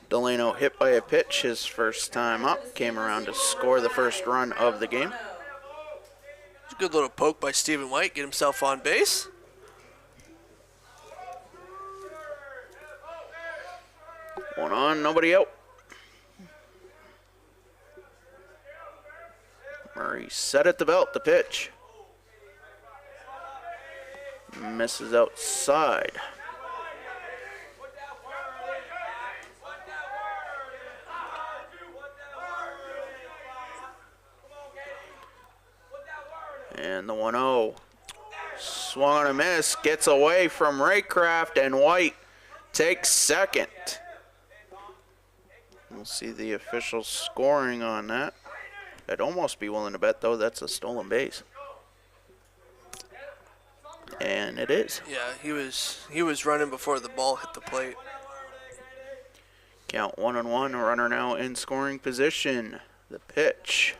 B: Delano hit by a pitch his first time up. Came around to score the first run of the game.
A: It's a good little poke by Stephen White. Get himself on base.
B: One on, nobody out. Murray set at the belt, the pitch. Misses outside. And the 1-0. Swung on a miss, gets away from Raycraft, and White takes second. We'll see the official scoring on that. I'd almost be willing to bet, though, that's a stolen base. And it is.
A: Yeah, he was running before the ball hit the plate.
B: Count 1-1, a runner now in scoring position. The pitch.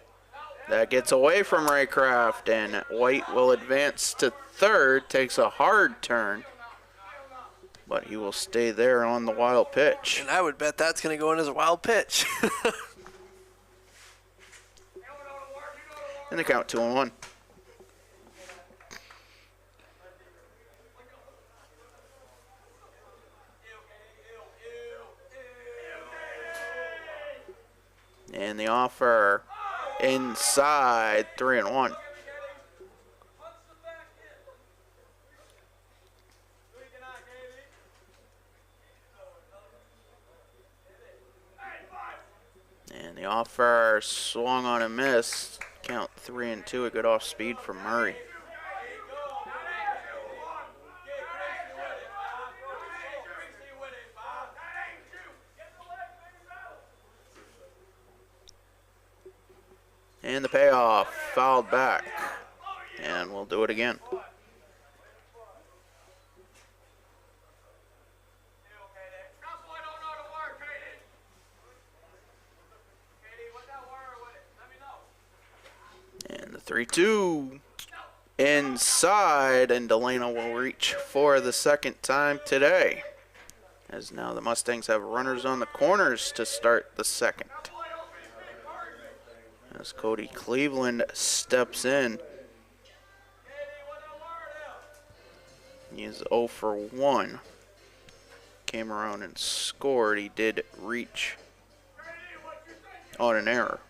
B: That gets away from Raycraft, and White will advance to third, takes a hard turn. But he will stay there on the wild pitch.
A: And I would bet that's going to go in as a wild pitch.
B: And the count 2-1. And the offer inside, 3-1. And the offer swung on a miss. Count 3-2, a good off speed from Murray. And the payoff, fouled back. And we'll do it again. And the 3-2 inside, and Delano will reach for the second time today. As now the Mustangs have runners on the corners to start the second. As Cody Cleveland steps in. He is 0 for 1. Came around and scored. He did reach on an error.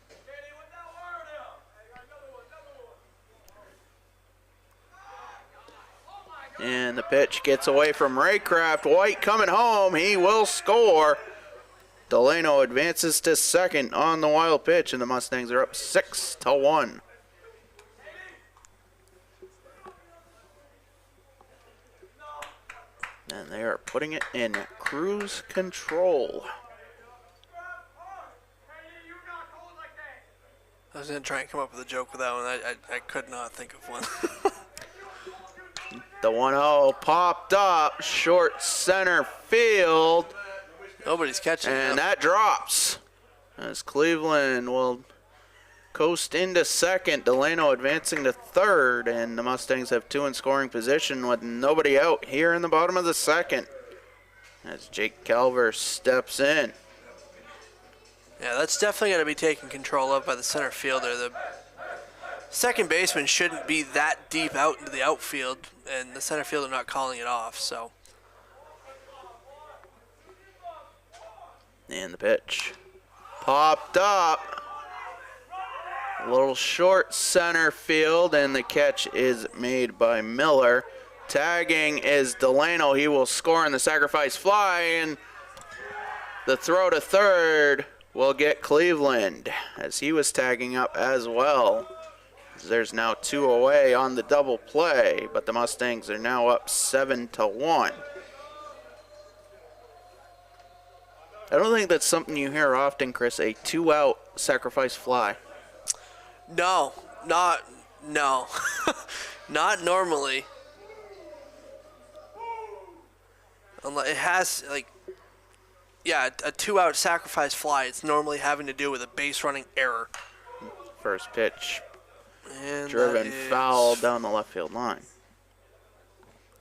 B: And the pitch gets away from Raycraft. White coming home. He will score. Delano advances to second on the wild pitch, and the Mustangs are up 6-1. And they are putting it in cruise control.
A: I was going to try and come up with a joke with that one. I could not think of one.
B: The 1-0 popped up, short center field.
A: Nobody's catching it.
B: And that drops as Cleveland will coast into second. Delano advancing to third, and the Mustangs have two in scoring position with nobody out here in the bottom of the second as Jake Calver steps in.
A: Yeah, that's definitely going to be taken control of by the center fielder. The second baseman shouldn't be that deep out into the outfield, and the center fielder not calling it off, so.
B: And the pitch popped up. A little short center field, and the catch is made by Miller. Tagging is Delano. He will score on the sacrifice fly, and the throw to third will get Cleveland, as he was tagging up as well. There's now 2 away on the double play, but the Mustangs are now up 7-1. I don't think that's something you hear often, Chris, a 2-out sacrifice fly.
A: No, not normally. It has, like, yeah, a 2-out sacrifice fly. It's normally having to do with a base running error.
B: First pitch,
A: and
B: driven foul down the left field line.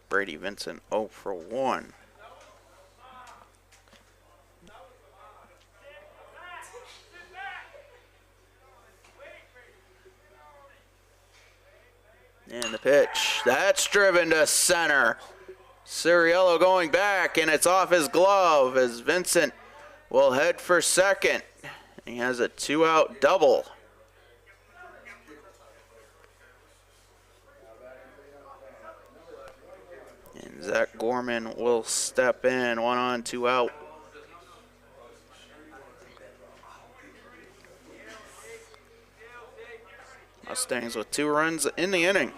B: Brady Vincent 0 for 1. And the pitch, that's driven to center. Ciriello going back, and it's off his glove as Vincent will head for second. He has a 2-out double. And Zach Gorman will step in, 1 on, 2 out. Mustangs with 2 runs in the inning.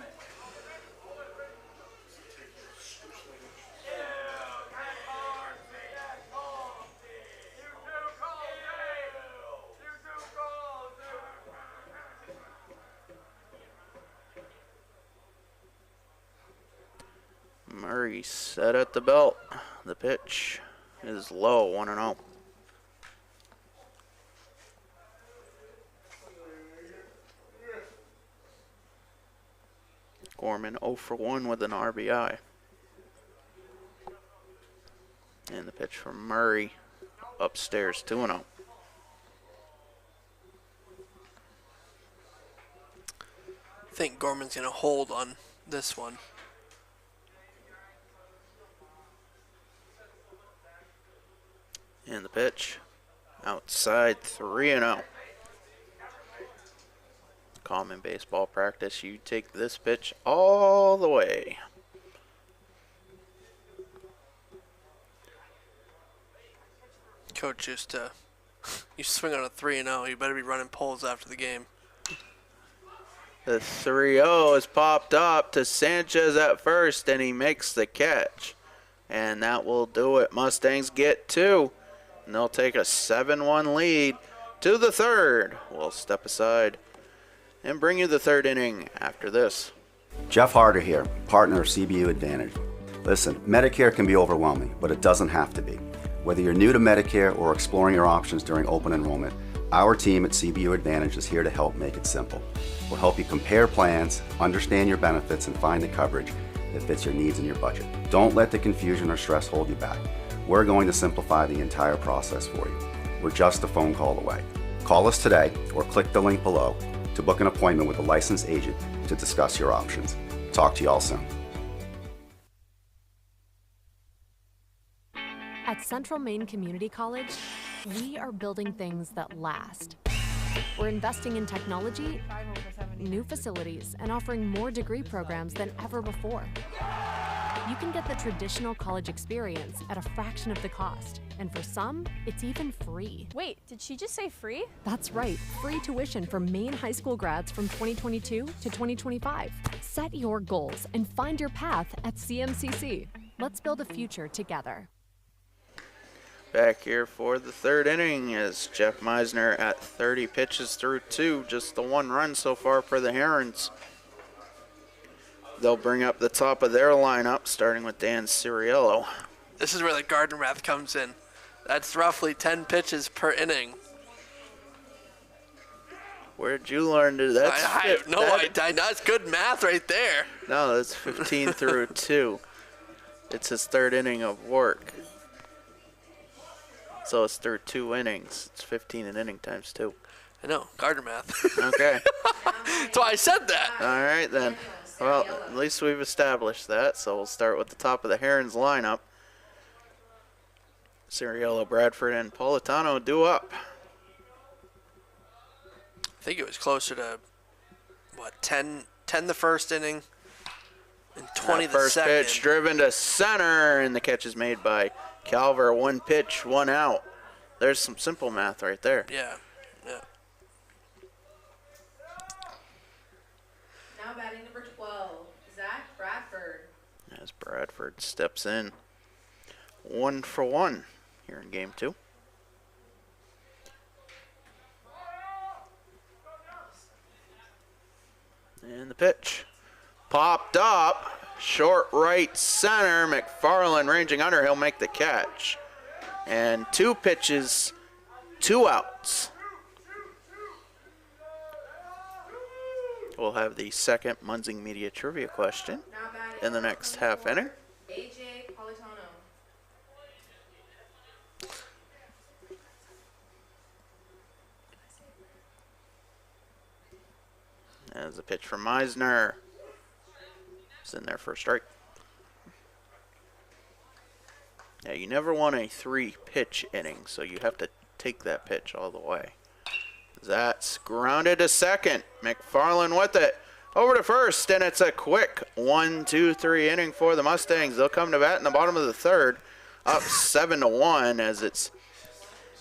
B: Murray set at the belt. The pitch is low, 1-0. Gorman 0 for 1 with an RBI. And the pitch from Murray upstairs, 2-0.
A: I think Gorman's going to hold on this one.
B: And the pitch outside, 3-0. Common baseball practice, you take this pitch all the way.
A: Coach used to, you swing on a 3-0, you better be running poles after the game.
B: The 3-0 is popped up to Sanchez at first, and he makes the catch. And that will do it. Mustangs get 2. And they'll take a 7-1 lead to the third. We'll step aside and bring you the third inning after this.
P: Jeff Harder here, partner of CBU Advantage. Listen, Medicare can be overwhelming, but it doesn't have to be. Whether you're new to Medicare or exploring your options during open enrollment, our team at CBU Advantage is here to help make it simple. We'll help you compare plans, understand your benefits, and find the coverage that fits your needs and your budget. Don't let the confusion or stress hold you back. We're going to simplify the entire process for you. We're just a phone call away. Call us today or click the link below to book an appointment with a licensed agent to discuss your options. Talk to you all soon.
Q: At Central Maine Community College, we are building things that last. We're investing in technology, new facilities, and offering more degree programs than ever before. You can get the traditional college experience at a fraction of the cost, and for some, it's even free.
D: Wait, did she just say free?
Q: That's right, free tuition for Maine high school grads from 2022 to 2025. Set your goals and find your path at CMCC. Let's build a future together.
B: Back here for the third inning is Jeff Meisner at 30 pitches through 2, just the 1 run so far for the Herons. They'll bring up the top of their lineup, starting with Dan Ciriello.
A: This is where the Gardner math comes in. That's roughly 10 pitches per inning.
B: Where'd you learn to? That's
A: I have no idea. That's good math right there.
B: No, that's 15 through 2. It's his third inning of work. So it's through 2 innings. It's 15 an inning times 2.
A: I know, Gardner math.
B: Okay.
A: That's why I said that.
B: All right, then. Well, at least we've established that, so we'll start with the top of the Herons lineup. Ciriello, Bradford, and Politano due up.
A: I think it was closer to, 10 the first inning and 20 the
B: first
A: second.
B: Pitch driven to center, and the catch is made by Calver. 1 pitch, 1 out. There's some simple math right there.
A: Yeah.
K: Now batting number 12, Zach Bradford.
B: As Bradford steps in. 1 for 1 here in game 2. And the pitch popped up, short right center. McFarland ranging under, he'll make the catch. And 2 pitches, 2 outs. We'll have the second Munzing Media Trivia question in the next half inning.
K: AJ Politano.
B: As a pitch from Meisner. It's in there for a strike. Yeah, you never want a 3-pitch inning, so you have to take that pitch all the way. That's grounded to second. McFarland with it. Over to first, and it's a quick 1-2-3 inning for the Mustangs. They'll come to bat in the bottom of the third, up 7-1, as it's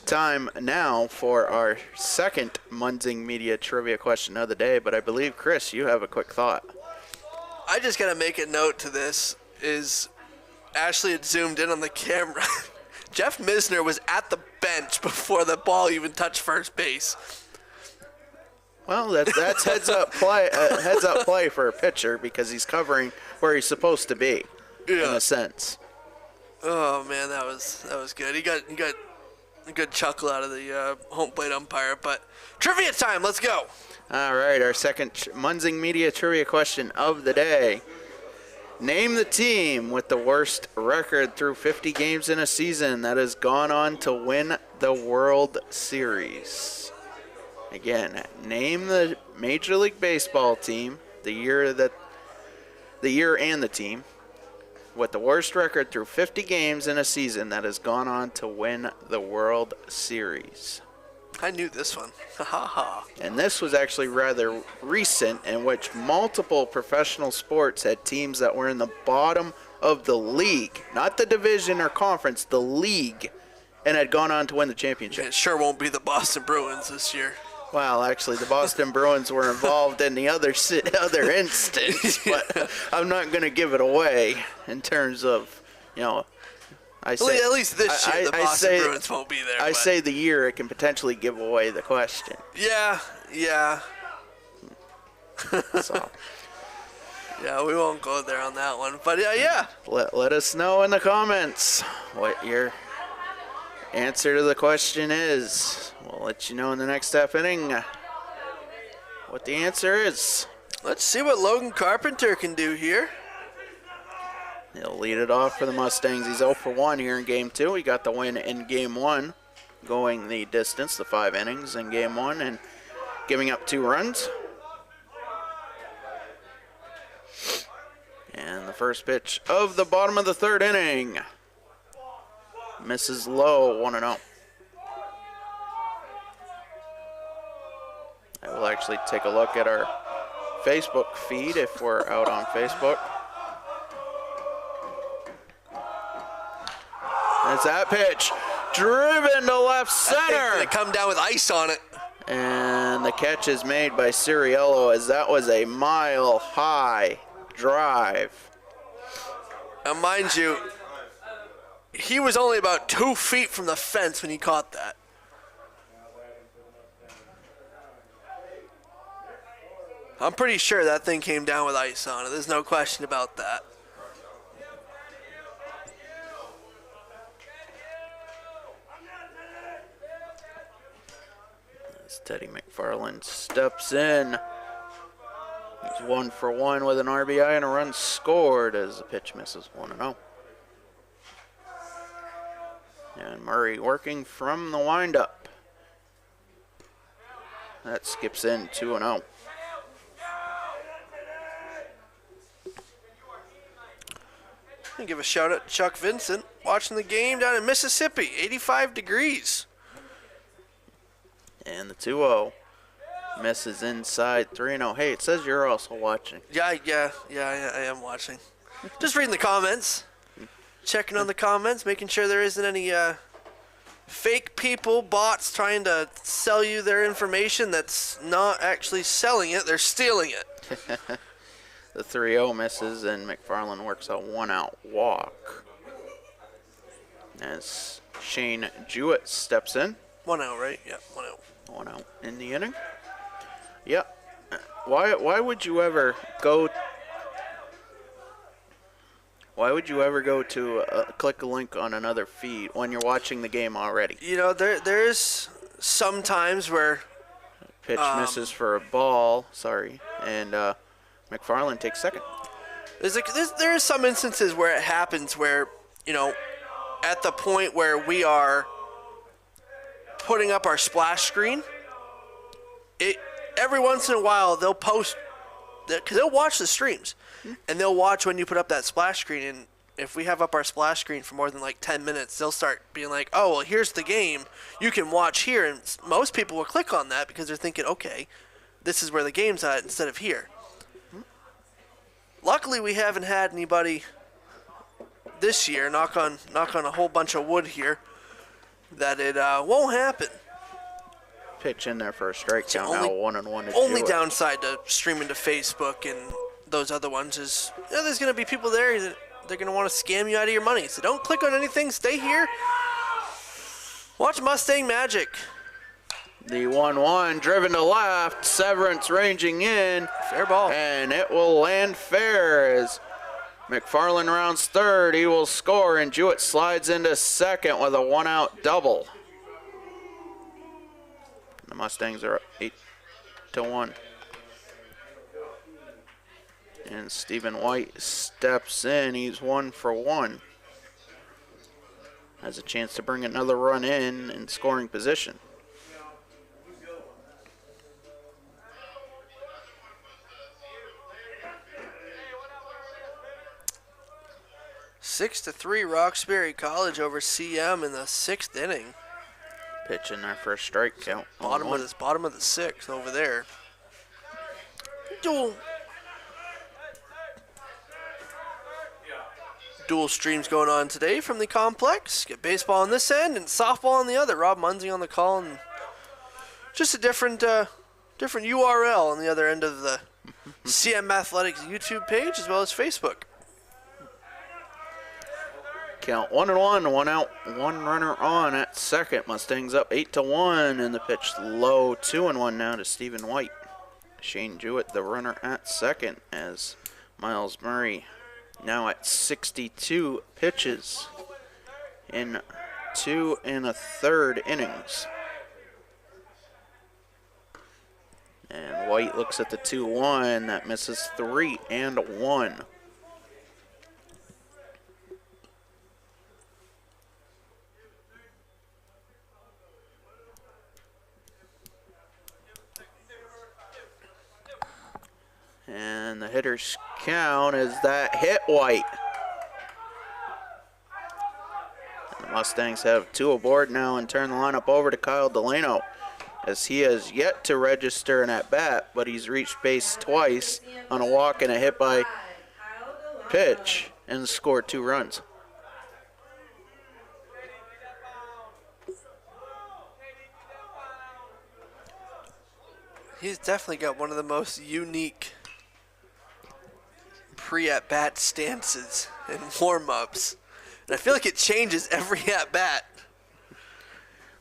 B: time now for our second Munzing Media Trivia question of the day. But I believe, Chris, you have a quick thought.
A: I just got to make a note to this is Ashley had zoomed in on the camera. Jeff Misner was at the bench before the ball even touched first base.
B: Well, that's heads up play for a pitcher because he's covering where he's supposed to be, in a sense.
A: Oh man, that was good. He got a good chuckle out of the home plate umpire. But trivia time, let's go.
B: All right, our second Munzing Media Trivia question of the day. Name the team with the worst record through 50 games in a season that has gone on to win the World Series. Again, name the Major League Baseball team, the year and the team, with the worst record through 50 games in a season that has gone on to win the World Series.
A: I knew this one. Ha ha ha.
B: And this was actually rather recent, in which multiple professional sports had teams that were in the bottom of the league, not the division or conference, the league, and had gone on to win the championship.
A: It sure won't be the Boston Bruins this year.
B: Well, actually, the Boston Bruins were involved in the other instance, but I'm not going to give it away in terms of, I say,
A: at least this year, the Boston Bruins won't be there.
B: I say the year it can potentially give away the question.
A: Yeah.
B: So.
A: Yeah, we won't go there on that one. But yeah.
B: Let us know in the comments what your answer to the question is. We'll let you know in the next half inning what the answer is.
A: Let's see what Logan Carpenter can do here.
B: He'll lead it off for the Mustangs. He's 0 for 1 here in Game 2. He got the win in Game 1, going the distance, the 5 innings in Game 1, and giving up 2 runs. And the first pitch of the bottom of the third inning misses low, 1-0. I will actually take a look at our Facebook feed if we're out on Facebook. That's that pitch, driven to left center.
A: They come down with ice on it.
B: And the catch is made by Ciriello, as that was a mile-high drive.
A: Now, mind you, he was only about 2 feet from the fence when he caught that. I'm pretty sure that thing came down with ice on it. There's no question about that.
B: As Teddy McFarland steps in. He's 1 for 1 with an RBI and a run scored as the pitch misses 1-0. And Murray working from the windup. That skips in 2-0.
A: I'm going to give a shout out to Chuck Vincent watching the game down in Mississippi, 85 degrees.
B: And the 2-0. Misses inside 3-0. Hey, it says you're also watching.
A: Yeah, I am watching. Just reading the comments. Checking on the comments, making sure there isn't any fake people, bots trying to sell you their information that's not actually selling it, they're stealing it.
B: The 3-0 misses, and McFarland works a 1-out walk. As Shane Jewett steps in.
A: 1 out, right? Yeah, 1 out.
B: 1 out in the inning. Yep. Why would you ever go? Why would you ever go to click a link on another feed when you're watching the game already?
A: You know, there's some times where
B: pitch misses for a ball. Sorry, and McFarland takes second.
A: There is some instances where it happens where, you know, at the point where we are putting up our splash screen, every once in a while they'll post, because they'll watch the streams, and they'll watch when you put up that splash screen, and if we have up our splash screen for more than like 10 minutes, they'll start being like, oh, well, here's the game, you can watch here, and most people will click on that because they're thinking, okay, this is where the game's at instead of here. Luckily, we haven't had anybody this year, knock on a whole bunch of wood here, that it won't happen.
B: Pitch in there for a strike count now, 1-1 to
A: Only
B: Jewett.
A: downside to streaming to Facebook and those other ones is, you know, there's going to be people there that they're going to want to scam you out of your money. So don't click on anything. Stay here. Watch Mustang Magic.
B: The 1-1 driven to left. Severance ranging in.
A: Fair ball.
B: And it will land fair as McFarland rounds third. He will score, and Jewett slides into second with a 1-out double. The Mustangs are up 8-1. And Stephen White steps in. He's 1 for 1. Has a chance to bring another run in scoring position.
A: Six to 3, Roxbury College over CM in the 6th inning.
B: Pitch in there for a strike count.
A: Bottom of the 6th over there. Dual streams going on today from the complex. Get baseball on this end and softball on the other. Rob Munsey on the call, and just a different URL on the other end of the CM Athletics YouTube page as well as Facebook.
B: Count 1-1, 1 out, 1 runner on at second. Mustangs up 8-1, and the pitch low, 2-1 now to Stephen White. Shane Jewett, the runner at second, as Miles Murray now at 62 pitches in 2 1/3 innings. And White looks at the 2-1 that misses 3-1. And the hitter's count is that hit White. And the Mustangs have 2 aboard now and turn the lineup over to Kyle Delano, as he has yet to register an at-bat, but he's reached base twice on a walk and a hit by pitch and scored 2 runs.
A: He's definitely got one of the most unique pre-at-bat stances and warm-ups. And I feel like it changes every at-bat.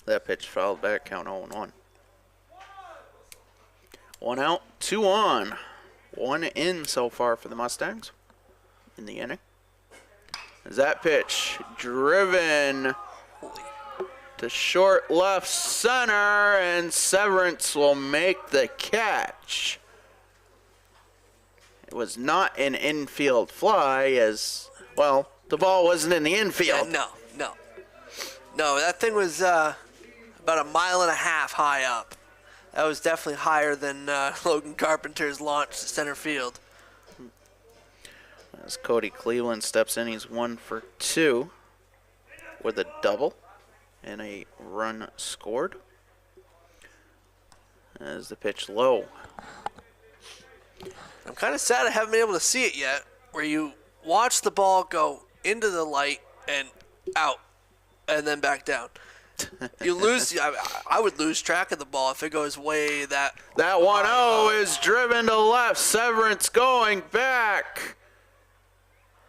B: That pitch fouled back, count 0-1. 1 out, 2 on. 1 in so far for the Mustangs in the inning. As that pitch driven to short left center, and Severance will make the catch. It was not an infield fly, as, well, the ball wasn't in the infield.
A: No, that thing was about 1.5 miles high up. That was definitely higher than Logan Carpenter's launch to center field.
B: As Cody Cleveland steps in, he's 1 for 2 with a double and a run scored. As the pitch low.
A: I'm kind of sad I haven't been able to see it yet, where you watch the ball go into the light and out, and then back down. You lose. I would lose track of the ball if it goes way that.
B: That 1-0 is driven to left. Severance going back.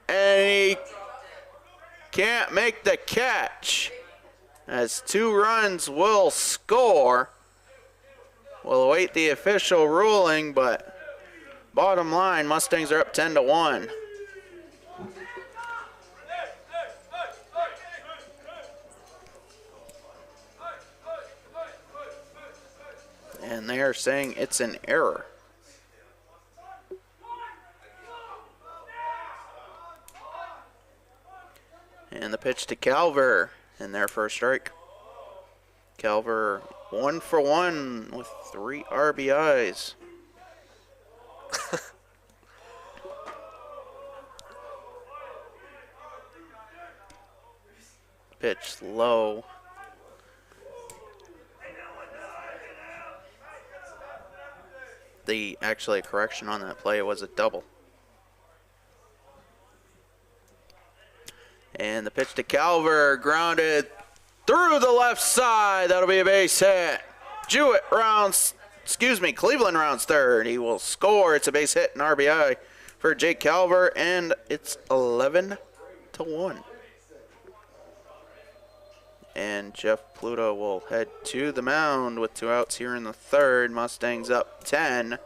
B: And he can't make the catch. As 2 runs will score. We'll await the official ruling, but bottom line, Mustangs are up 10-1. And they are saying it's an error. And the pitch to Calver in there for a strike. Calver 1 for 1 with 3 RBIs. Pitch low. Actually, a correction on that play, it was a double. And the pitch to Calver, grounded through the left side. That'll be a base hit. Cleveland rounds third. He will score. It's a base hit and RBI for Jake Calver, and it's 11-1. And Jeff Pluto will head to the mound with 2 outs here in the third. Mustangs up 10.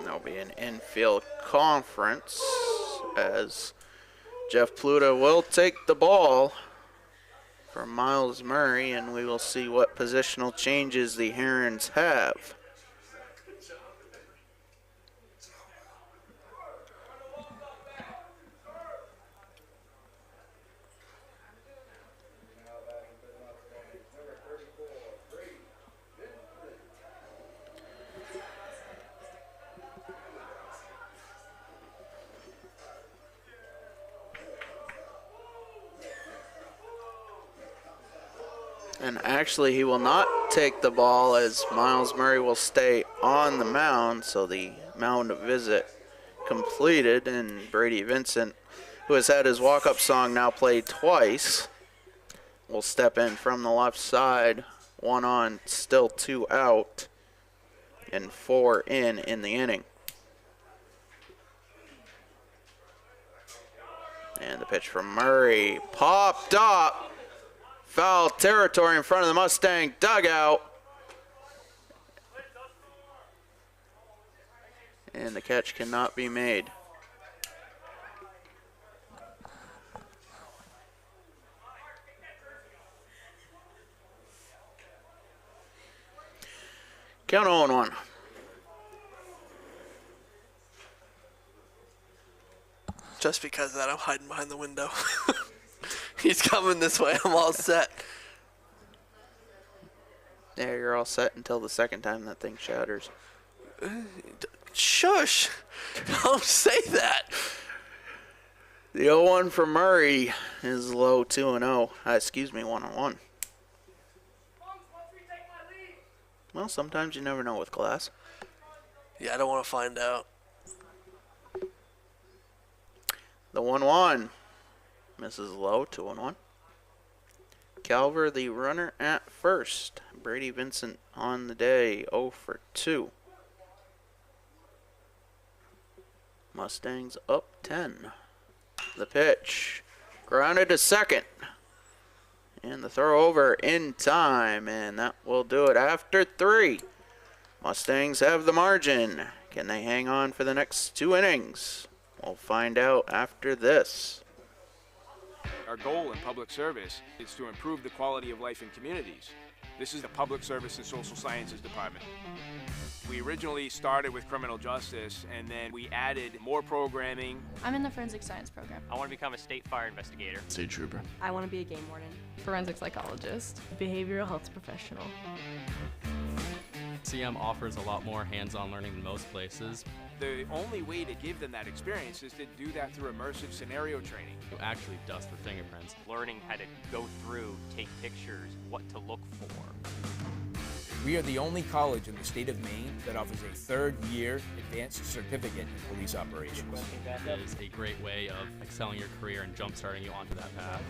B: There'll be an infield conference as Jeff Pluto will take the ball from Miles Murray, and we will see what positional changes the Herons have. And actually, he will not take the ball as Miles Murray will stay on the mound. So the mound visit completed, and Brady Vincent, who has had his walk-up song now played twice, will step in from the left side. 1 on, still 2 out, and 4 in the inning. And the pitch from Murray popped up. Foul territory in front of the Mustang dugout. And the catch cannot be made. Count 0-1.
A: Just because of that, I'm hiding behind the window. He's coming this way. I'm all set.
B: Yeah, you're all set until the second time that thing shatters.
A: Shush. Don't say that.
B: The 0-1 for Murray is low 2-0. 1-1. Well, sometimes you never know with class.
A: Yeah, I don't want to find out.
B: The 1-1. Misses low, 2-1. Calver, the runner at first. Brady Vincent on the day, 0 for 2. Mustangs up 10. The pitch, grounded to second. And the throw over in time, and that will do it after 3. Mustangs have the margin. Can they hang on for the next 2 innings? We'll find out after this.
S: Our goal in public service is to improve the quality of life in communities. This is the Public Service and Social Sciences Department. We originally started with criminal justice, and then we added more programming.
D: I'm in the forensic science program.
U: I want to become a state fire investigator.
Y: State trooper.
M: I want to be a game warden.
T: Forensic psychologist. Behavioral health professional.
W: CM offers a lot more hands-on learning than most places.
S: The only way to give them that experience is to do that through immersive scenario training.
W: You actually dust for fingerprints.
U: Learning how to go through, take pictures, what to look for.
X: We are the only college in the state of Maine that offers a third-year advanced certificate in police operations.
W: It is a great way of excelling your career and jump-starting you onto that path.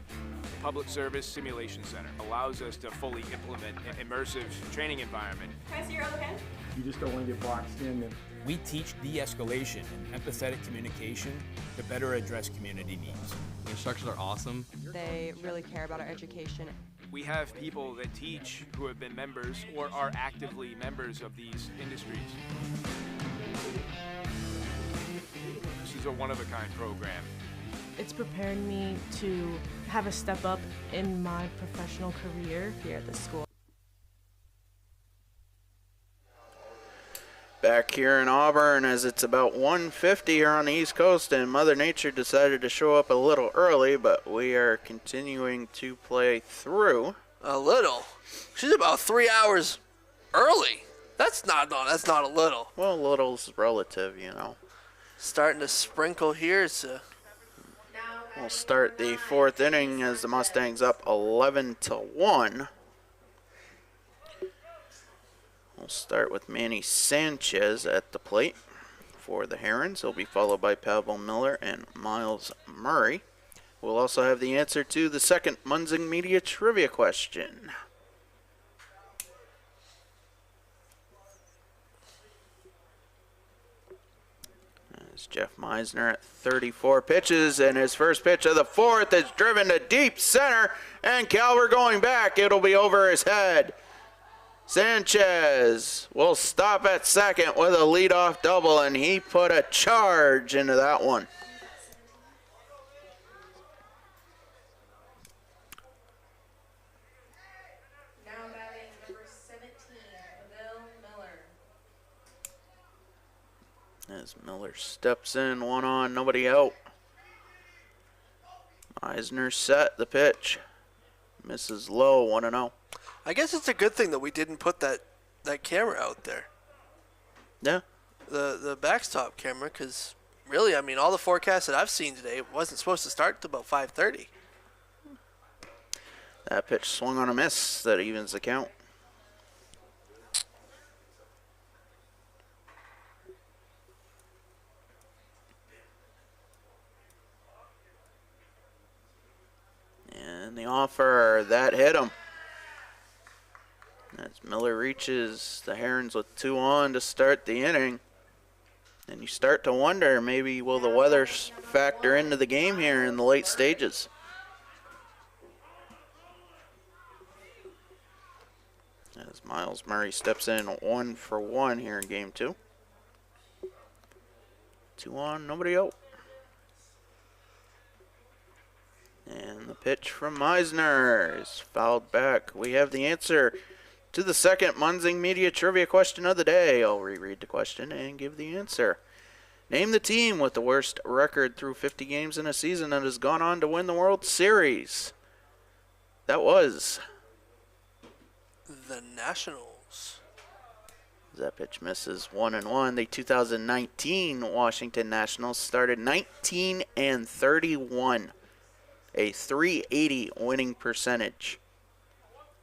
S: The Public Service Simulation Center allows us to fully implement an immersive training environment.
K: Can I see your other hand?
F: You just don't want to get boxed in. And
X: We teach de-escalation and empathetic communication to better address community needs.
W: The instructors are awesome.
M: They really care about our education.
S: We have people that teach who have been members or are actively members of these industries. This is a one-of-a-kind program.
T: It's prepared me to have a step up in my professional career
M: here at the school.
B: Back here in Auburn, as it's about 1:50 here on the East Coast, and Mother Nature decided to show up a little early, but we are continuing to play through.
A: A little? She's about 3 hours early. That's not a little.
B: Well, little's relative, you know.
A: Starting to sprinkle here, so
B: we'll start the fourth inning as the Mustangs up 11-1. We'll start with Manny Sanchez at the plate for the Herons. He'll be followed by Pablo Miller and Miles Murray. We'll also have the answer to the second Munzing Media Trivia question. As Jeff Meisner at 34 pitches, and his first pitch of the fourth is driven to deep center, and Calvert going back. It'll be over his head. Sanchez will stop at second with a leadoff double, and he put a charge into that one.
K: Now batting number 17, Bill Miller.
B: As Miller steps in, one on, nobody out. Eisner set the pitch. Misses low, 1-0.
A: I guess it's a good thing that we didn't put that camera out there.
B: Yeah.
A: The backstop camera, because really, I mean, all the forecasts that I've seen today, it wasn't supposed to start until about 5:30.
B: That pitch swung on a miss. That evens the count. And the offer, that hit him. As Miller reaches the Herons with 2 on to start the inning. And you start to wonder, maybe will the weather factor into the game here in the late stages? As Miles Murray steps in 1 for 1 here in game 2. 2 on, nobody out. And the pitch from Meisner is fouled back. We have the answer to the second Munzing Media Trivia question of the day. I'll reread the question and give the answer. Name the team with the worst record through 50 games in a season that has gone on to win the World Series. That was
A: the Nationals.
B: That pitch misses 1-1. The 2019 Washington Nationals started 19-31, a .380 winning percentage.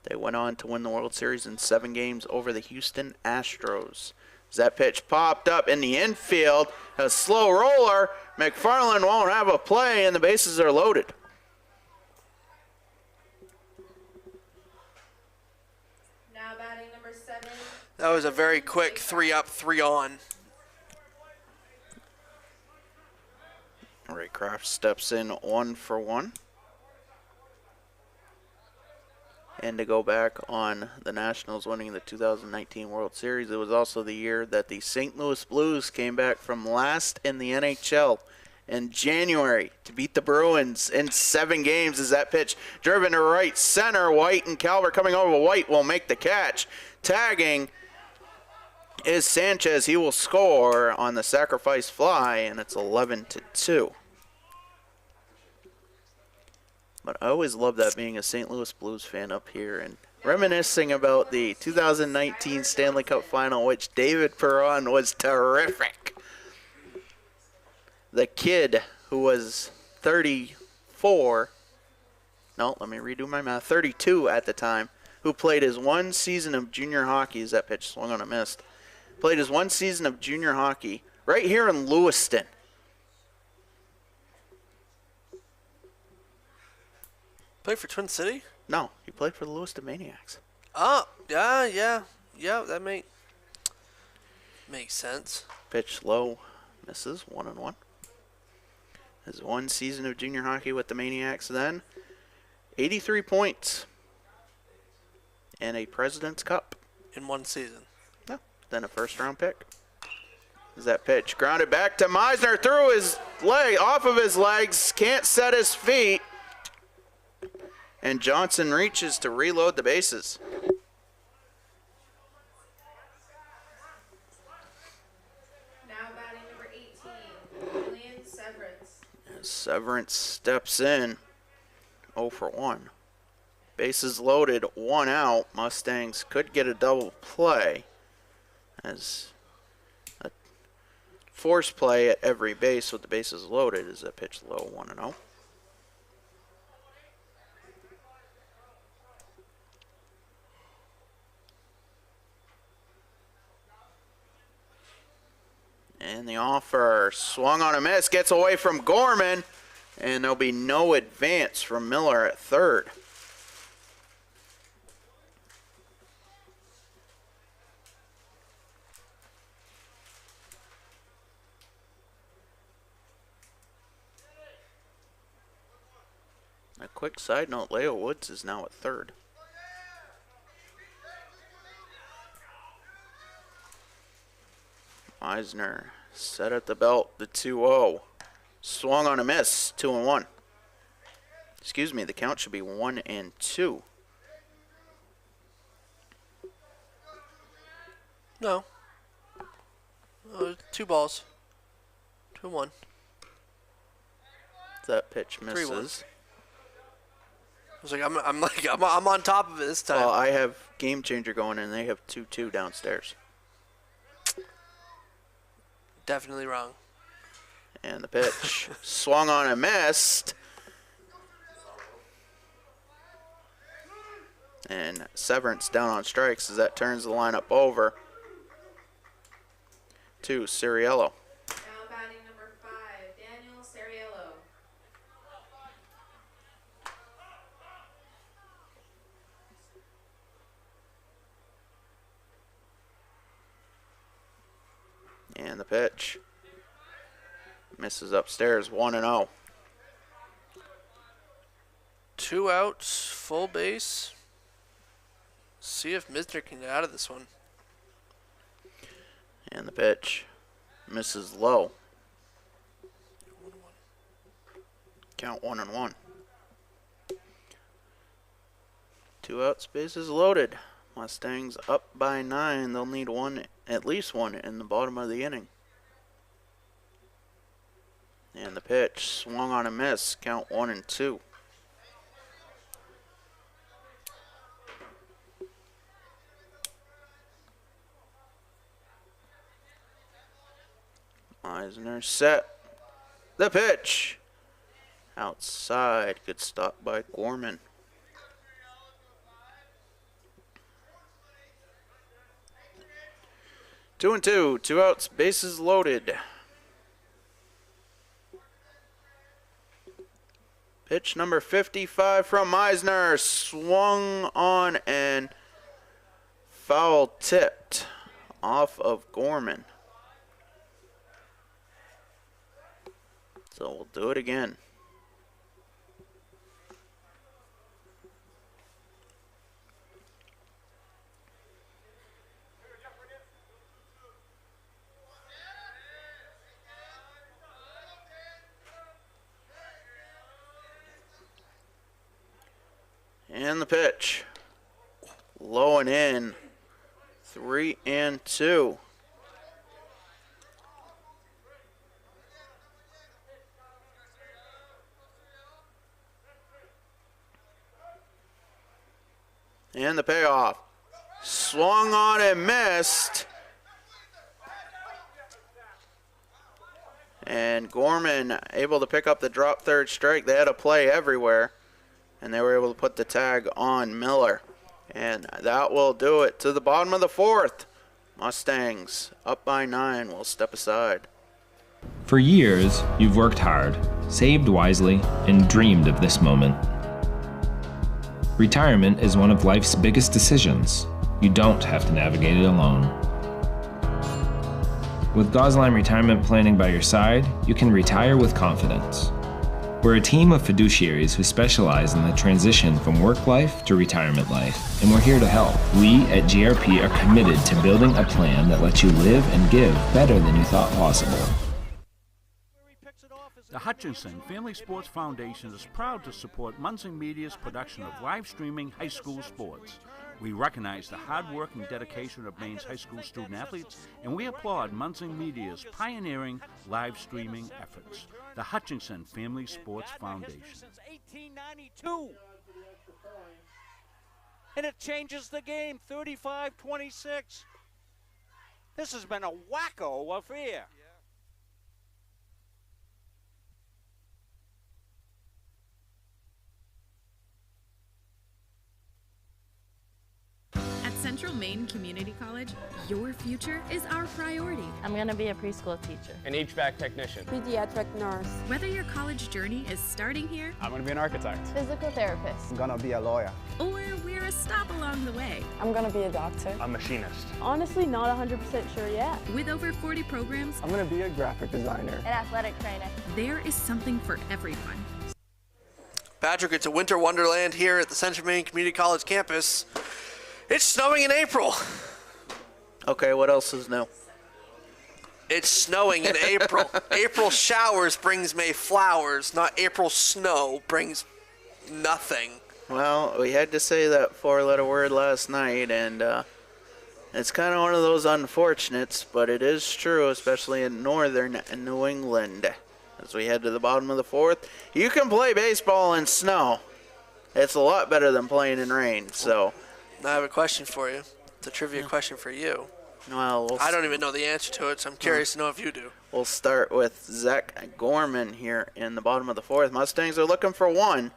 B: They went on to win the World Series in 7 games over the Houston Astros. As that pitch popped up in the infield, a slow roller. McFarland won't have a play, and the bases are loaded.
K: Now batting number 7.
A: That was a very quick 3 up, 3 on.
B: Ray Kraft steps in 1 for 1. And to go back on the Nationals winning the 2019 World Series, it was also the year that the St. Louis Blues came back from last in the NHL in January to beat the Bruins in 7 games. As that pitch driven to right center, White and Calvert coming over. White will make the catch. Tagging is Sanchez. He will score on the sacrifice fly, and it's 11-2. But I always love that being a St. Louis Blues fan up here in reminiscing about the 2019 Stanley Cup Final, which David Perron was terrific. The kid who was 34, no, let me redo my math, 32 at the time, who played his one season of junior hockey, as that pitch swung on a miss, played his one season of junior hockey right here in Lewiston.
A: Played for Twin City?
B: No, he played for the Lewiston Maniacs.
A: Oh, yeah, that makes sense.
B: Pitch low, misses, 1-1. His one season of junior hockey with the Maniacs then. 83 points. And a President's Cup.
A: In one season.
B: No, then a first-round pick. Is that pitch grounded back to Meisner, through his leg, off of his legs, can't set his feet. And Johnson reaches to reload the bases.
K: Now batting number 18, Julian Severance.
B: Severance steps in, 0 for 1. Bases loaded, 1 out. Mustangs could get a double play as a force play at every base with the bases loaded is a pitch low, 1-0. And the offer swung on a miss, gets away from Gorman, and there'll be no advance from Miller at third. A quick side note, Leo Woods is now at third. Eisner set at the belt, the 2-0. Swung on a miss, 2-1. Excuse me, the count should be 1-2.
A: No. 2 balls. 2-1.
B: That pitch misses.
A: I was like, I'm on top of it this time.
B: Well, I have Game Changer going, and they have 2-2 downstairs.
A: Definitely wrong.
B: And the pitch swung on and missed. And Severance down on strikes as that turns the lineup over to Ciriello.
K: Now batting number 5, Daniel Ciriello.
B: And the pitch misses upstairs, 1-0.
A: 2 outs, full base. See if Misner can get out of this one.
B: And the pitch misses low. Count 1-1. 2 outs, bases loaded. Mustangs up by 9. They'll need one, at least one, in the bottom of the inning. And the pitch swung on a miss. Count 1-2. Eisner set. The pitch. Outside. Good stop by Gorman. Two and two. 2 outs. Bases loaded. Pitch number 55 from Eisner. Swung on and foul tipped off of Gorman. So we'll do it again. And the pitch. Low and in. 3-2. And the payoff. Swung on and missed. And Gorman able to pick up the drop third strike. They had a play everywhere, and they were able to put the tag on Miller. And that will do it to the bottom of the fourth. Mustangs up by 9 will step aside.
I: For years, you've worked hard, saved wisely, and dreamed of this moment. Retirement is one of life's biggest decisions. You don't have to navigate it alone. With Gosline Retirement Planning by your side, you can retire with confidence. We're a team of fiduciaries who specialize in the transition from work life to retirement life, and we're here to help. We at GRP are committed to building a plan that lets you live and give better than you thought possible.
G: The Hutchinson Family Sports Foundation is proud to support Munson Media's production of live streaming high school sports. We recognize the hard work and dedication of Maine's high school student athletes, and we applaud Munson Media's pioneering live streaming efforts. The Hutchinson Family Sports Foundation.
H: Since 1892. And it changes the game, 35-26. This has been a wacko affair.
J: At Central Maine Community College, your future is our priority.
L: I'm going to be a preschool teacher.
Y: An HVAC technician.
L: Pediatric nurse.
J: Whether your college journey is starting here,
Y: I'm going to be an architect.
L: Physical therapist.
N: I'm going to be a lawyer.
J: or we're a stop along the way.
L: I'm going to be a doctor.
Y: A machinist.
L: Honestly, not 100% sure yet.
J: With over 40 programs,
N: I'm going to be a graphic designer.
L: An athletic trainer.
J: There is something for everyone.
A: Patrick, it's a winter wonderland here at the Central Maine Community College campus. It's snowing in April.
B: Okay, what else is new?
A: It's snowing in April. April showers brings May flowers, not April snow brings nothing.
B: Well, we had to say that four-letter word last night, and it's kind of one of those unfortunates, but it is true, especially in northern New England. As we head to the bottom of the fourth, you can play baseball in snow. It's a lot better than playing in rain, so...
A: I have a question for you. It's a trivia question for you.
B: Well,
A: I don't even know the answer to it, so I'm curious to know if you do.
B: We'll start with Zach Gorman here in the bottom of the fourth. Mustangs are looking for one.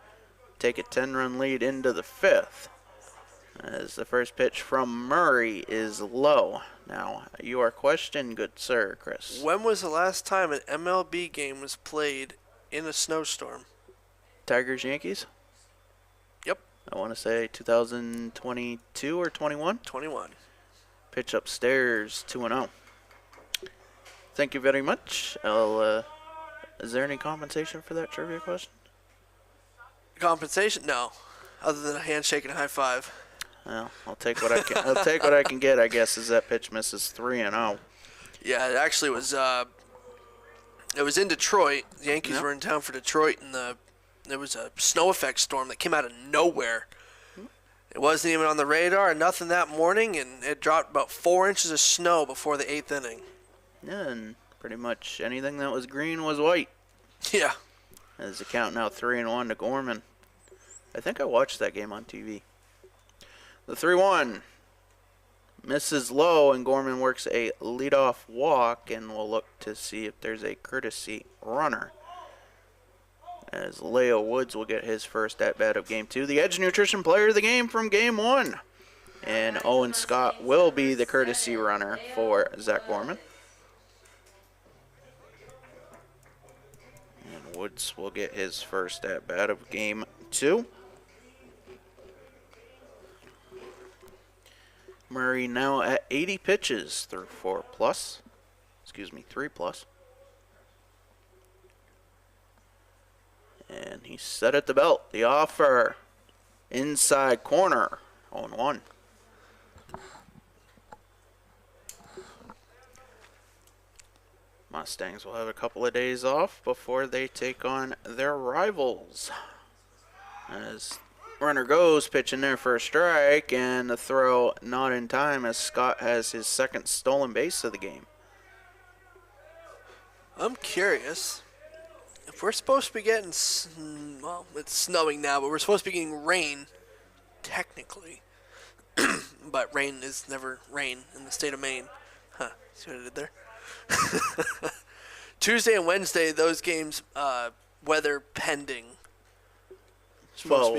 B: Take a 10-run lead into the fifth. As the first pitch from Murray is low. Now, your question, good sir, Chris.
A: When was the last time an MLB game was played in a snowstorm?
B: Tigers, Yankees?
A: Yep.
B: I want to say 2022 or 21?
A: 21.
B: Pitch upstairs, 2-0. Thank you very much. Is there any compensation for that trivia question?
A: Compensation? No. Other than a handshake and a high five.
B: Well, I'll take what I can. I'll take what I can get, I guess, as that pitch misses 3-0.
A: Yeah, it actually was. It was in Detroit. The Yankees
B: Yep.
A: were in town for Detroit, and there was a snow effect storm that came out of nowhere. It wasn't even on the radar, nothing that morning, and it dropped about 4 inches of snow before the 8th inning.
B: Yeah, and pretty much anything that was green was white.
A: Yeah.
B: As the count now 3-1 to Gorman. I think I watched that game on TV. The 3-1 misses low, and Gorman works a leadoff walk, and we'll look to see if there's a courtesy runner. As Leo Woods will get his first at-bat of Game 2. The Edge Nutrition Player of the Game from Game 1. And Owen Scott will be the courtesy runner for Zach Gorman. And Woods will get his first at-bat of Game 2. Murray now at 80 pitches through 3 plus. And he's set at the belt. The offer. Inside corner. 0-1. Mustangs will have a couple of days off before they take on their rivals. As runner goes, pitching there for a strike, and the throw not in time as Scott has his second stolen base of the game.
A: I'm curious. If we're supposed to be getting, well, it's snowing now, but we're supposed to be getting rain, technically. but rain is never rain in the state of Maine. Huh, see what I did there? Tuesday and Wednesday, those games, weather pending.
B: Well,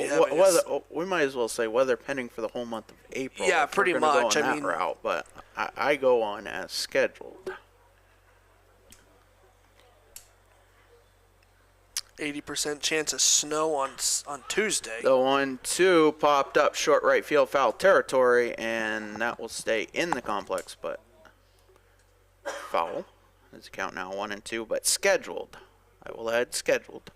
B: we might as well say weather pending for the whole month of April.
A: Yeah,
B: if
A: pretty
B: we're gonna
A: much.
B: Go on
A: I
B: that
A: mean,
B: route, but I go on as scheduled.
A: 80% chance of snow on Tuesday.
B: The 1-2 popped up short right field foul territory, and that will stay in the complex, but foul. Let's count now 1 and 2, but scheduled. I will add scheduled.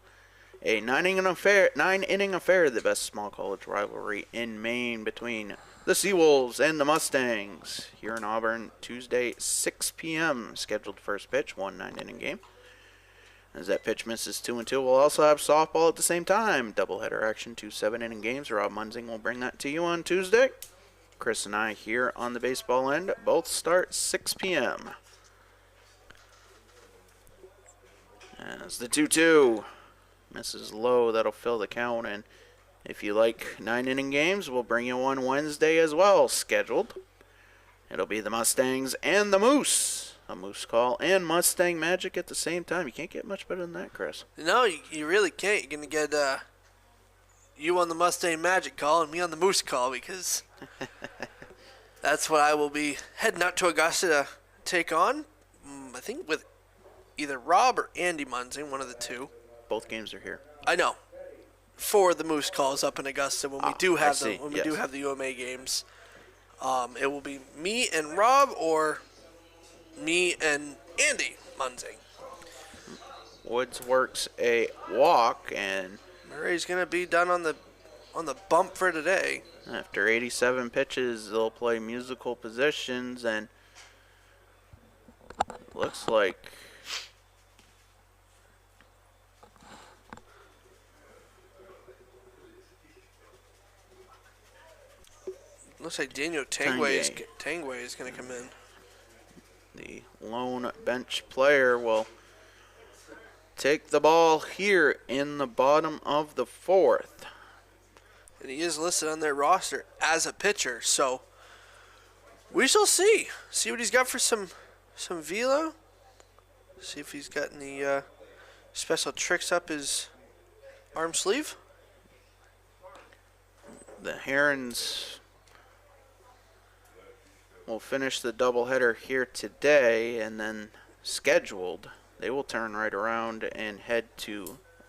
B: A 9-inning affair, the best small college rivalry in Maine between the Seawolves and the Mustangs here in Auburn. Tuesday, 6 p.m. Scheduled first pitch, 1 9-inning game. As that pitch misses 2 and 2, we'll also have softball at the same time. Doubleheader action, 2 7-inning games. Rob Munzing will bring that to you on Tuesday. Chris and I here on the baseball end both start 6 p.m. As the 2-2 misses low, that'll fill the count. And if you like 9-inning games, we'll bring you one Wednesday as well, scheduled. It'll be the Mustangs and the Moose. A Moose call and Mustang Magic at the same time. You can't get much better than that, Chris.
A: No, you really can't. You're going to get you on the Mustang Magic call and me on the Moose call, because that's what I will be heading out to Augusta to take on. I think with either Rob or Andy Munzing, one of the two.
B: Both games are here.
A: I know. For the Moose calls up in Augusta when we do have
B: yes.
A: do have the UMA games, it will be me and Rob or me and Andy Munzing.
B: Woods works a walk, and
A: Murray's gonna be done on the bump for today.
B: After 87 pitches, they'll play musical positions, and looks like
A: Daniel Tangway is gonna come in.
B: The lone bench player will take the ball here in the bottom of the 4th.
A: And he is listed on their roster as a pitcher, so we shall see. See what he's got for some velo. See if he's got any special tricks up his arm sleeve.
B: The Herons will finish the doubleheader here today, and then scheduled, they will turn right around and head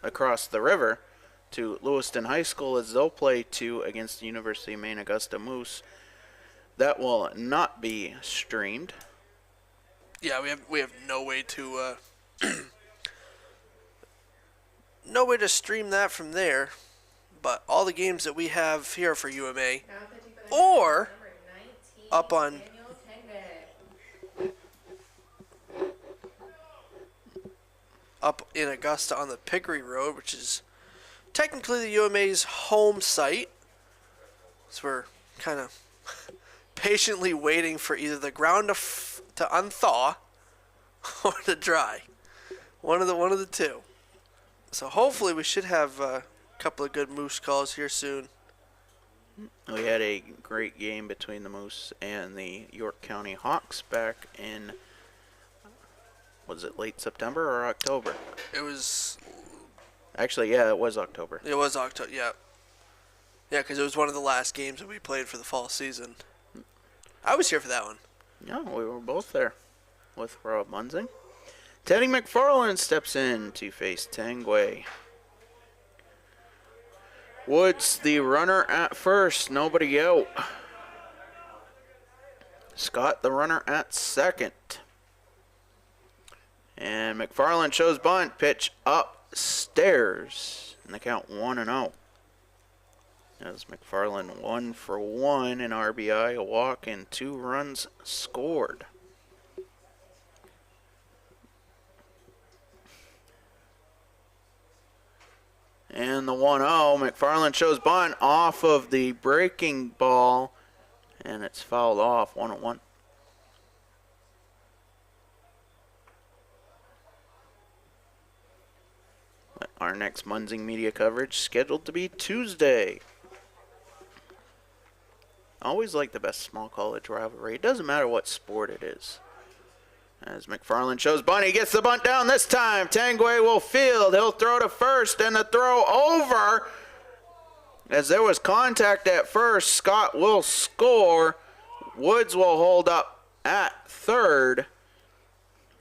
B: across the river to Lewiston High School, as they'll play 2 against the University of Maine Augusta Moose. That will not be streamed.
A: Yeah, we have no way to no way to stream that from there, but all the games that we have here for UMA or up on up in Augusta on the Pickery Road, which is technically the UMA's home site. So we're kind of patiently waiting for either the ground to unthaw or to dry. One of the two. So hopefully we should have a couple of good Moose calls here soon.
B: We had a great game between the Moose and the York County Hawks back in, was it late September or October?
A: It was...
B: Actually, yeah, it was October.
A: It was October, yeah. Yeah, because it was one of the last games that we played for the fall season. I was here for that one.
B: Yeah, we were both there with Rob Munzing. Teddy McFarland steps in to face Tangway. Woods, the runner at first, nobody out. Scott, the runner at second. And McFarland shows bunt, pitch upstairs. And the count 1-0. As McFarland 1 for 1 in RBI, a walk, and 2 runs scored. And the 1-0, McFarland shows bunt off of the breaking ball, and it's fouled off, 1-1. Our next Munzing media coverage scheduled to be Tuesday. Always like the best small college rivalry. It doesn't matter what sport it is. As McFarland shows bunt, he gets the bunt down this time. Tanguay will field. He'll throw to first, and the throw over. As there was contact at first, Scott will score. Woods will hold up at third.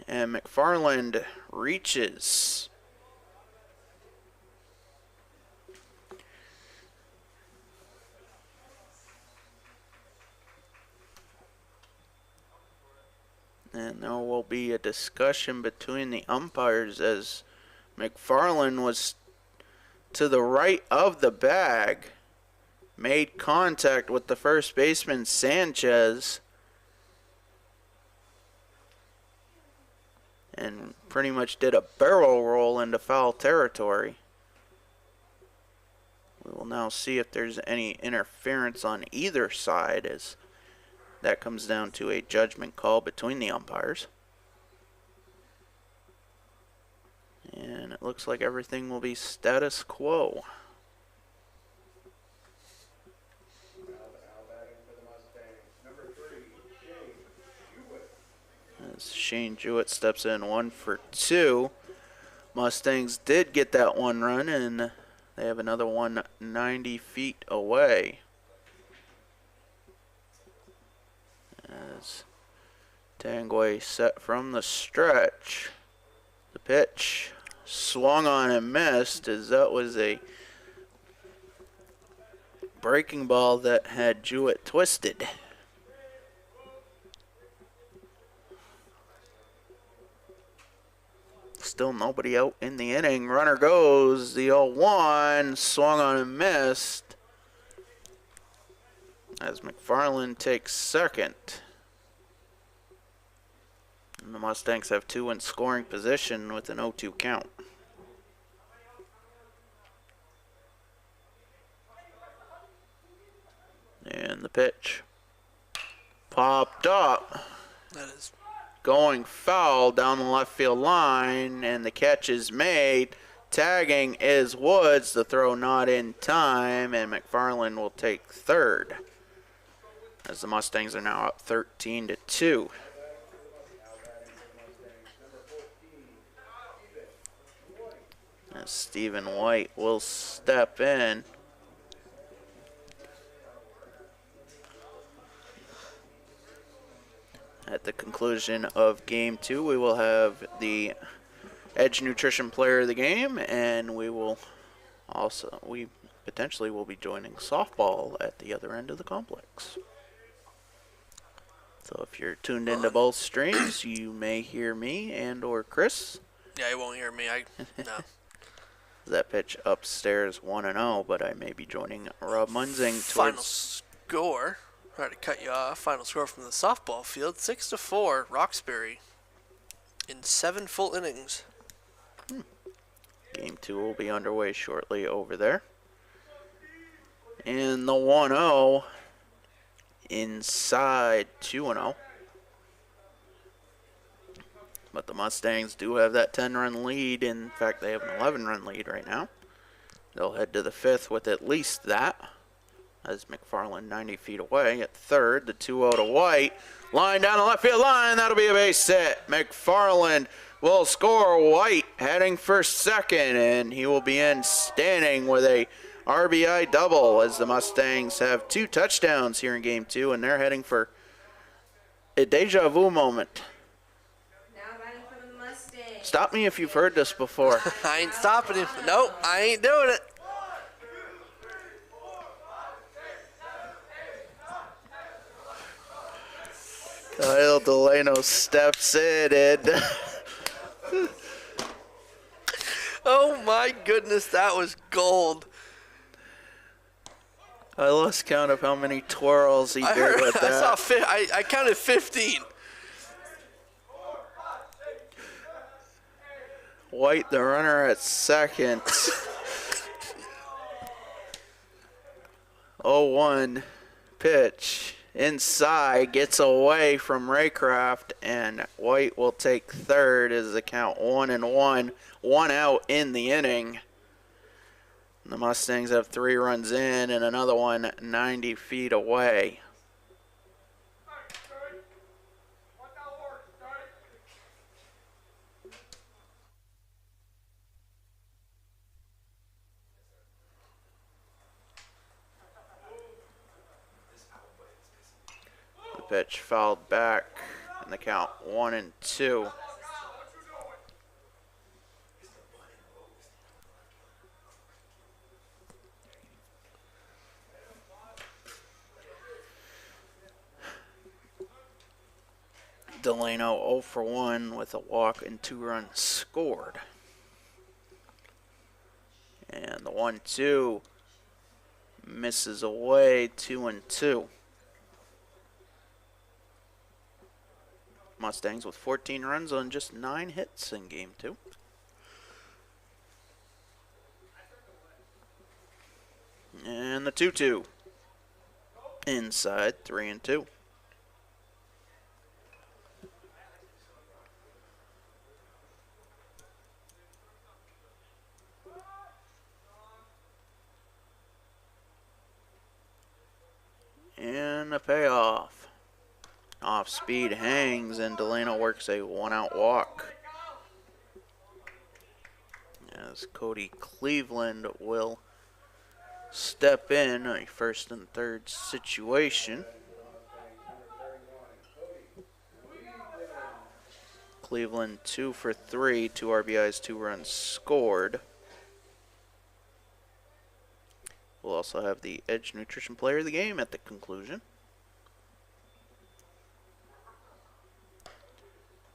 B: And McFarland reaches. And there will be a discussion between the umpires as McFarland was to the right of the bag, made contact with the first baseman Sanchez, and pretty much did a barrel roll into foul territory. We will now see if there's any interference on either side, as that comes down to a judgment call between the umpires. And it looks like everything will be status quo. As Shane Jewett steps in 1 for 2. Mustangs did get that one run, and they have another one 90 feet away. As Tanguay set from the stretch. The pitch swung on and missed, as that was a breaking ball that had Jewett twisted. Still nobody out in the inning. Runner goes. The 0-1 swung on and missed. As McFarland takes second. And the Mustangs have 2 in scoring position with an 0-2 count. And the pitch popped up.
A: That is
B: going foul down the left field line, and the catch is made. Tagging is Woods. The throw not in time, and McFarland will take third, as the Mustangs are now up 13-2. As Stephen White will step in. At the conclusion of Game 2, we will have the Edge Nutrition Player of the Game, and we potentially will be joining softball at the other end of the complex. So if you're tuned into both streams, you may hear me and or Chris.
A: Yeah, you won't hear me. No.
B: That pitch upstairs 1-0, but I may be joining Rob Munzing.
A: Final score. Sorry to cut you off. Final score from the softball field: 6-4, Roxbury in 7 full innings.
B: Game 2 will be underway shortly over there. And the 1-0 inside 2-0. But the Mustangs do have that 10-run lead. In fact, they have an 11-run lead right now. They'll head to the 5th with at least that, as McFarland 90 feet away at third. The 2-0 to White. Line down the left field line. That'll be a base hit. McFarland will score. White heading for second, and he will be in standing with a RBI double, as the Mustangs have 2 touchdowns here in Game 2, and they're heading for a deja vu moment. Stop me if you've heard this before.
A: I ain't stopping him. Nope, I ain't doing it.
B: Kyle Delano steps in and
A: oh my goodness, that was gold.
B: I lost count of how many twirls he did with that.
A: I counted 15.
B: White, the runner at second. 0-1 pitch. Inside, gets away from Raycraft, and White will take third as the count 1-1. 1 out in the inning. The Mustangs have 3 runs in and another one 90 feet away. pitch fouled back, and the count 1-2. Delano 0 for 1 with a walk and 2 runs scored. And the 1-2 misses away, 2-2. Mustangs with 14 runs on just 9 hits in game 2. And the 2-2 inside, 3-2. And a payoff. Off speed hangs, and Delano works a 1-out walk. As Cody Cleveland will step in a first and third situation. Cleveland 2 for 3, 2 RBIs, 2 runs scored. We'll also have the Edge Nutrition Player of the Game at the conclusion.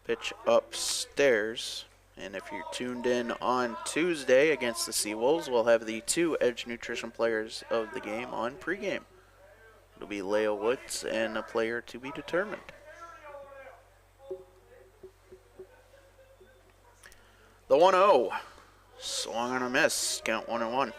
B: Pitch upstairs. And if you're tuned in on Tuesday against the Seawolves, we'll have the 2 Edge Nutrition Players of the Game on pregame. It'll be Leo Woods and a player to be determined. The 1-0. Swung on a miss. Count 1-1.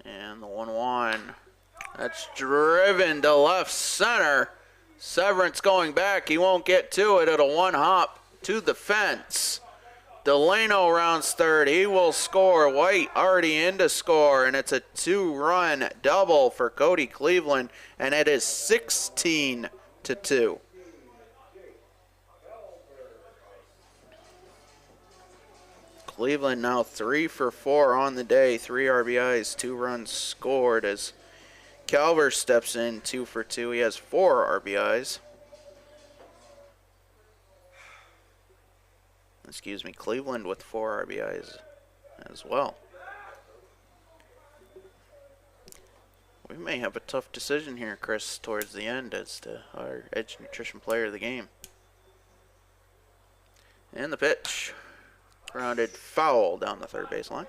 B: And the 1-1. That's driven to left center. Severance going back. He won't get to it. It'll one hop to the fence. Delano rounds third. He will score. White already in to score. And it's a 2-run double for Cody Cleveland. And it is 16-2. Cleveland now 3 for 4 on the day. 3 RBIs, 2 runs scored as Calver steps in 2 for 2. He has 4 RBIs. Excuse me, Cleveland with 4 RBIs as well. We may have a tough decision here, Chris, towards the end as to our Edge Nutrition Player of the Game. And the pitch. Grounded foul down the third baseline.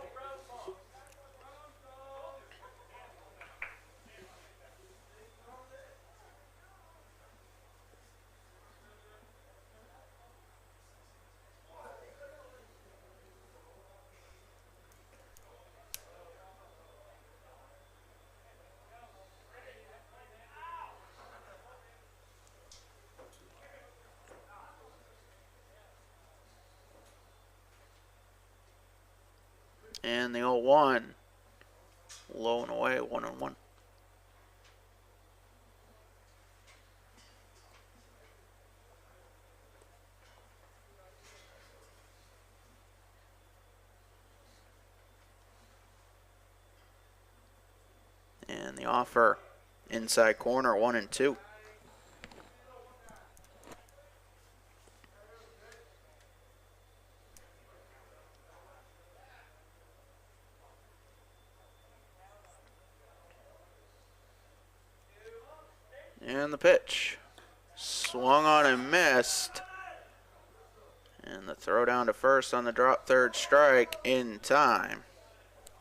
B: And the 0-1, low and away, 1-1. And the offer, inside corner, 1-2. And the pitch. Swung on and missed. And the throw down to first on the drop third strike in time.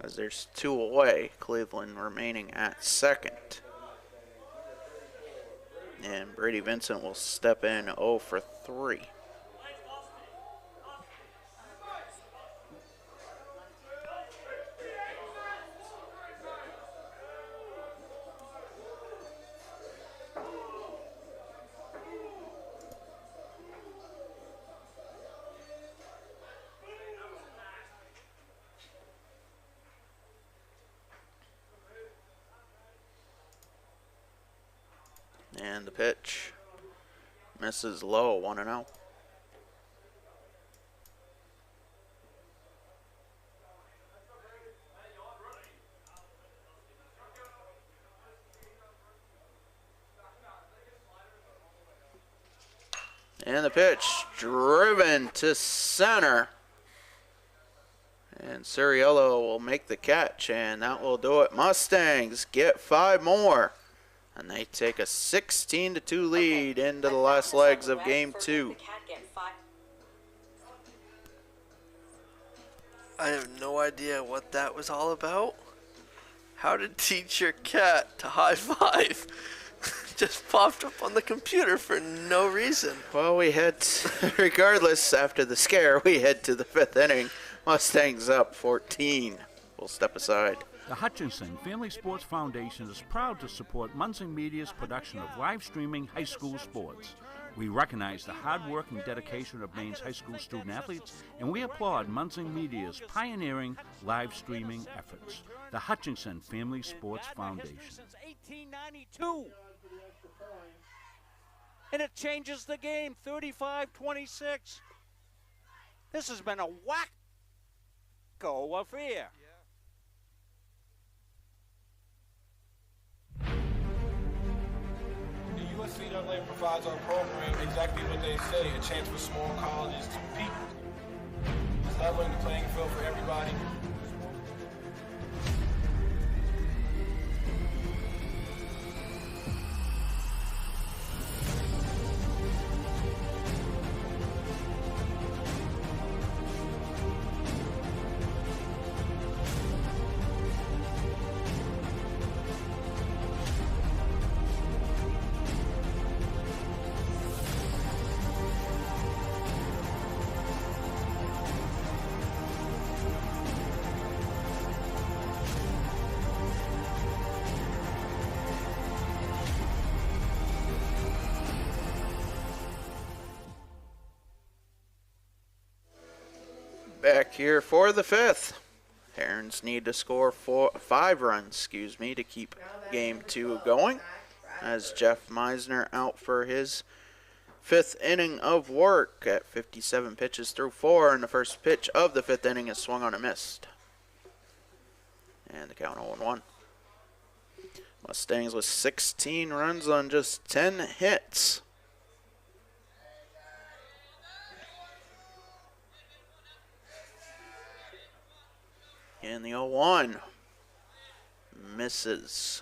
B: As there's 2 away. Cleveland remaining at second. And Brady Vincent will step in 0 for 3. And And the pitch misses low, 1-0. And the pitch driven to center. And Suriello will make the catch, and that will do it. Mustangs get 5 more. And they take a 16-2 lead into the last legs of game 2.
A: I have no idea what that was all about. How to teach your cat to high five just popped up on the computer for no reason.
B: Well, we head, regardless, after the scare, we head to the 5th inning. Mustangs up 14. We'll step aside.
G: The Hutchinson Family Sports Foundation is proud to support Munson Media's production of live streaming high school sports. We recognize the hard work and dedication of Maine's high school student athletes, and we applaud Munson Media's pioneering live streaming efforts. The Hutchinson Family Sports Foundation.
H: Since 1892. And it changes the game, 35-26. This has been a wacko affair.
F: USCAA provides our program exactly what they say, a chance for small colleges to compete. It's leveling the playing field for everybody.
B: Back here for the 5th. Herons need to score 5 runs, to keep game 2 going. As Jeff Meisner out for his 5th inning of work at 57 pitches through 4, and the first pitch of the 5th inning is swung on and missed. And the count 0-1. Mustangs with 16 runs on just 10 hits. And the 0-1 misses,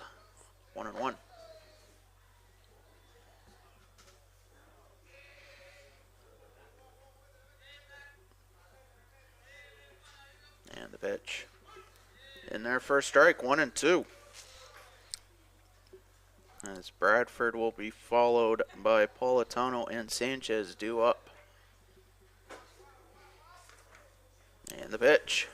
B: 1-1. And the pitch in there for a strike, 1-2. As Bradford will be followed by Politano and Sanchez due up. And the pitch.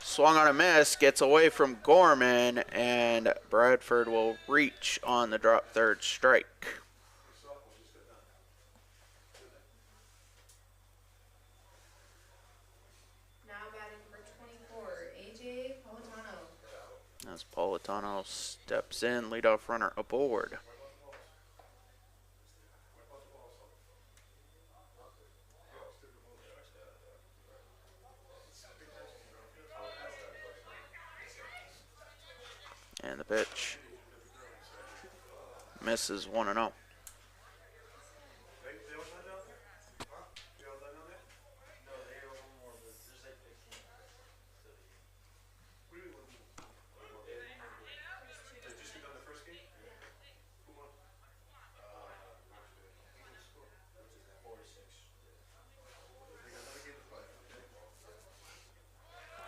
B: Swung on a miss, gets away from Gorman, and Bradford will reach on the drop third strike.
K: Now batting number 24, AJ Politano.
B: As Politano steps in, leadoff runner aboard. And the pitch misses, 1-0.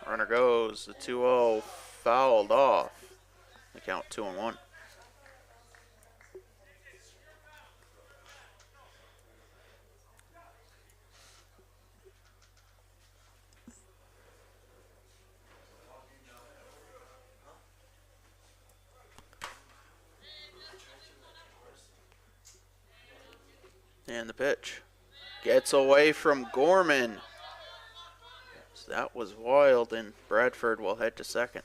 B: Runner goes, the 2-0 fouled off. The count 2-1. And the pitch gets away from Gorman. So that was wild, and Bradford will head to second.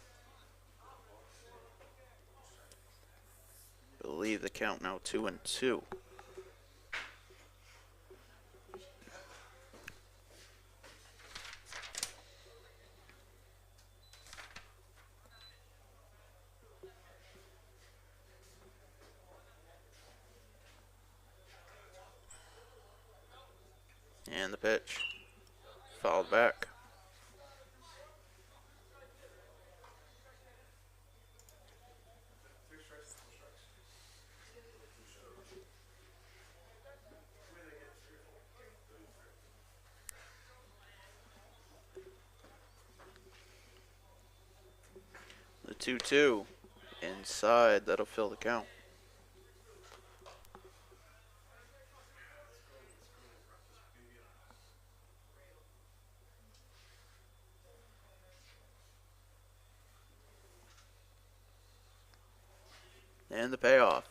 B: I believe the count now 2-2. And the pitch. Fouled back. The 2-2 inside, that'll fill the count. And the payoff.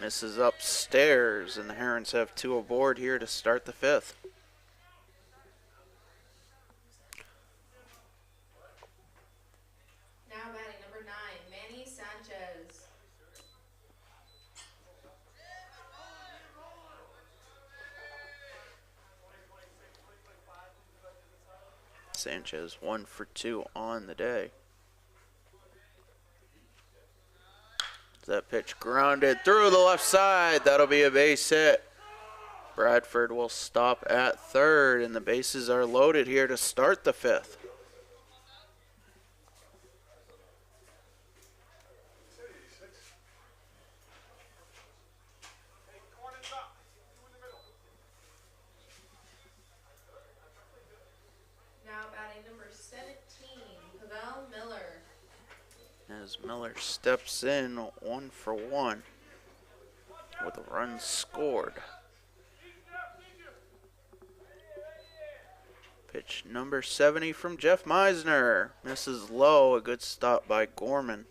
B: Misses upstairs, and the Herons have 2 aboard here to start the 5th.
K: Now batting number 9, Manny Sanchez.
B: Sanchez 1 for 2 on the day. That pitch grounded through the left side. That'll be a base hit. Bradford will stop at third, and the bases are loaded here to start the 5th.
K: Now batting number 17, Pavel Miller.
B: As Miller steps in 1 for 1 with a run scored. Pitch number 70 from Jeff Meisner. Misses low, a good stop by Gorman.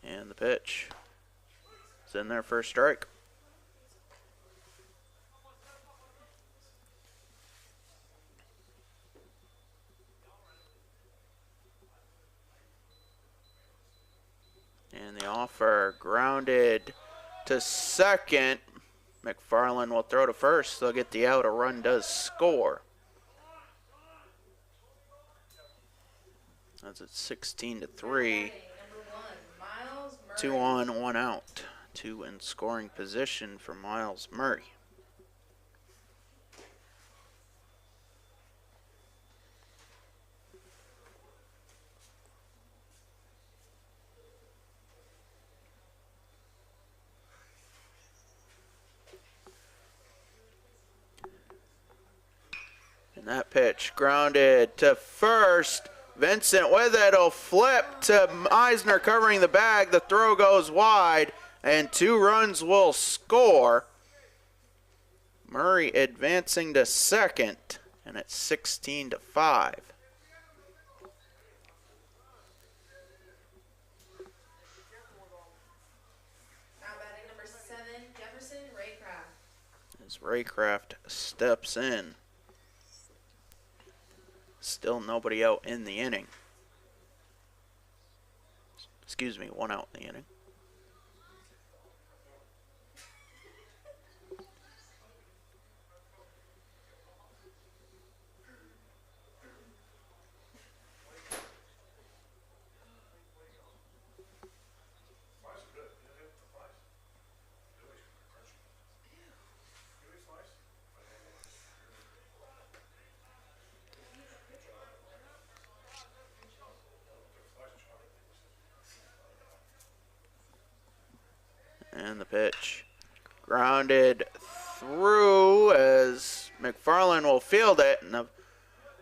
B: And the pitch. It's in there for a strike. And the offer grounded to second. McFarland will throw to first. They'll get the out. A run does score. That's at 16-3. 2 on, 1 out. 2 in scoring position for Miles Murray. And that pitch grounded to first. Vincent with it, will flip to Eisner covering the bag. The throw goes wide, and 2 runs will score. Murray advancing to second, and it's 16-5.
K: Now batting number 7, Jefferson Raycraft.
B: As Raycraft steps in. Still nobody out in the inning. Excuse me, 1 out in the inning. And the pitch grounded through as McFarland will field it, and the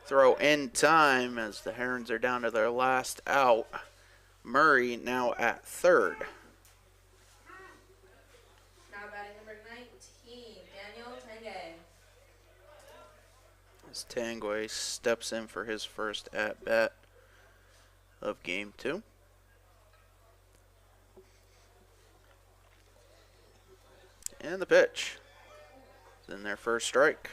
B: throw in time as the Herons are down to their last out. Murray now at third.
K: Now batting number 19, Daniel Tanguay.
B: As Tanguay steps in for his first at-bat of game 2. And the pitch. in their first strike.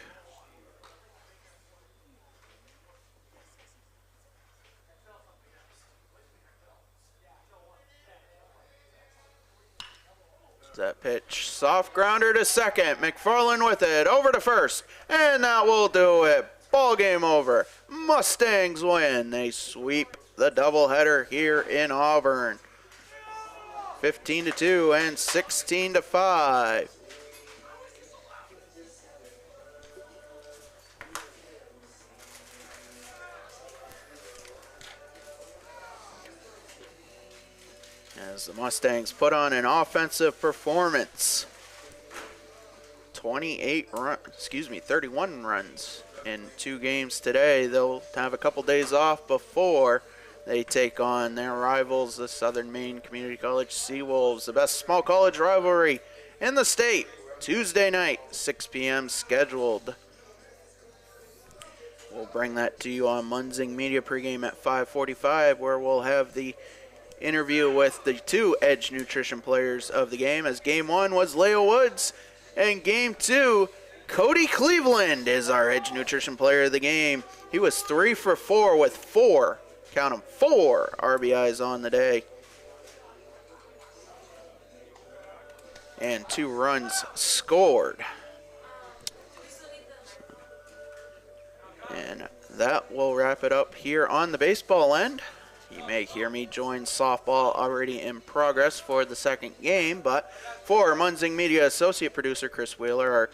B: That pitch, soft grounder to second. McFarland with it, over to first, and that will do it. Ball game over. Mustangs win. They sweep the doubleheader here in Auburn. 15-2 and 16-5. As the Mustangs put on an offensive performance. 31 runs in 2 games today. They'll have a couple days off before they take on their rivals, the Southern Maine Community College Seawolves, the best small college rivalry in the state. Tuesday night, 6 p.m. scheduled. We'll bring that to you on Munzing Media pregame at 5:45, where we'll have the interview with the 2 Edge Nutrition players of the game, as game 1 was Leo Woods, and game 2, Cody Cleveland is our Edge Nutrition player of the game. He was 3 for 4 with 4 RBIs on the day. And 2 runs scored. And that will wrap it up here on the baseball end. You may hear me join softball already in progress for the second game, but for Munzing Media Associate Producer Chris Wheeler, our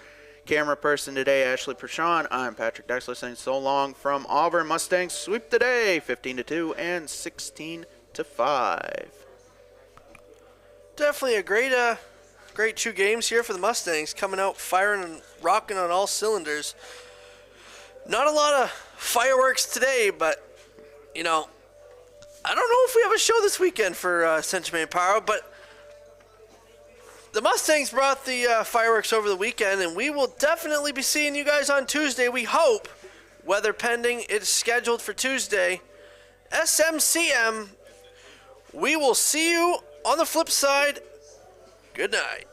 B: camera person today, Ashley Prashant, I'm Patrick Dexler saying so long from Auburn. Mustangs sweep today, 15-2 and 16-5.
A: Definitely a great 2 games here for the Mustangs, coming out firing and rocking on all cylinders. Not a lot of fireworks today, but, you know, I don't know if we have a show this weekend for Central Maine Power, but the Mustangs brought the fireworks over the weekend, and we will definitely be seeing you guys on Tuesday, we hope. Weather pending, it's scheduled for Tuesday. SMCM, we will see you on the flip side. Good night.